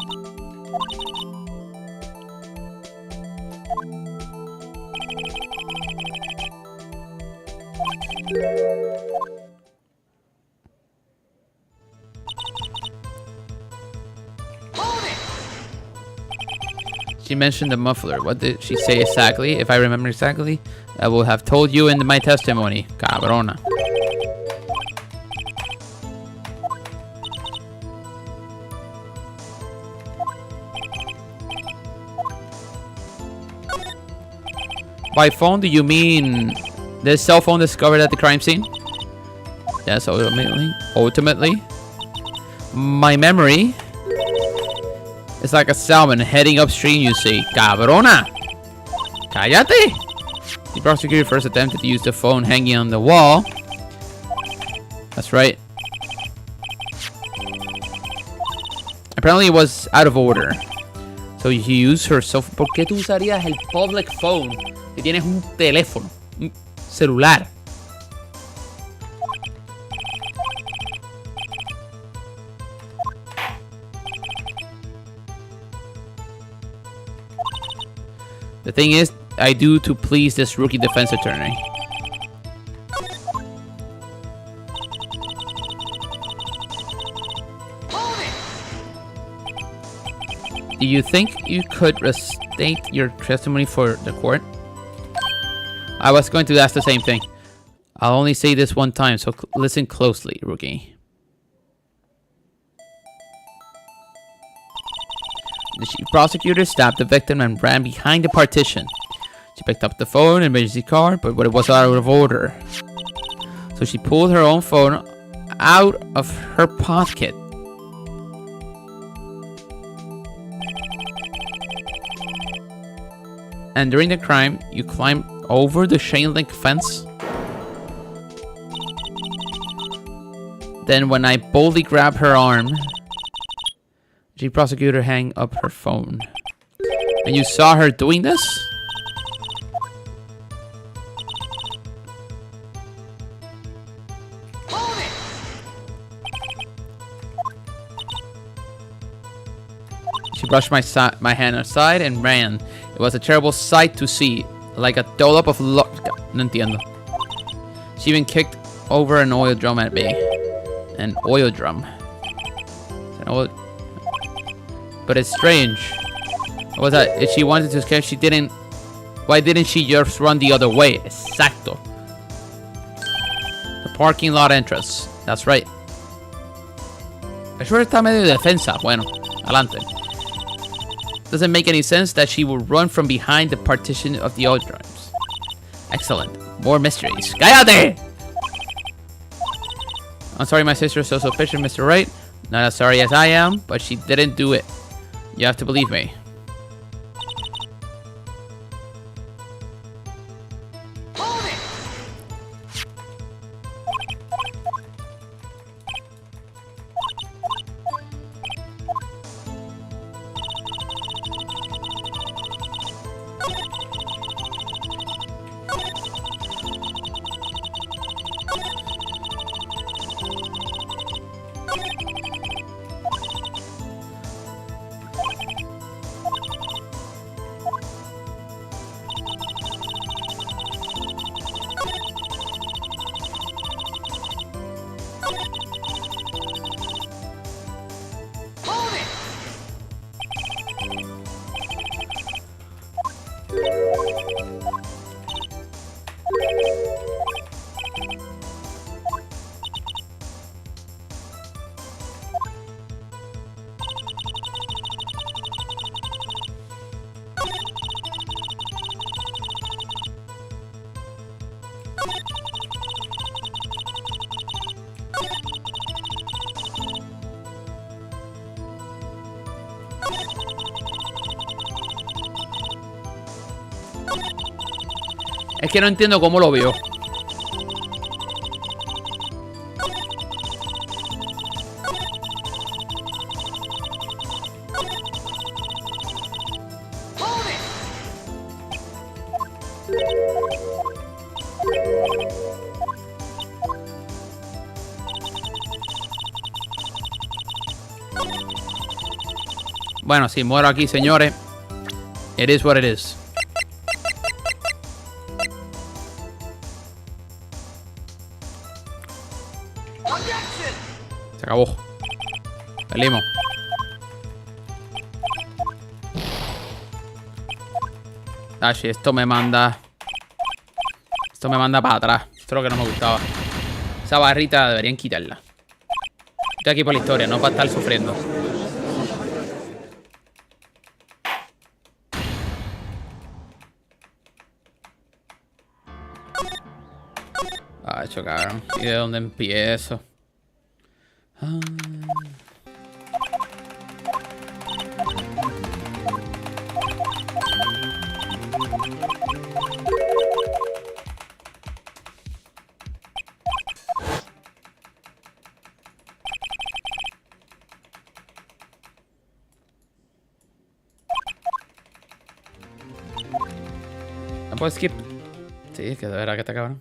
She mentioned the muffler. What did she say exactly? If I remember exactly, I will have told you in my testimony. Cabrona. By phone, do you mean the cell phone discovered at the crime scene? Yes, ultimately. My memory is like a salmon heading upstream, you see. Cabrona! Cállate! The prosecutor first attempted to use the phone hanging on the wall. That's right. Apparently it was out of order. So he used her cell phone. ¿Por qué tú usarías el public phone? Si tienes un teléfono, un celular. The thing is, I do to please this rookie defense attorney. Do you think you could restate your testimony for the court? I was going to ask the same thing. I'll only say this one time, so listen closely, rookie. The chief prosecutor stabbed the victim and ran behind the partition. She picked up the phone and emergency card, but it was out of order. So she pulled her own phone out of her pocket. And during the crime, you climbed over the chain link fence. Then when I boldly grabbed her arm, the prosecutor hung up her phone. And you saw her doing this? She brushed my hand aside and ran. It was a terrible sight to see, like a dollop of No entiendo. She even kicked over an oil drum at me. An oil drum. But it's strange. What was that? If she wanted to escape, she didn't. Why didn't she just run the other way? Exacto. The parking lot entrance. That's right. Eso está medio de defensa. Bueno, adelante. Doesn't make any sense that she would run from behind the partition of the oil drums. Excellent. More mysteries. Cállate! I'm sorry my sister is so suspicious, Mr. Wright. Not as sorry as I am, but she didn't do it. You have to believe me. Es que no entiendo cómo lo vio. Bueno, si muero aquí, señores, it is what it is. Se acabó. Salimos. Ah, sí, esto me manda... Esto me manda para atrás. Esto es lo que no me gustaba. Esa barrita deberían quitarla. Estoy aquí por la historia, no para estar sufriendo. Ah, cabrón. ¿Y de dónde empiezo? Ah. ¿No puedo skip? Sí, es que de verdad que está cabrón.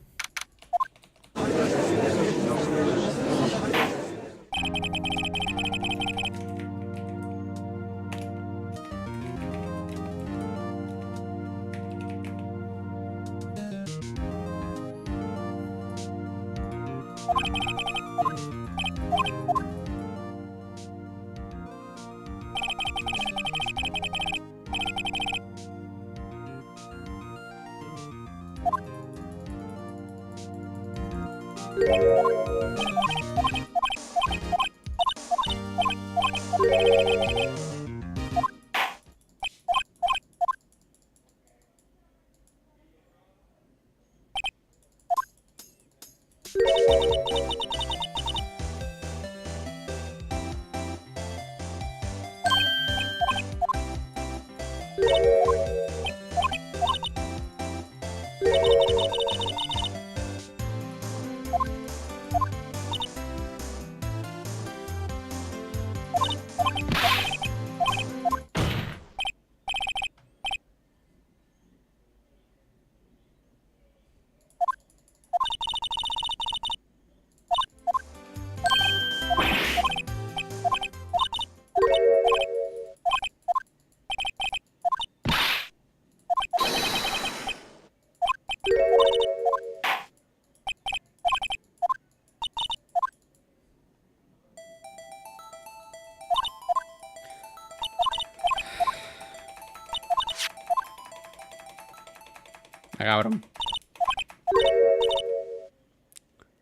Está cabrón.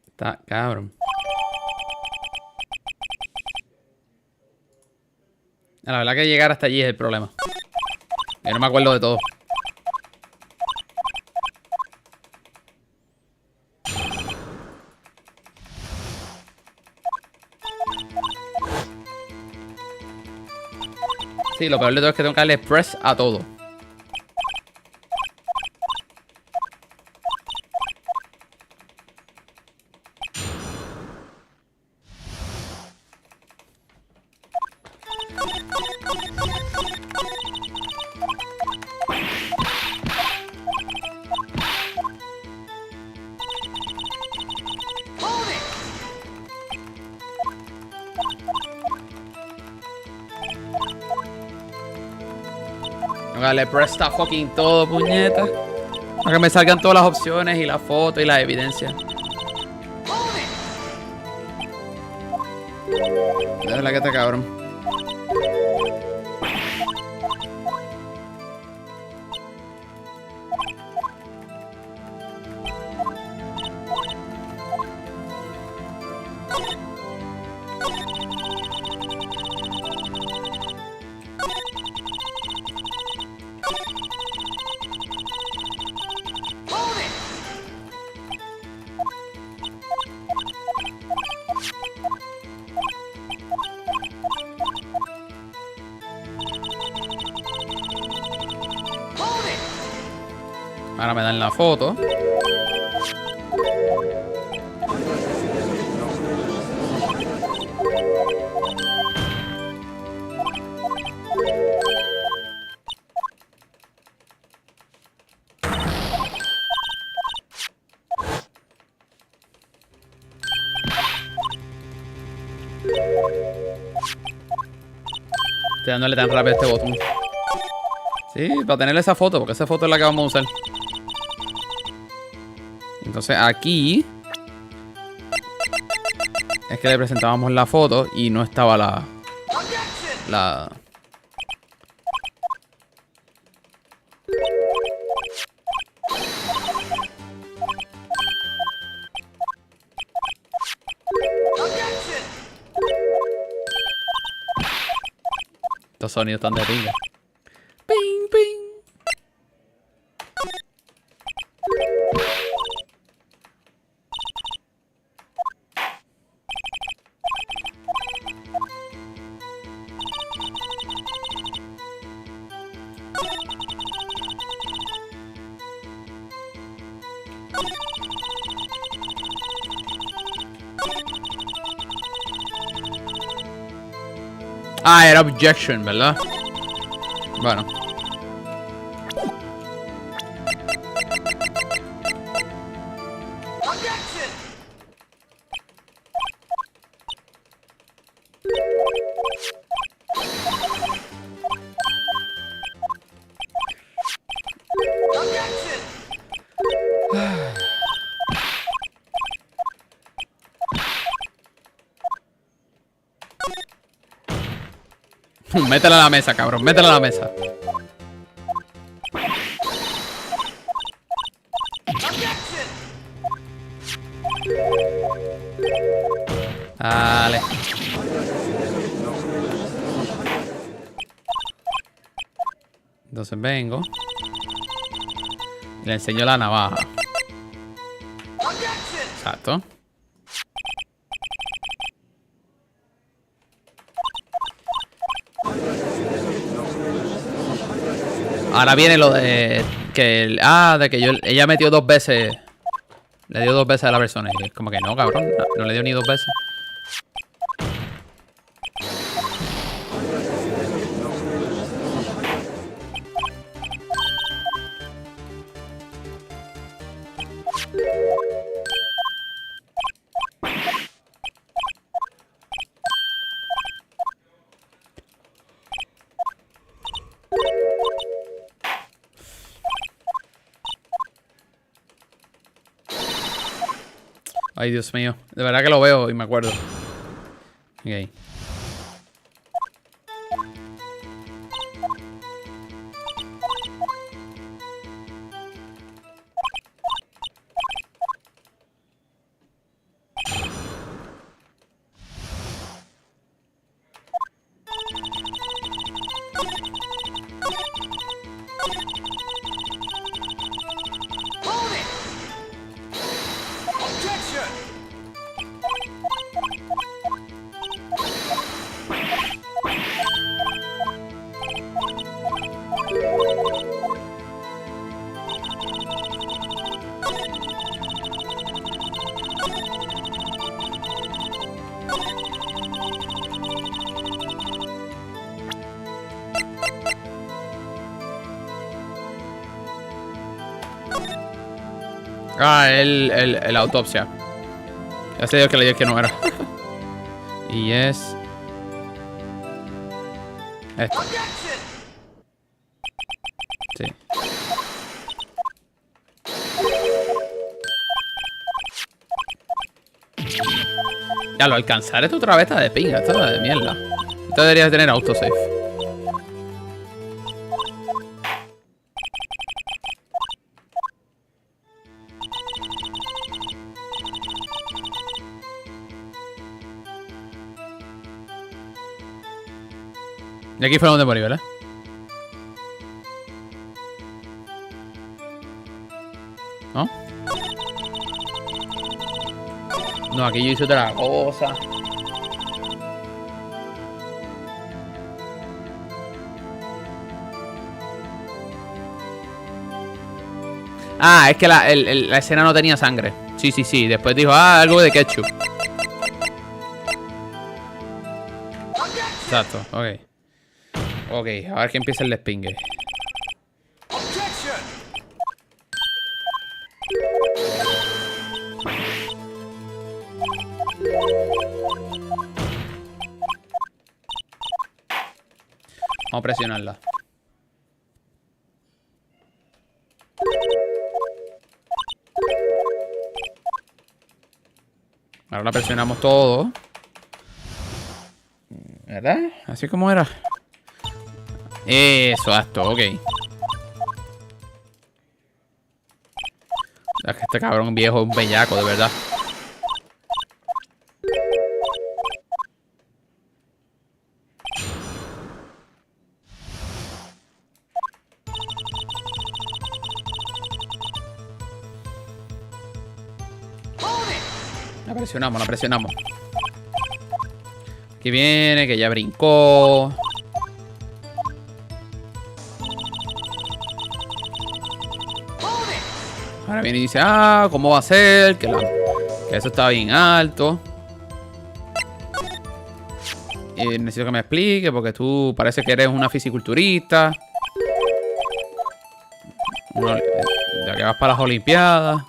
Está cabrón. La verdad que llegar hasta allí es el problema. Yo no me acuerdo de todo. Sí, lo peor de todo es que tengo que darle press a todo. Tengo que darle press a fucking todo, puñeta. Para que me salgan todas las opciones y la foto y la evidencia. De verdad que está cabrón. Ahora me dan la foto. Estoy dándole tan rápido a este botón. Sí, para tener esa foto, porque esa foto es la que vamos a usar. Entonces aquí es que le presentábamos la foto y no estaba la... Estos sonidos están de pinga. Ping, ping. Ah, era objection, ¿verdad? Bueno. Métela a la mesa, cabrón. Métela a la mesa. Vale. Entonces vengo. Y le enseño la navaja. Exacto. Ahora viene lo de que de que ella metió 2 veces. Le dio 2 veces a la persona. Y es como que no, cabrón. No le dio ni 2 veces. Ay, Dios mío. De verdad que lo veo y me acuerdo. Ok. Ah, el autopsia. Ya sé yo que le dije que no era. Y es... esto. Sí. Ya lo alcanzar esto otra vez está de pinga, esto de mierda. Esto debería tener autosave. Y aquí fue donde morí, ¿verdad? ¿No? No, aquí yo hice otra cosa. Ah, es que la escena no tenía sangre. Sí, sí, sí. Después dijo, algo de ketchup. Exacto, ok. Ok, a ver que empieza el despingue. Vamos a presionarla. Ahora la presionamos todo. ¿Verdad? Así como era. Eso, exacto, ok. Es que este cabrón viejo es un bellaco, de verdad. La presionamos, la presionamos. Aquí viene, que ya brincó. Ahora viene y dice, ¿cómo va a ser? Que eso está bien alto. Y necesito que me explique porque tú parece que eres una fisiculturista. Ya que vas para las Olimpiadas.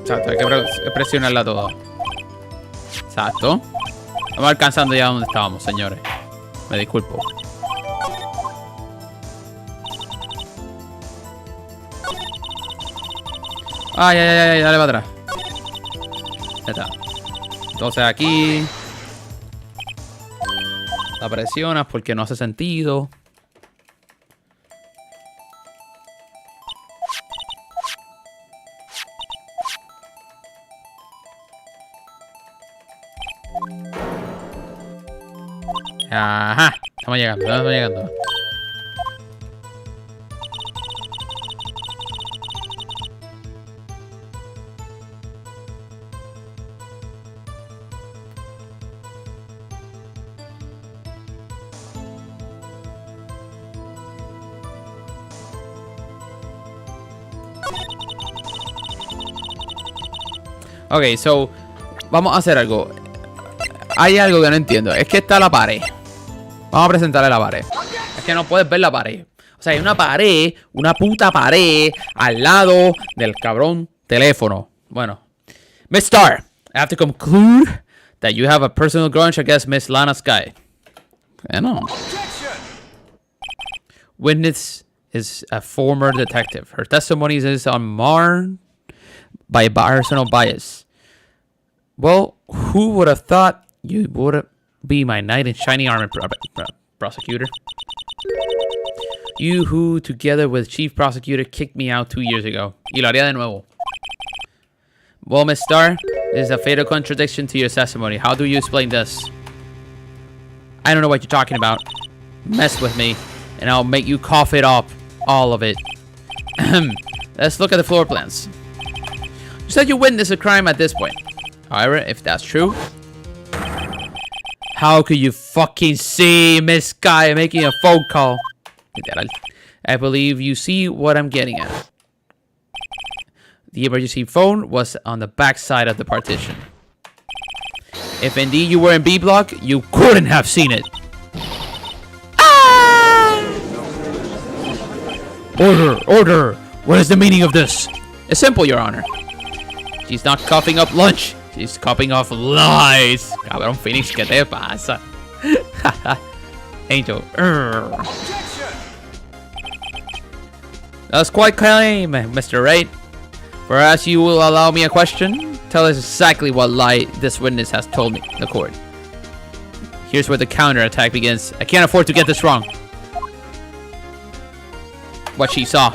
Exacto, hay que presionarla toda. Exacto. Vamos alcanzando ya donde estábamos, señores. Me disculpo. Ay, dale para atrás. Ya está. Entonces aquí la presionas porque no hace sentido. Ajá, estamos llegando. Ok, so vamos a hacer algo. Hay algo que no entiendo. Es que está la pared. Vamos a presentarle la pared. Es que no puedes ver la pared. O sea, hay una pared, una puta pared al lado del cabrón teléfono. Bueno. Miss Star, I have to conclude that you have a personal grudge against Miss Lana Sky. Bueno. Witness is a former detective. Her testimony is unmarred by personal bias. Well, who would have thought you would be my knight in shining armor, prosecutor? You who, together with chief prosecutor, kicked me out 2 years ago. Y lo haría de nuevo. Well, Miss Starr, this is a fatal contradiction to your testimony. How do you explain this? I don't know what you're talking about. Mess with me, and I'll make you cough it up. All of it. Let's look at the floor plans. You said you witnessed a crime at this point. However, if that's true, how could you fucking see Miss Guy making a phone call? I believe you see what I'm getting at. The emergency phone was on the back side of the partition. If indeed you were in B block, you couldn't have seen it. Order! What is the meaning of this? It's simple, Your Honor. She's not coughing up lunch. She's coughing off lies. Cabrón, Phoenix, ¿qué te pasa? Angel. That's quite claim, Mr. Wright. Perhaps you will allow me a question? Tell us exactly what lie this witness has told me in the court. Here's where the counterattack begins. I can't afford to get this wrong. What she saw.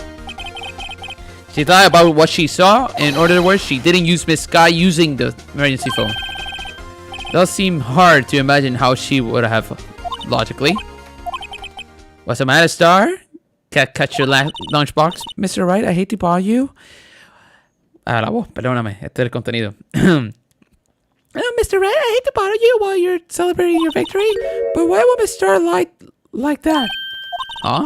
She thought about what she saw, and in other words, she didn't use Miss Sky using the emergency phone. Does seem hard to imagine how she would have logically. What's the matter, Star? Can't catch your lunchbox? Mr. Wright, I hate to bother you. La voz, perdóname, este es el contenido. Mr. Wright, I hate to bother you while you're celebrating your victory, but why would Miss Star like that? Huh?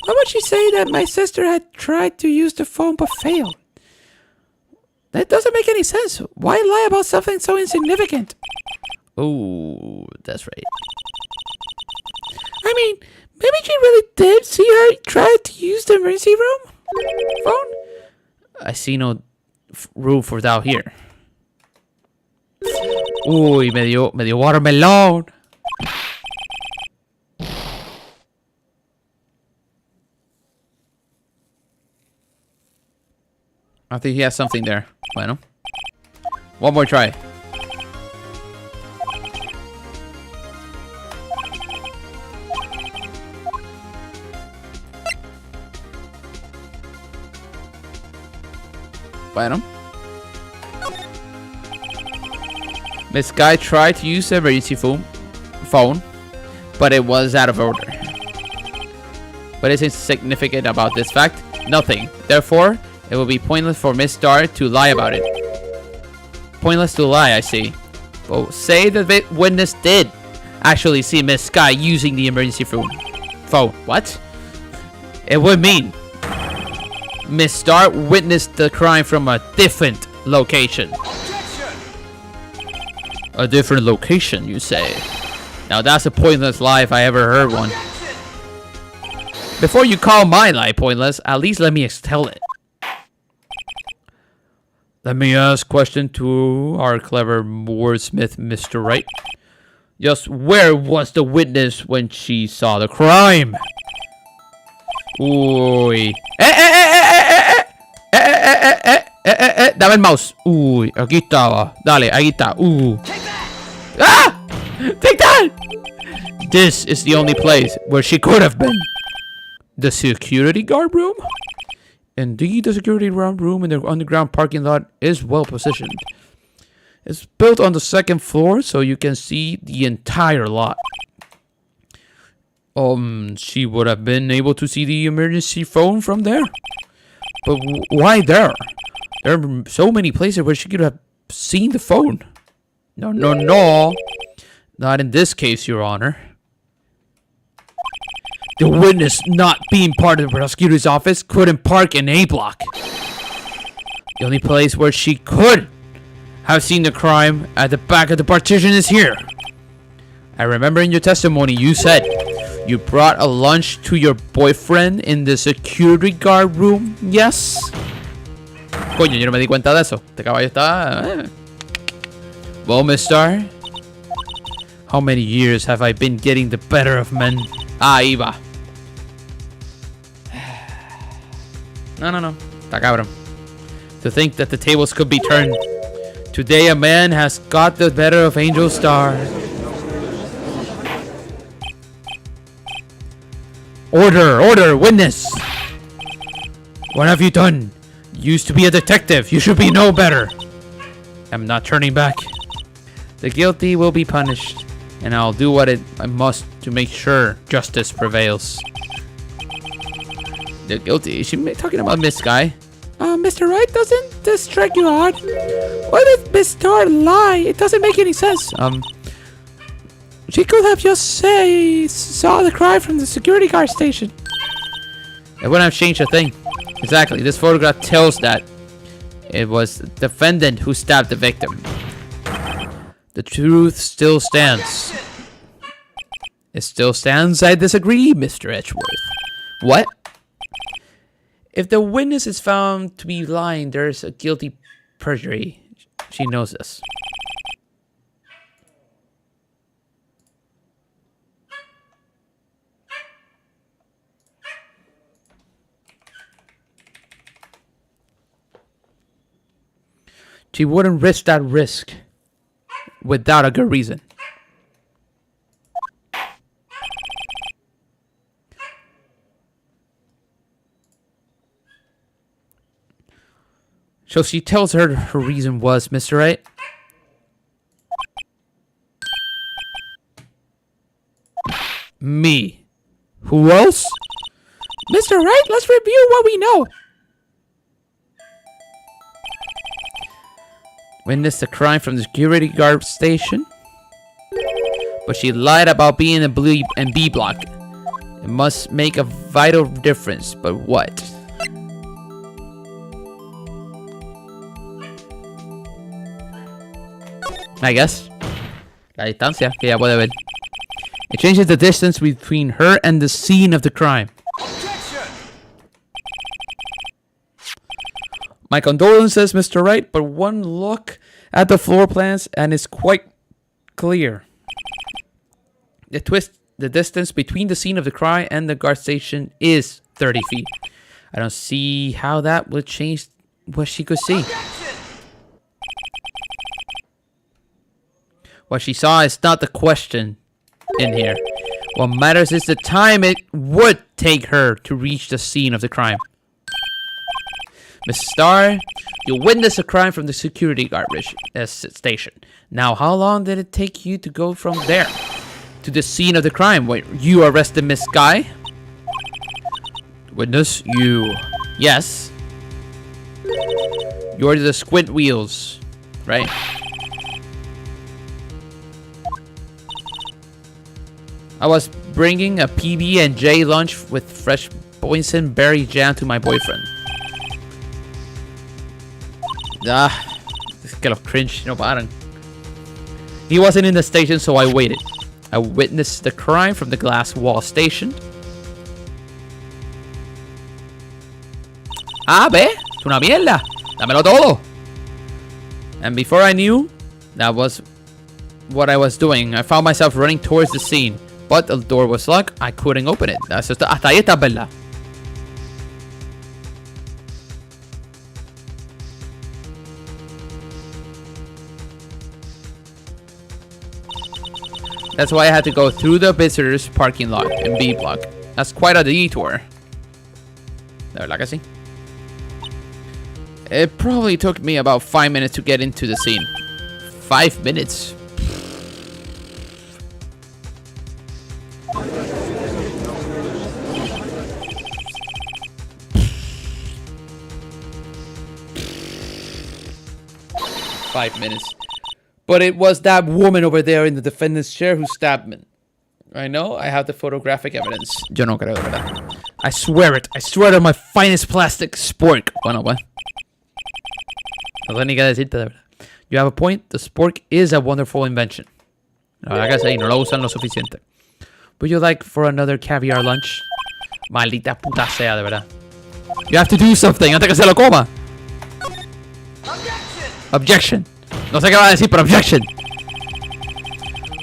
Why would she say that my sister had tried to use the phone but failed? That doesn't make any sense. Why lie about something so insignificant? Oh, that's right. I mean, maybe she really did see her try to use the emergency room phone. I see no room for doubt here. Uy, me dio watermelon. I think he has something there. Bueno. One more try. Bueno. This guy tried to use the emergency phone, but it was out of order. What is insignificant about this fact? Nothing. Therefore, it will be pointless for Miss Star to lie about it. Pointless to lie, I see. But say the witness did actually see Miss Sky using the emergency phone. What? It would mean Miss Star witnessed the crime from a different location. A different location, you say? Now that's a pointless lie if I ever heard one. Before you call my lie pointless, at least let me tell it. Let me ask question to our clever wordsmith, Mr. Wright. Just where was the witness when she saw the crime? Uy. Dame el mouse. Uy, aquí estaba. Dale, ahí está. Ah! Take that! This is the only place where she could have been. The security guard room? Indeed, the security guard room in the underground parking lot is well positioned. It's built on the second floor, so you can see the entire lot. She would have been able to see the emergency phone from there. But why there? There are so many places where she could have seen the phone. No. Not in this case, Your Honor. The witness, not being part of the prosecutor's office, couldn't park in A block. The only place where she could have seen the crime at the back of the partition is here. I remember in your testimony you said you brought a lunch to your boyfriend in the security guard room, yes? Coño, yo no me di cuenta de eso. Este caballo está... Well, Miss Star, how many years have I been getting the better of men? Ahí va. No. Está cabrón. To think that the tables could be turned. Today a man has got the better of Angel Star. Order, witness! What have you done? You used to be a detective. You should be no better. I'm not turning back. The guilty will be punished, and I'll do what I must to make sure justice prevails. The guilty? Is she talking about Miss Sky? Mr. Wright, doesn't this strike you odd? Why did Miss Star lie? It doesn't make any sense. She could have just saw the crime from the security guard station. It wouldn't have changed a thing. Exactly. This photograph tells that it was the defendant who stabbed the victim. The truth still stands. It still stands. I disagree, Mr. Edgeworth. What? If the witness is found to be lying, there's a guilty perjury. She knows this. She wouldn't risk that risk without a good reason. So she tells her reason was, Mr. Wright. Me. Who else? Mr. Wright, let's review what we know. Witnessed the crime from the security guard station. But she lied about being in B block. It must make a vital difference, but what? I guess. La distancia que ella puede ver. It changes the distance between her and the scene of the crime. My condolences, Mr. Wright, but one look at the floor plans and it's quite clear. The distance between the scene of the crime and the guard station is 30 feet. I don't see how that would change what she could see. What she saw is not the question in here. What matters is the time it would take her to reach the scene of the crime. Miss Starr, you witnessed a crime from the security guard station. Now, how long did it take you to go from there to the scene of the crime where you arrested Miss Guy? Witness, you. Yes. You're the squid wheels, right? I was bringing a PB&J lunch with fresh boysenberry jam to my boyfriend. This kind of cringe, no paran. He wasn't in the station, so I waited. I witnessed the crime from the glass wall station. Ve, es una mierda. Dámelo todo. And before I knew that was what I was doing, I found myself running towards the scene. But the door was locked. I couldn't open it. Hasta ahí está, ¿verdad? That's why I had to go through the visitors parking lot in B block. That's quite a detour. De verdad que sí. It probably took me about 5 minutes to get into the scene. 5 minutes. But it was that woman over there in the defendant's chair who stabbed me. I know, I have the photographic evidence. Yo no creo, ¿verdad? I swear it. I swear on my finest plastic spork. Bueno, pues. No sé ni qué decirte, de verdad. You have a point. The spork is a wonderful invention. La verdad que sí, no lo usan lo suficiente. Would you like for another caviar lunch? Maldita puta sea, de verdad. You have to do something antes que se lo coma. Objection. No sé qué va a decir, pero objection.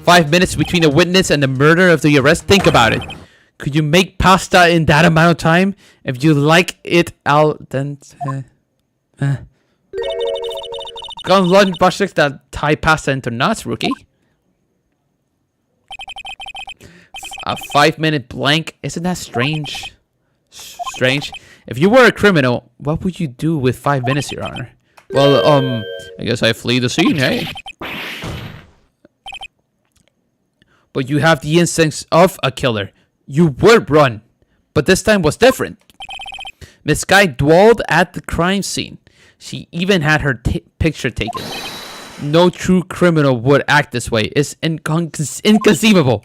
5 minutes between the witness and the murder of the arrest. Think about it. Could you make pasta in that amount of time? If you like it al dente. Gun lunch buckets that tie pasta into knots, rookie. A 5-minute blank. Isn't that strange? Strange. If you were a criminal, what would you do with 5 minutes, Your Honor? Well, I guess I flee the scene, hey? But you have the instincts of a killer. You would run. But this time was different. Miss Guy dwelled at the crime scene. She even had her picture taken. No true criminal would act this way. It's inconceivable.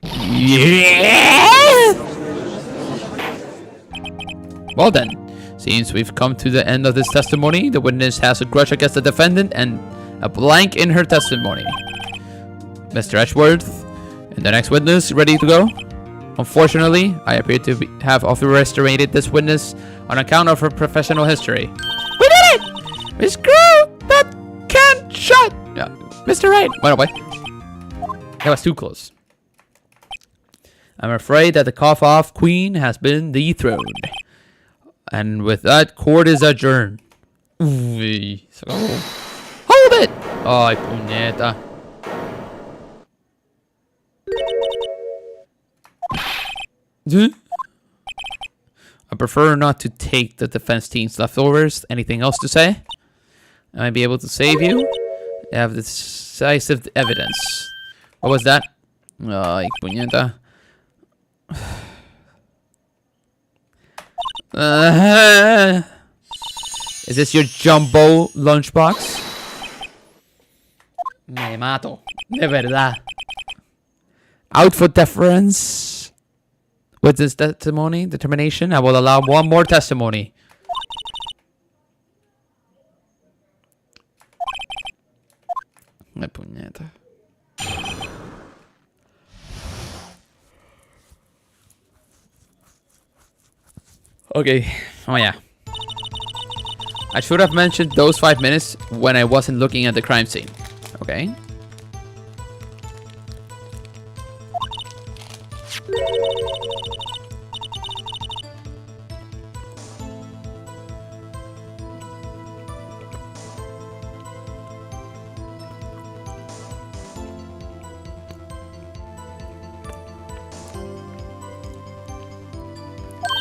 Yeah! Well then. Since we've come to the end of this testimony, the witness has a grudge against the defendant and a blank in her testimony. Mr. Edgeworth and the next witness ready to go? Unfortunately, I appear to have overestimated this witness on account of her professional history. We did it! We screw that can't shut! Yeah, Mr. Wright. Bueno, pues. That was too close. I'm afraid that the cough-off queen has been dethroned. And with that, court is adjourned. Hold it! Ay, puñeta. I prefer not to take the defense team's leftovers. Anything else to say? I might be able to save you. I have decisive evidence. What was that? Ay, puñeta. Is this your jumbo lunchbox? Me mato. De verdad. Out for deference. With this determination, I will allow one more testimony. Ay, puñeta. Okay, vamos allá. I should have mentioned those 5 minutes when I wasn't looking at the crime scene. Okay.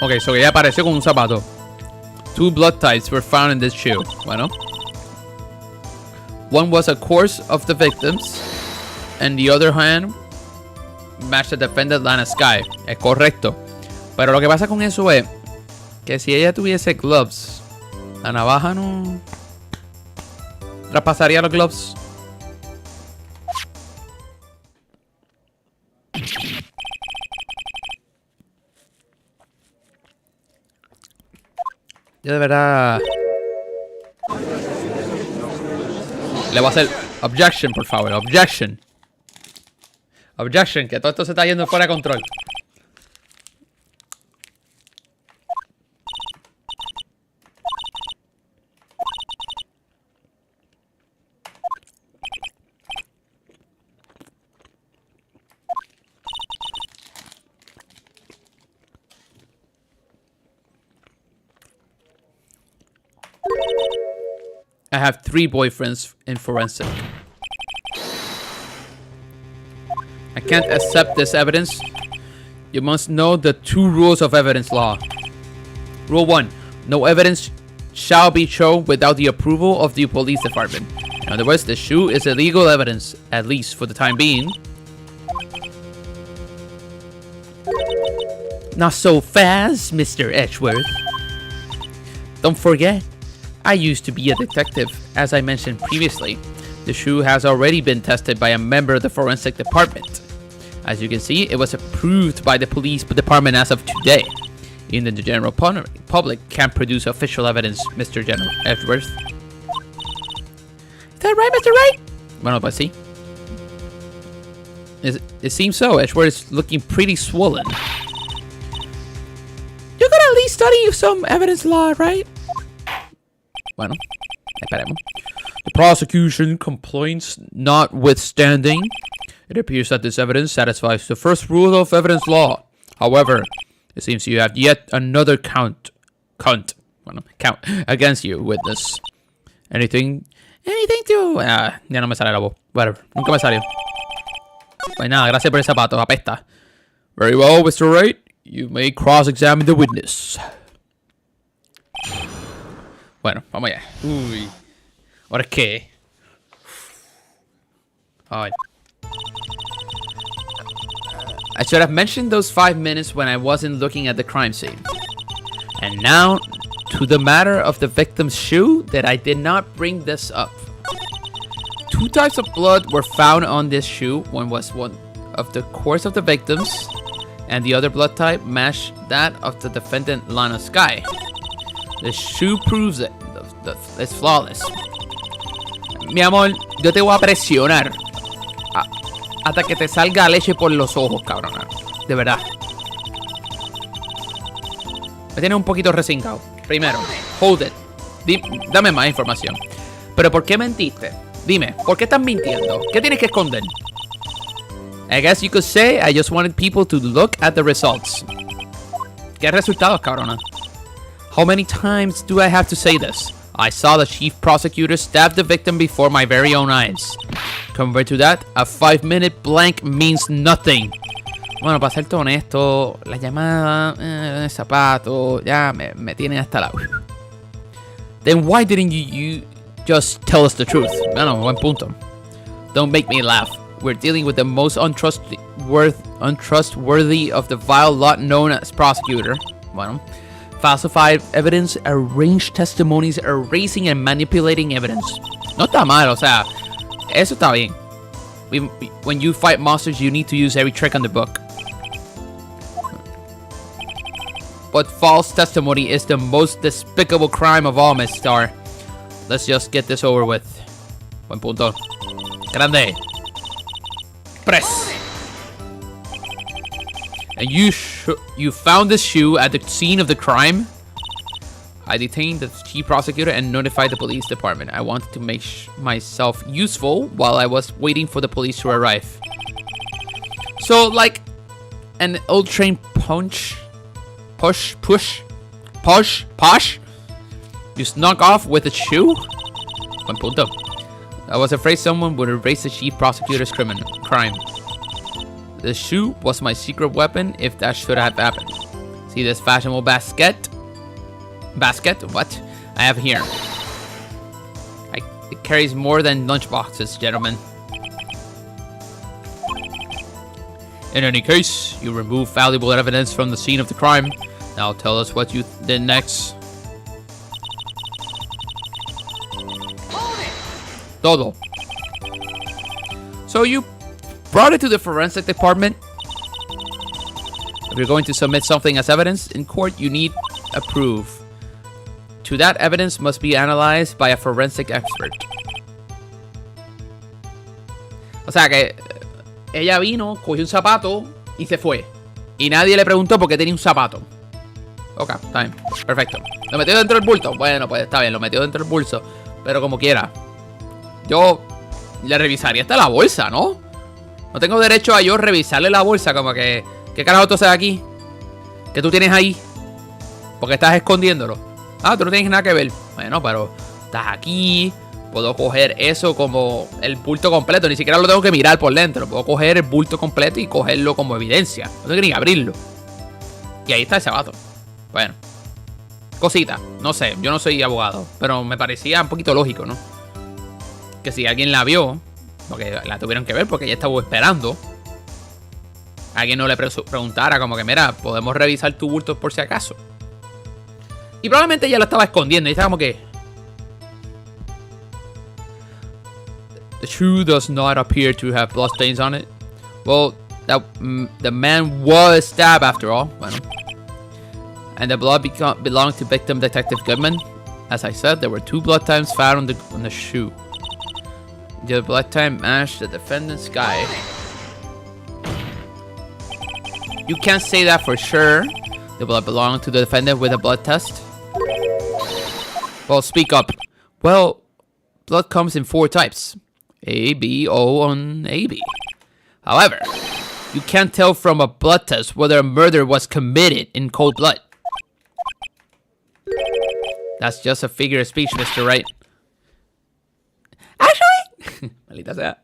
Okay, so ella apareció con un zapato. 2 blood types were found in this shoe. Bueno. One was a course of the victims, and the other hand matched the defendant Lana Sky. Es correcto. Pero lo que pasa con eso es que si ella tuviese gloves, la navaja no traspasaría los gloves. Yo de verdad le voy a hacer objection, por favor. Objection. Objection, que todo esto se está yendo fuera de control. I have 3 boyfriends in forensic. I can't accept this evidence. You must know the 2 rules of evidence law. Rule 1. No evidence shall be shown without the approval of the police department. In other words, the shoe is illegal evidence, at least for the time being. Not so fast, Mr. Edgeworth. Don't forget, I used to be a detective, as I mentioned previously. The shoe has already been tested by a member of the forensic department. As you can see, it was approved by the police department as of today. Even the general public can't produce official evidence, Mr. General Edgeworth. Is that right, Mr. Wright? Bueno, pues sí. It seems so. Edgeworth is looking pretty swollen. You could at least study some evidence law, right? Bueno, esperemos. The prosecution complaints notwithstanding, it appears that this evidence satisfies the first rule of evidence law. However, it seems you have yet another count against you, witness. Anything to... ya no me sale la voz. Whatever, nunca me salió. Pues nada, gracias por el zapato, apesta. Very well, Mr. Wright. You may cross-examine the witness. Bueno, vamos allá. Uy. ¿Ahora qué? Ay. I should have mentioned those 5 minutes when I wasn't looking at the crime scene. And now, to the matter of the victim's shoe, that I did not bring this up. 2 types of blood were found on this shoe. One was one of the course of the victims, and the other blood type matched that of the defendant Lana Sky. The shoe proves it. It's flawless. Mi amor, yo te voy a presionar hasta que te salga leche por los ojos, cabrona. De verdad. Me tiene un poquito resincado. Primero, hold it. Dame más información. Pero ¿por qué mentiste? Dime, ¿por qué estás mintiendo? ¿Qué tienes que esconder? I guess you could say I just wanted people to look at the results. ¿Qué resultados, cabrona? How many times do I have to say this? I saw the chief prosecutor stab the victim before my very own eyes. Compared to that, a 5-minute blank means nothing. Bueno, para serte honesto, la llamada, el zapato, ya me tiene hasta la... Then why didn't you just tell us the truth? Bueno, buen punto. Don't make me laugh. We're dealing with the most untrustworthy of the vile lot known as prosecutor. Bueno. Falsified evidence, arranged testimonies, erasing and manipulating evidence. No está mal, o sea, eso está bien. When you fight monsters, you need to use every trick on the book. But false testimony is the most despicable crime of all, Miss Star. Let's just get this over with. Buen punto. Grande. Press. And you found this shoe at the scene of the crime? I detained the chief prosecutor and notified the police department. I wanted to make myself useful while I was waiting for the police to arrive. So, like, an old train posh. You snuck off with a shoe? Buen punto. I was afraid someone would erase the chief prosecutor's crime. The shoe was my secret weapon if that should have happened. See this fashionable basket? What? I have here. It carries more than lunchboxes, gentlemen. In any case, you removed valuable evidence from the scene of the crime. Now tell us what you did next. Todo. So you brought it to the forensic department. If you're going to submit something as evidence in court, you need a proof. To that evidence must be analyzed by a forensic expert. O sea que ella vino, cogió un zapato y se fue. Y nadie le preguntó por qué tenía un zapato. Ok, está bien. Perfecto. ¿Lo metió dentro del bulto? Bueno, pues está bien, lo metió dentro del bolso. Pero como quiera. Yo le revisaría hasta la bolsa, ¿no? No tengo derecho a yo revisarle la bolsa, como que... ¿Qué carajo tú haces aquí? ¿Qué tú tienes ahí? Porque estás escondiéndolo. Ah, tú no tienes nada que ver. Bueno, pero estás aquí. Puedo coger eso como el bulto completo. Ni siquiera lo tengo que mirar por dentro. Puedo coger el bulto completo y cogerlo como evidencia. No tengo que ni abrirlo. Y ahí está el zapato. Bueno. Cosita. No sé. Yo no soy abogado. Pero me parecía un poquito lógico, ¿no? Que si alguien la vio, porque la tuvieron que ver porque ella estaba esperando, alguien no le preguntara como que, mira, podemos revisar tu bulto por si acaso. Y probablemente ella lo estaba escondiendo y estaba como que... The shoe does not appear to have bloodstains on it. Well, the man was stabbed after all. Bueno. And the blood belonged to victim Detective Goodman. As I said, there were 2 blood types found on the shoe. The blood type matched the defendant's guy. You can't say that for sure. The blood belonged to the defendant with a blood test. Well, speak up. Well, blood comes in 4 types. A, B, O, and AB. However, you can't tell from a blood test whether a murder was committed in cold blood. That's just a figure of speech, Mr. Wright. Actually, maldita sea.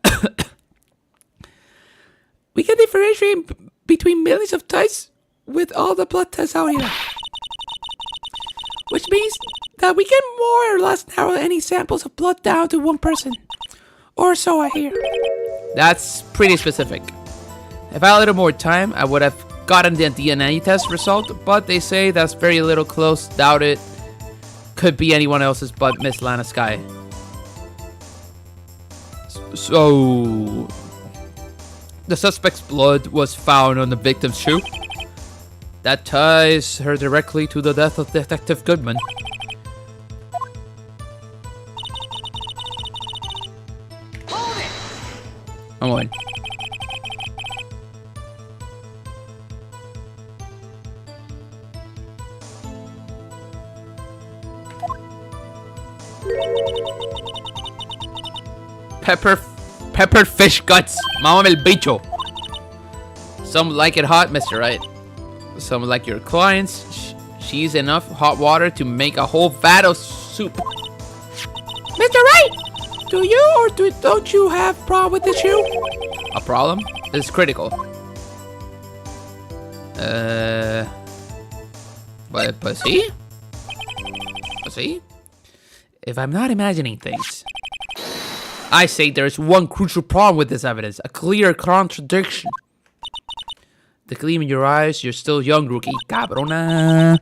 We can differentiate between millions of types with all the blood tests out here. Which means that we can more or less narrow any samples of blood down to 1 person. Or so I hear. That's pretty specific. If I had a little more time, I would have gotten the DNA test result, but they say that's very little close. Doubt it. Could be anyone else's but Miss Lana Sky. So... the suspect's blood was found on the victim's shoe. That ties her directly to the death of Detective Goodman. I'm on. Peppered fish guts. Mama el bicho. Some like it hot, Mr. Wright. Some like your clients. She's enough hot water to make a whole vat of soup. Mr. Wright! Do you or don't you have a problem with the shoe? A problem? It's critical. But see? See? If I'm not imagining things. I say there's one crucial problem with this evidence. A clear contradiction. The gleam in your eyes, you're still young, rookie. Cabrona.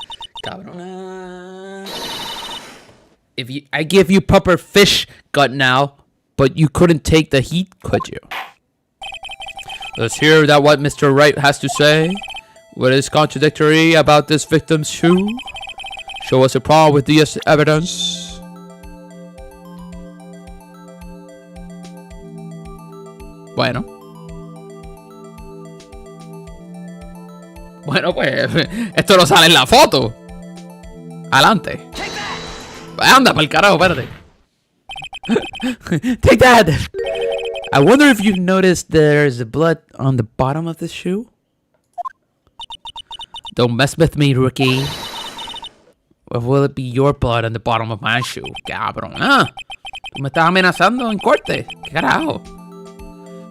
Cabrona. I give you proper fish gut now, but you couldn't take the heat, could you? Let's hear that what Mr. Wright has to say. What is contradictory about this victim's shoe? Show us a problem with this evidence. Bueno. Bueno, pues esto no sale en la foto. Adelante. Anda, para el carajo, espérate. Take that! I wonder if you've noticed there's blood on the bottom of the shoe? Don't mess with me, rookie. Or will it be your blood on the bottom of my shoe? Cabrón. Ah, tú me estás amenazando en corte. ¿Qué carajo?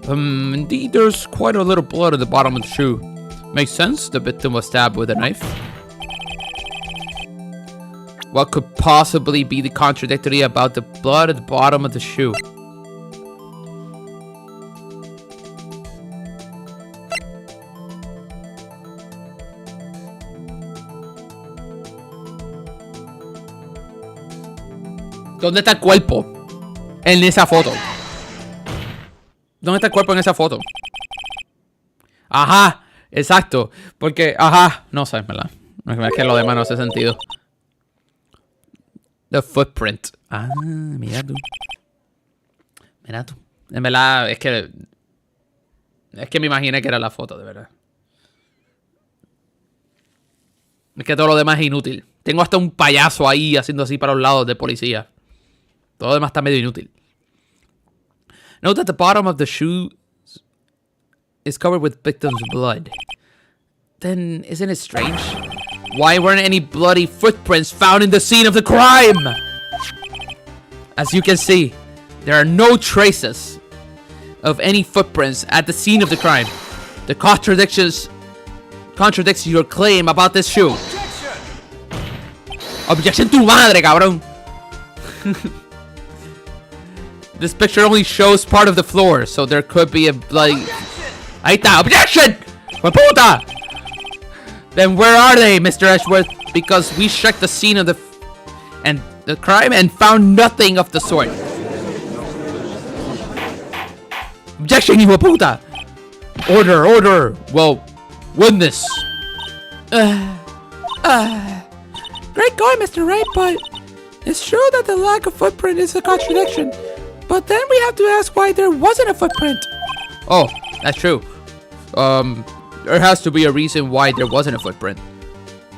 Indeed, there's quite a little blood at the bottom of the shoe. Makes sense. The victim was stabbed with a knife. What could possibly be the contradictory about the blood at the bottom of the shoe? ¿Dónde está el cuerpo? En esa foto. ¿Dónde está el cuerpo en esa foto? Ajá, exacto. Porque, ajá, no sé, ¿verdad? Es que lo demás no hace sentido. The footprint. Ah, mira tú. Mira tú. En verdad, es que me imaginé que era la foto, de verdad. Es que todo lo demás es inútil. Tengo hasta un payaso ahí haciendo así para los lados de policía. Todo lo demás está medio inútil. Note that the bottom of the shoe is covered with victim's blood. Then, isn't it strange? Why weren't any bloody footprints found in the scene of the crime? As you can see, there are no traces of any footprints at the scene of the crime. The contradicts your claim about this shoe. Objection tu madre, cabrón. This picture only shows part of the floor, so there could be a bloody... Ahí está, objection! ¡Puta! Then where are they, Mr. Edgeworth? Because we checked the scene of the crime and found nothing of the sort. Objection, hijo de puta! Order, order! Well, witness. Great going, Mr. Wright, but it's true that the lack of footprint is a contradiction. But then we have to ask why there wasn't a footprint. Oh, that's true. There has to be a reason why there wasn't a footprint.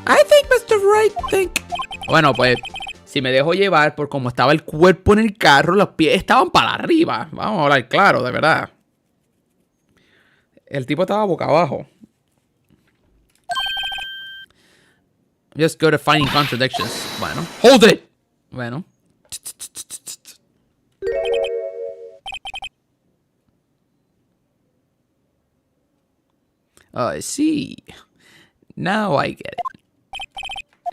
I think Mr. Wright think... Bueno, pues, si me dejo llevar por cómo estaba el cuerpo en el carro, los pies estaban para arriba. Vamos a hablar claro, de verdad. El tipo estaba boca abajo. Just go to finding contradictions. Bueno. Hold it! Bueno. I see. Now I get it.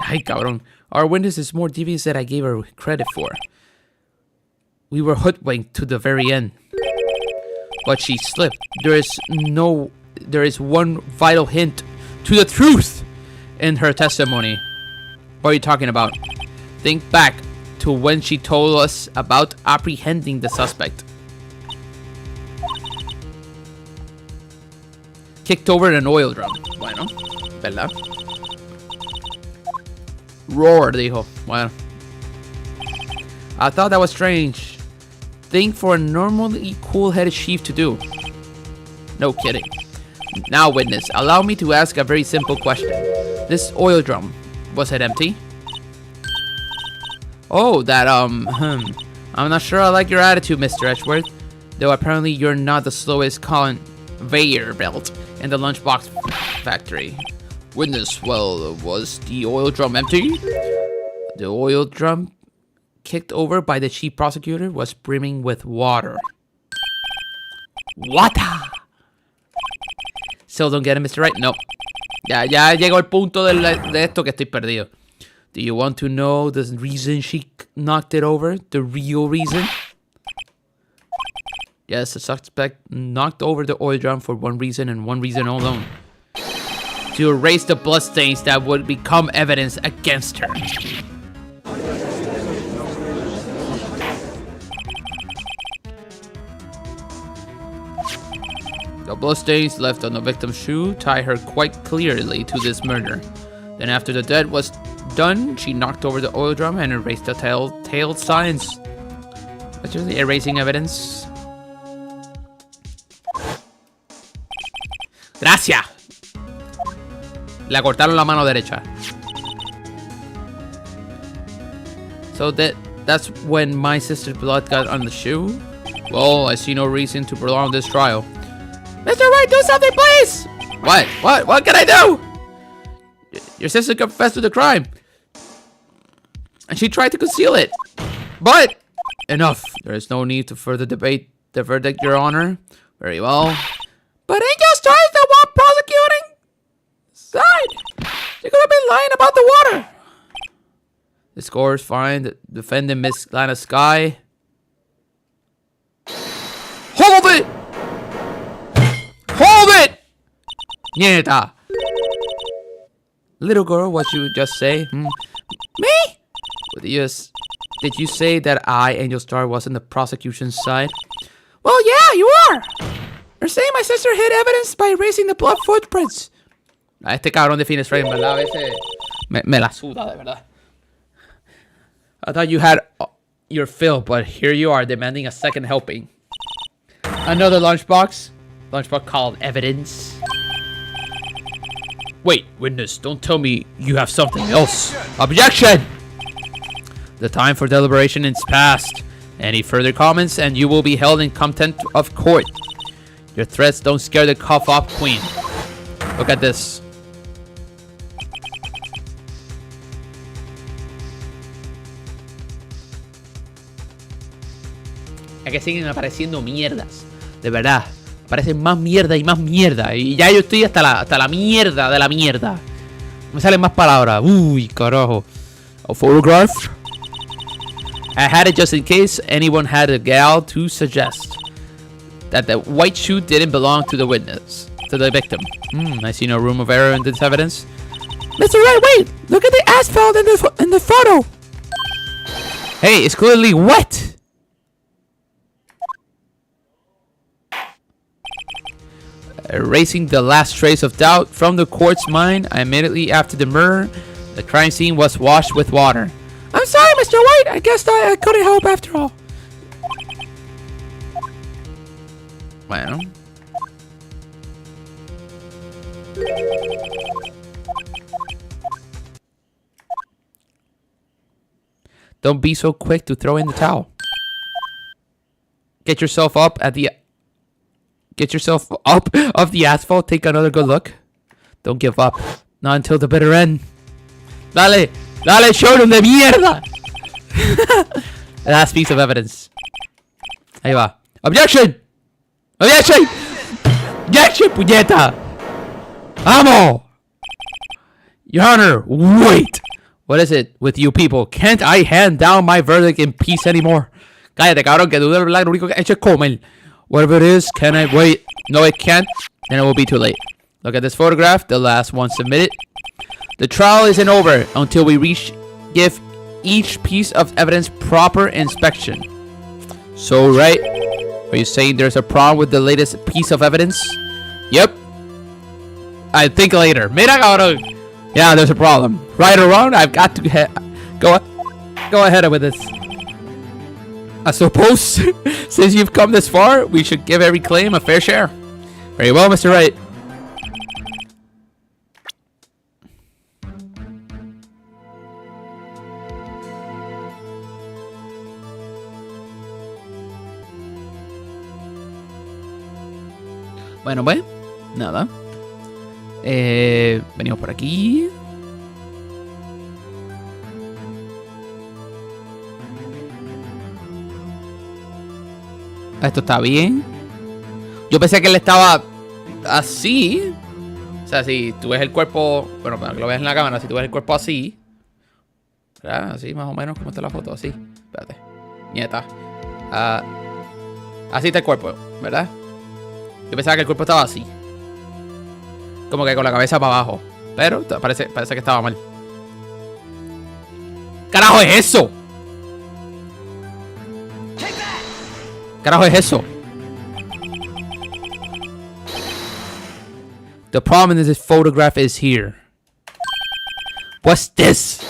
Ay, cabrón. Our witness is more devious than I gave her credit for. We were hoodwinked to the very end. But she slipped. There is one vital hint to the truth in her testimony. What are you talking about? Think back to when she told us about apprehending the suspect. Kicked over in an oil drum. Bueno, ¿verdad? Roar, dijo. Bueno. I thought that was strange. Thing for a normally cool-headed chief to do. No kidding. Now, witness, allow me to ask a very simple question. This oil drum, was it empty? Oh, that, I'm not sure I like your attitude, Mr. Edgeworth. Though apparently you're not the slowest conveyor belt in the lunchbox factory. Witness, well, was the oil drum empty? The oil drum, kicked over by the chief prosecutor, was brimming with water. Water! Still don't get it, Mr. Wright? No. Ya llegó el punto de esto que estoy perdido. Do you want to know the reason she knocked it over? The real reason? Yes, the suspect knocked over the oil drum for one reason and one reason alone. To erase the bloodstains that would become evidence against her. The bloodstains left on the victim's shoe tie her quite clearly to this murder. Then after the deed was done, she knocked over the oil drum and erased the telltale signs. Literally erasing evidence. Gracias. Le cortaron la mano derecha. So that's when my sister's blood got on the shoe? Well, I see no reason to prolong this trial. Mr. White, do something, please! What? What can I do? Your sister confessed to the crime. And she tried to conceal it. But Enough. There is no need to further debate the verdict, Your Honor. Very well. But Angel Star is the one prosecuting side. She could have been lying about the water. The score is fine. The defendant, Miss Lana Sky. Hold it! Hold it! Nieta. Little girl, what you just say? Me? Did you say that I, Angel Star, was on the prosecution's side? Well, yeah, you are. You're saying my sister hid evidence by erasing the blood footprints. Este cabrón de Phoenix Frame, ¿verdad? A veces me la suda, de verdad. I thought you had your fill, but here you are demanding a second helping. Another lunchbox? Lunchbox called evidence. Wait, witness, don't tell me you have something else. Objection! The time for deliberation is past. Any further comments and you will be held in contempt of court. Your threats don't scare the cough up queen. Look at this. Es que siguen apareciendo mierdas. De verdad. Aparecen más mierda y más mierda. Y ya yo estoy hasta la mierda de la mierda. Me salen más palabras. Uy, carajo. A photograph? I had it just in case anyone had a gal to suggest that the white shoe didn't belong to the witness, to the victim. I see no room of error in this evidence. Mr. Wright, wait! Look at the asphalt in the photo! Hey, it's clearly wet! Erasing the last trace of doubt from the court's mind, immediately after the murder, the crime scene was washed with water. I'm sorry, Mr. White. I guess I couldn't help after all. Bueno. Don't be so quick to throw in the towel. Get yourself up off the asphalt. Take another good look. Don't give up. Not until the bitter end. Dale, showroom de mierda. The last piece of evidence. Ahí va. Objection. Objection. Objection, puñeta. Vamos. Your Honor, wait. What is it with you people? Can't I hand down my verdict in peace anymore? Cállate, cabrón, que tú de verdad lo único que has hecho es comer. Whatever it is, can I wait? No, it can't, and it will be too late. Look at this photograph, the last one submitted. The trial isn't over until we give each piece of evidence proper inspection. So, right? Are you saying there's a problem with the latest piece of evidence? Yep. I think later. Mira, cabrón. Yeah, there's a problem. Right or wrong, I've got to go ahead with this. I suppose, since you've come this far, we should give every claim a fair share. Very well, Mr. Wright. Bueno, pues, nada. Venimos por aquí. Esto está bien. Yo pensé que él estaba así. O sea, si tú ves el cuerpo... Bueno, para que lo veas en la cámara, si tú ves el cuerpo así. ¿Verdad? Así más o menos como está la foto, así. Espérate. Nieta. Así está el cuerpo, ¿verdad? Yo pensaba que el cuerpo estaba así. Como que con la cabeza para abajo. Pero parece que estaba mal. ¡Carajo es eso! ¡Carajo es eso! The problem is this photograph is here. What's this?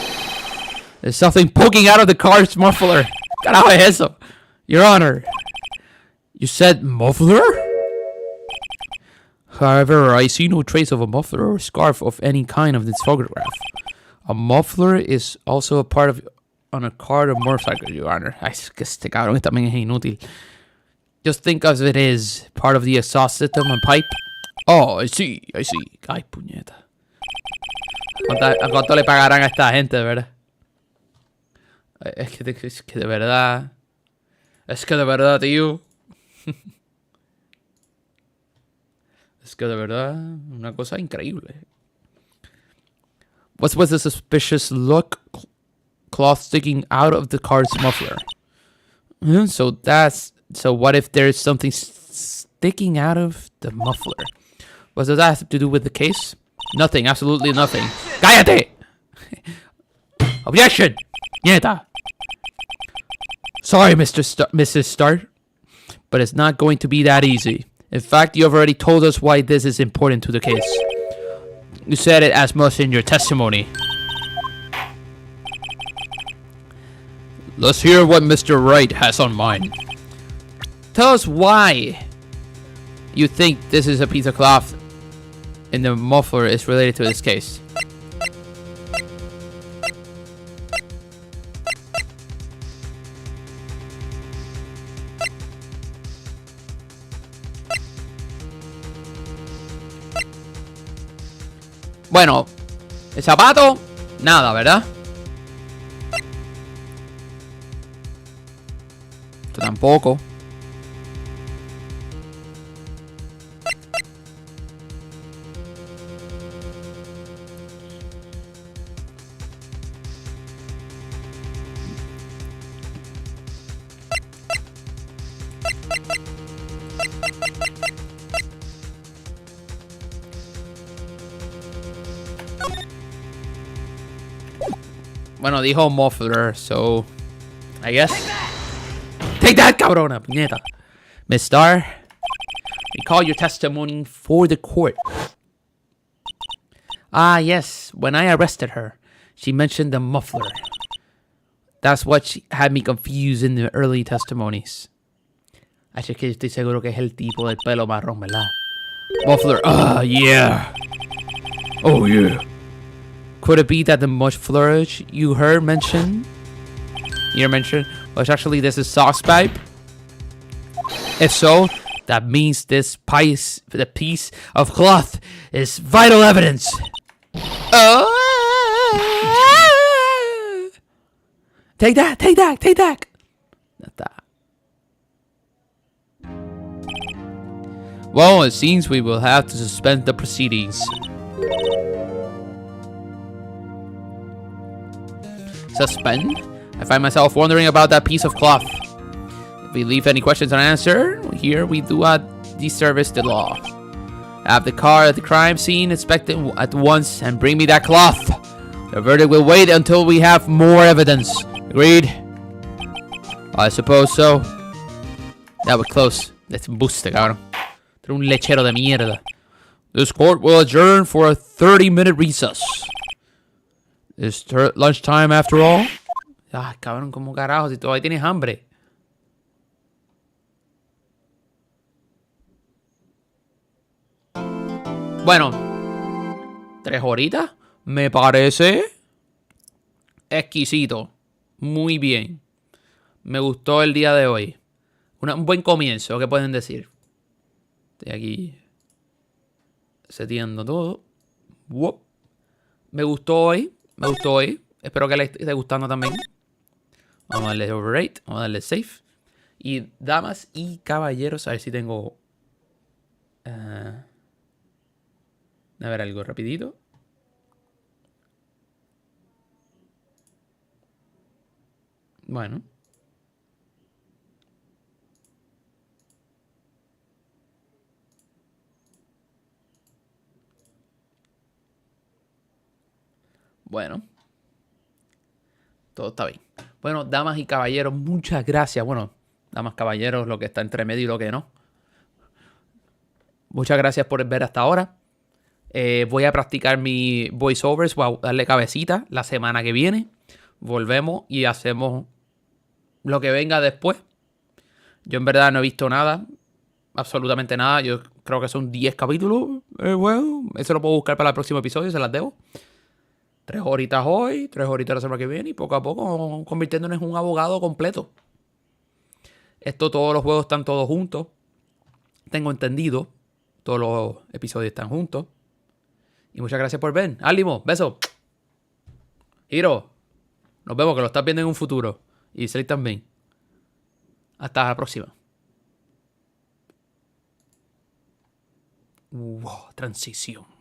There's something poking out of the car's muffler. ¡Carajo es eso! Your Honor. You said muffler? However, I see no trace of a muffler or scarf of any kind of this photograph. A muffler is also a part of on a card or motorcycle, Your Honor. Ay, es que este cabrón también es inútil. Just think of it as part of the exhaust system and pipe. Oh, I see. Ay, puñeta. ¿A cuánto le pagarán a esta gente, de verdad? Es que de verdad... Es que de verdad, tío. Es que de verdad, una cosa increíble. What's with the suspicious look? Cloth sticking out of the car's muffler. So what if there's something sticking out of the muffler? What does that have to do with the case? Nothing, absolutely nothing. ¡Cállate! Objection! Nieta! Sorry, Mrs. Starr, but it's not going to be that easy. In fact, you have already told us why this is important to the case. You said it as much in your testimony. Let's hear what Mr. Wright has on mind. Tell us why you think this is a piece of cloth in the muffler is related to this case. Bueno, el zapato, nada, ¿verdad? Esto tampoco. Bueno, dijo muffler, so I guess. Take that, cabrona, puñeta. Miss Starr, recall your testimony for the court. Ah, yes. When I arrested her, she mentioned the muffler. That's what had me confused in the early testimonies. Así es que estoy seguro que es el tipo del pelo marrón, ¿verdad? Muffler. Ah, yeah. Oh, yeah. Could it be that the muffler you heard mentioned was actually this exhaust pipe? If so, that means the piece of cloth is vital evidence. Oh! Take that. Well, it seems we will have to suspend the proceedings. Suspend? I find myself wondering about that piece of cloth. If we leave any questions unanswered, here we do a disservice to the law. Have the car at the crime scene inspected at once and bring me that cloth. The verdict will wait until we have more evidence. Agreed? I suppose so. That was close. Let's boost it, cabrón. Era un lechero de mierda. This court will adjourn for a 30-minute recess. It's lunchtime after all. Ah, cabrón, ¿cómo carajo? Si todavía tienes hambre. Bueno, 3 horitas. Me parece exquisito. Muy bien. Me gustó el día de hoy. Un buen comienzo, ¿qué pueden decir? Estoy aquí seteando todo. Whoop. Me gustó hoy. Espero que les esté gustando también. Vamos a darle overrate. Vamos a darle save. Y damas y caballeros, a ver si tengo... a ver algo rapidito. Bueno. Bueno. Todo está bien. Bueno, damas y caballeros, muchas gracias. Bueno, damas, caballeros, lo que está entre medio y lo que no. Muchas gracias por ver hasta ahora. Voy a practicar mi voiceovers. Voy a darle cabecita la semana que viene. Volvemos y hacemos lo que venga después. Yo en verdad no he visto nada. absolutamente nada. Yo creo que son 10 capítulos el juego. Eso lo puedo buscar para el próximo episodio, se las debo. 3 horitas hoy, 3 horitas la semana que viene y poco a poco convirtiéndonos en un abogado completo. Todos los juegos están todos juntos. Tengo entendido. Todos los episodios están juntos. Y muchas gracias por ver. Ánimo, beso. Hiro, nos vemos, que lo estás viendo en un futuro. Y Sally también. Hasta la próxima. Wow, transición.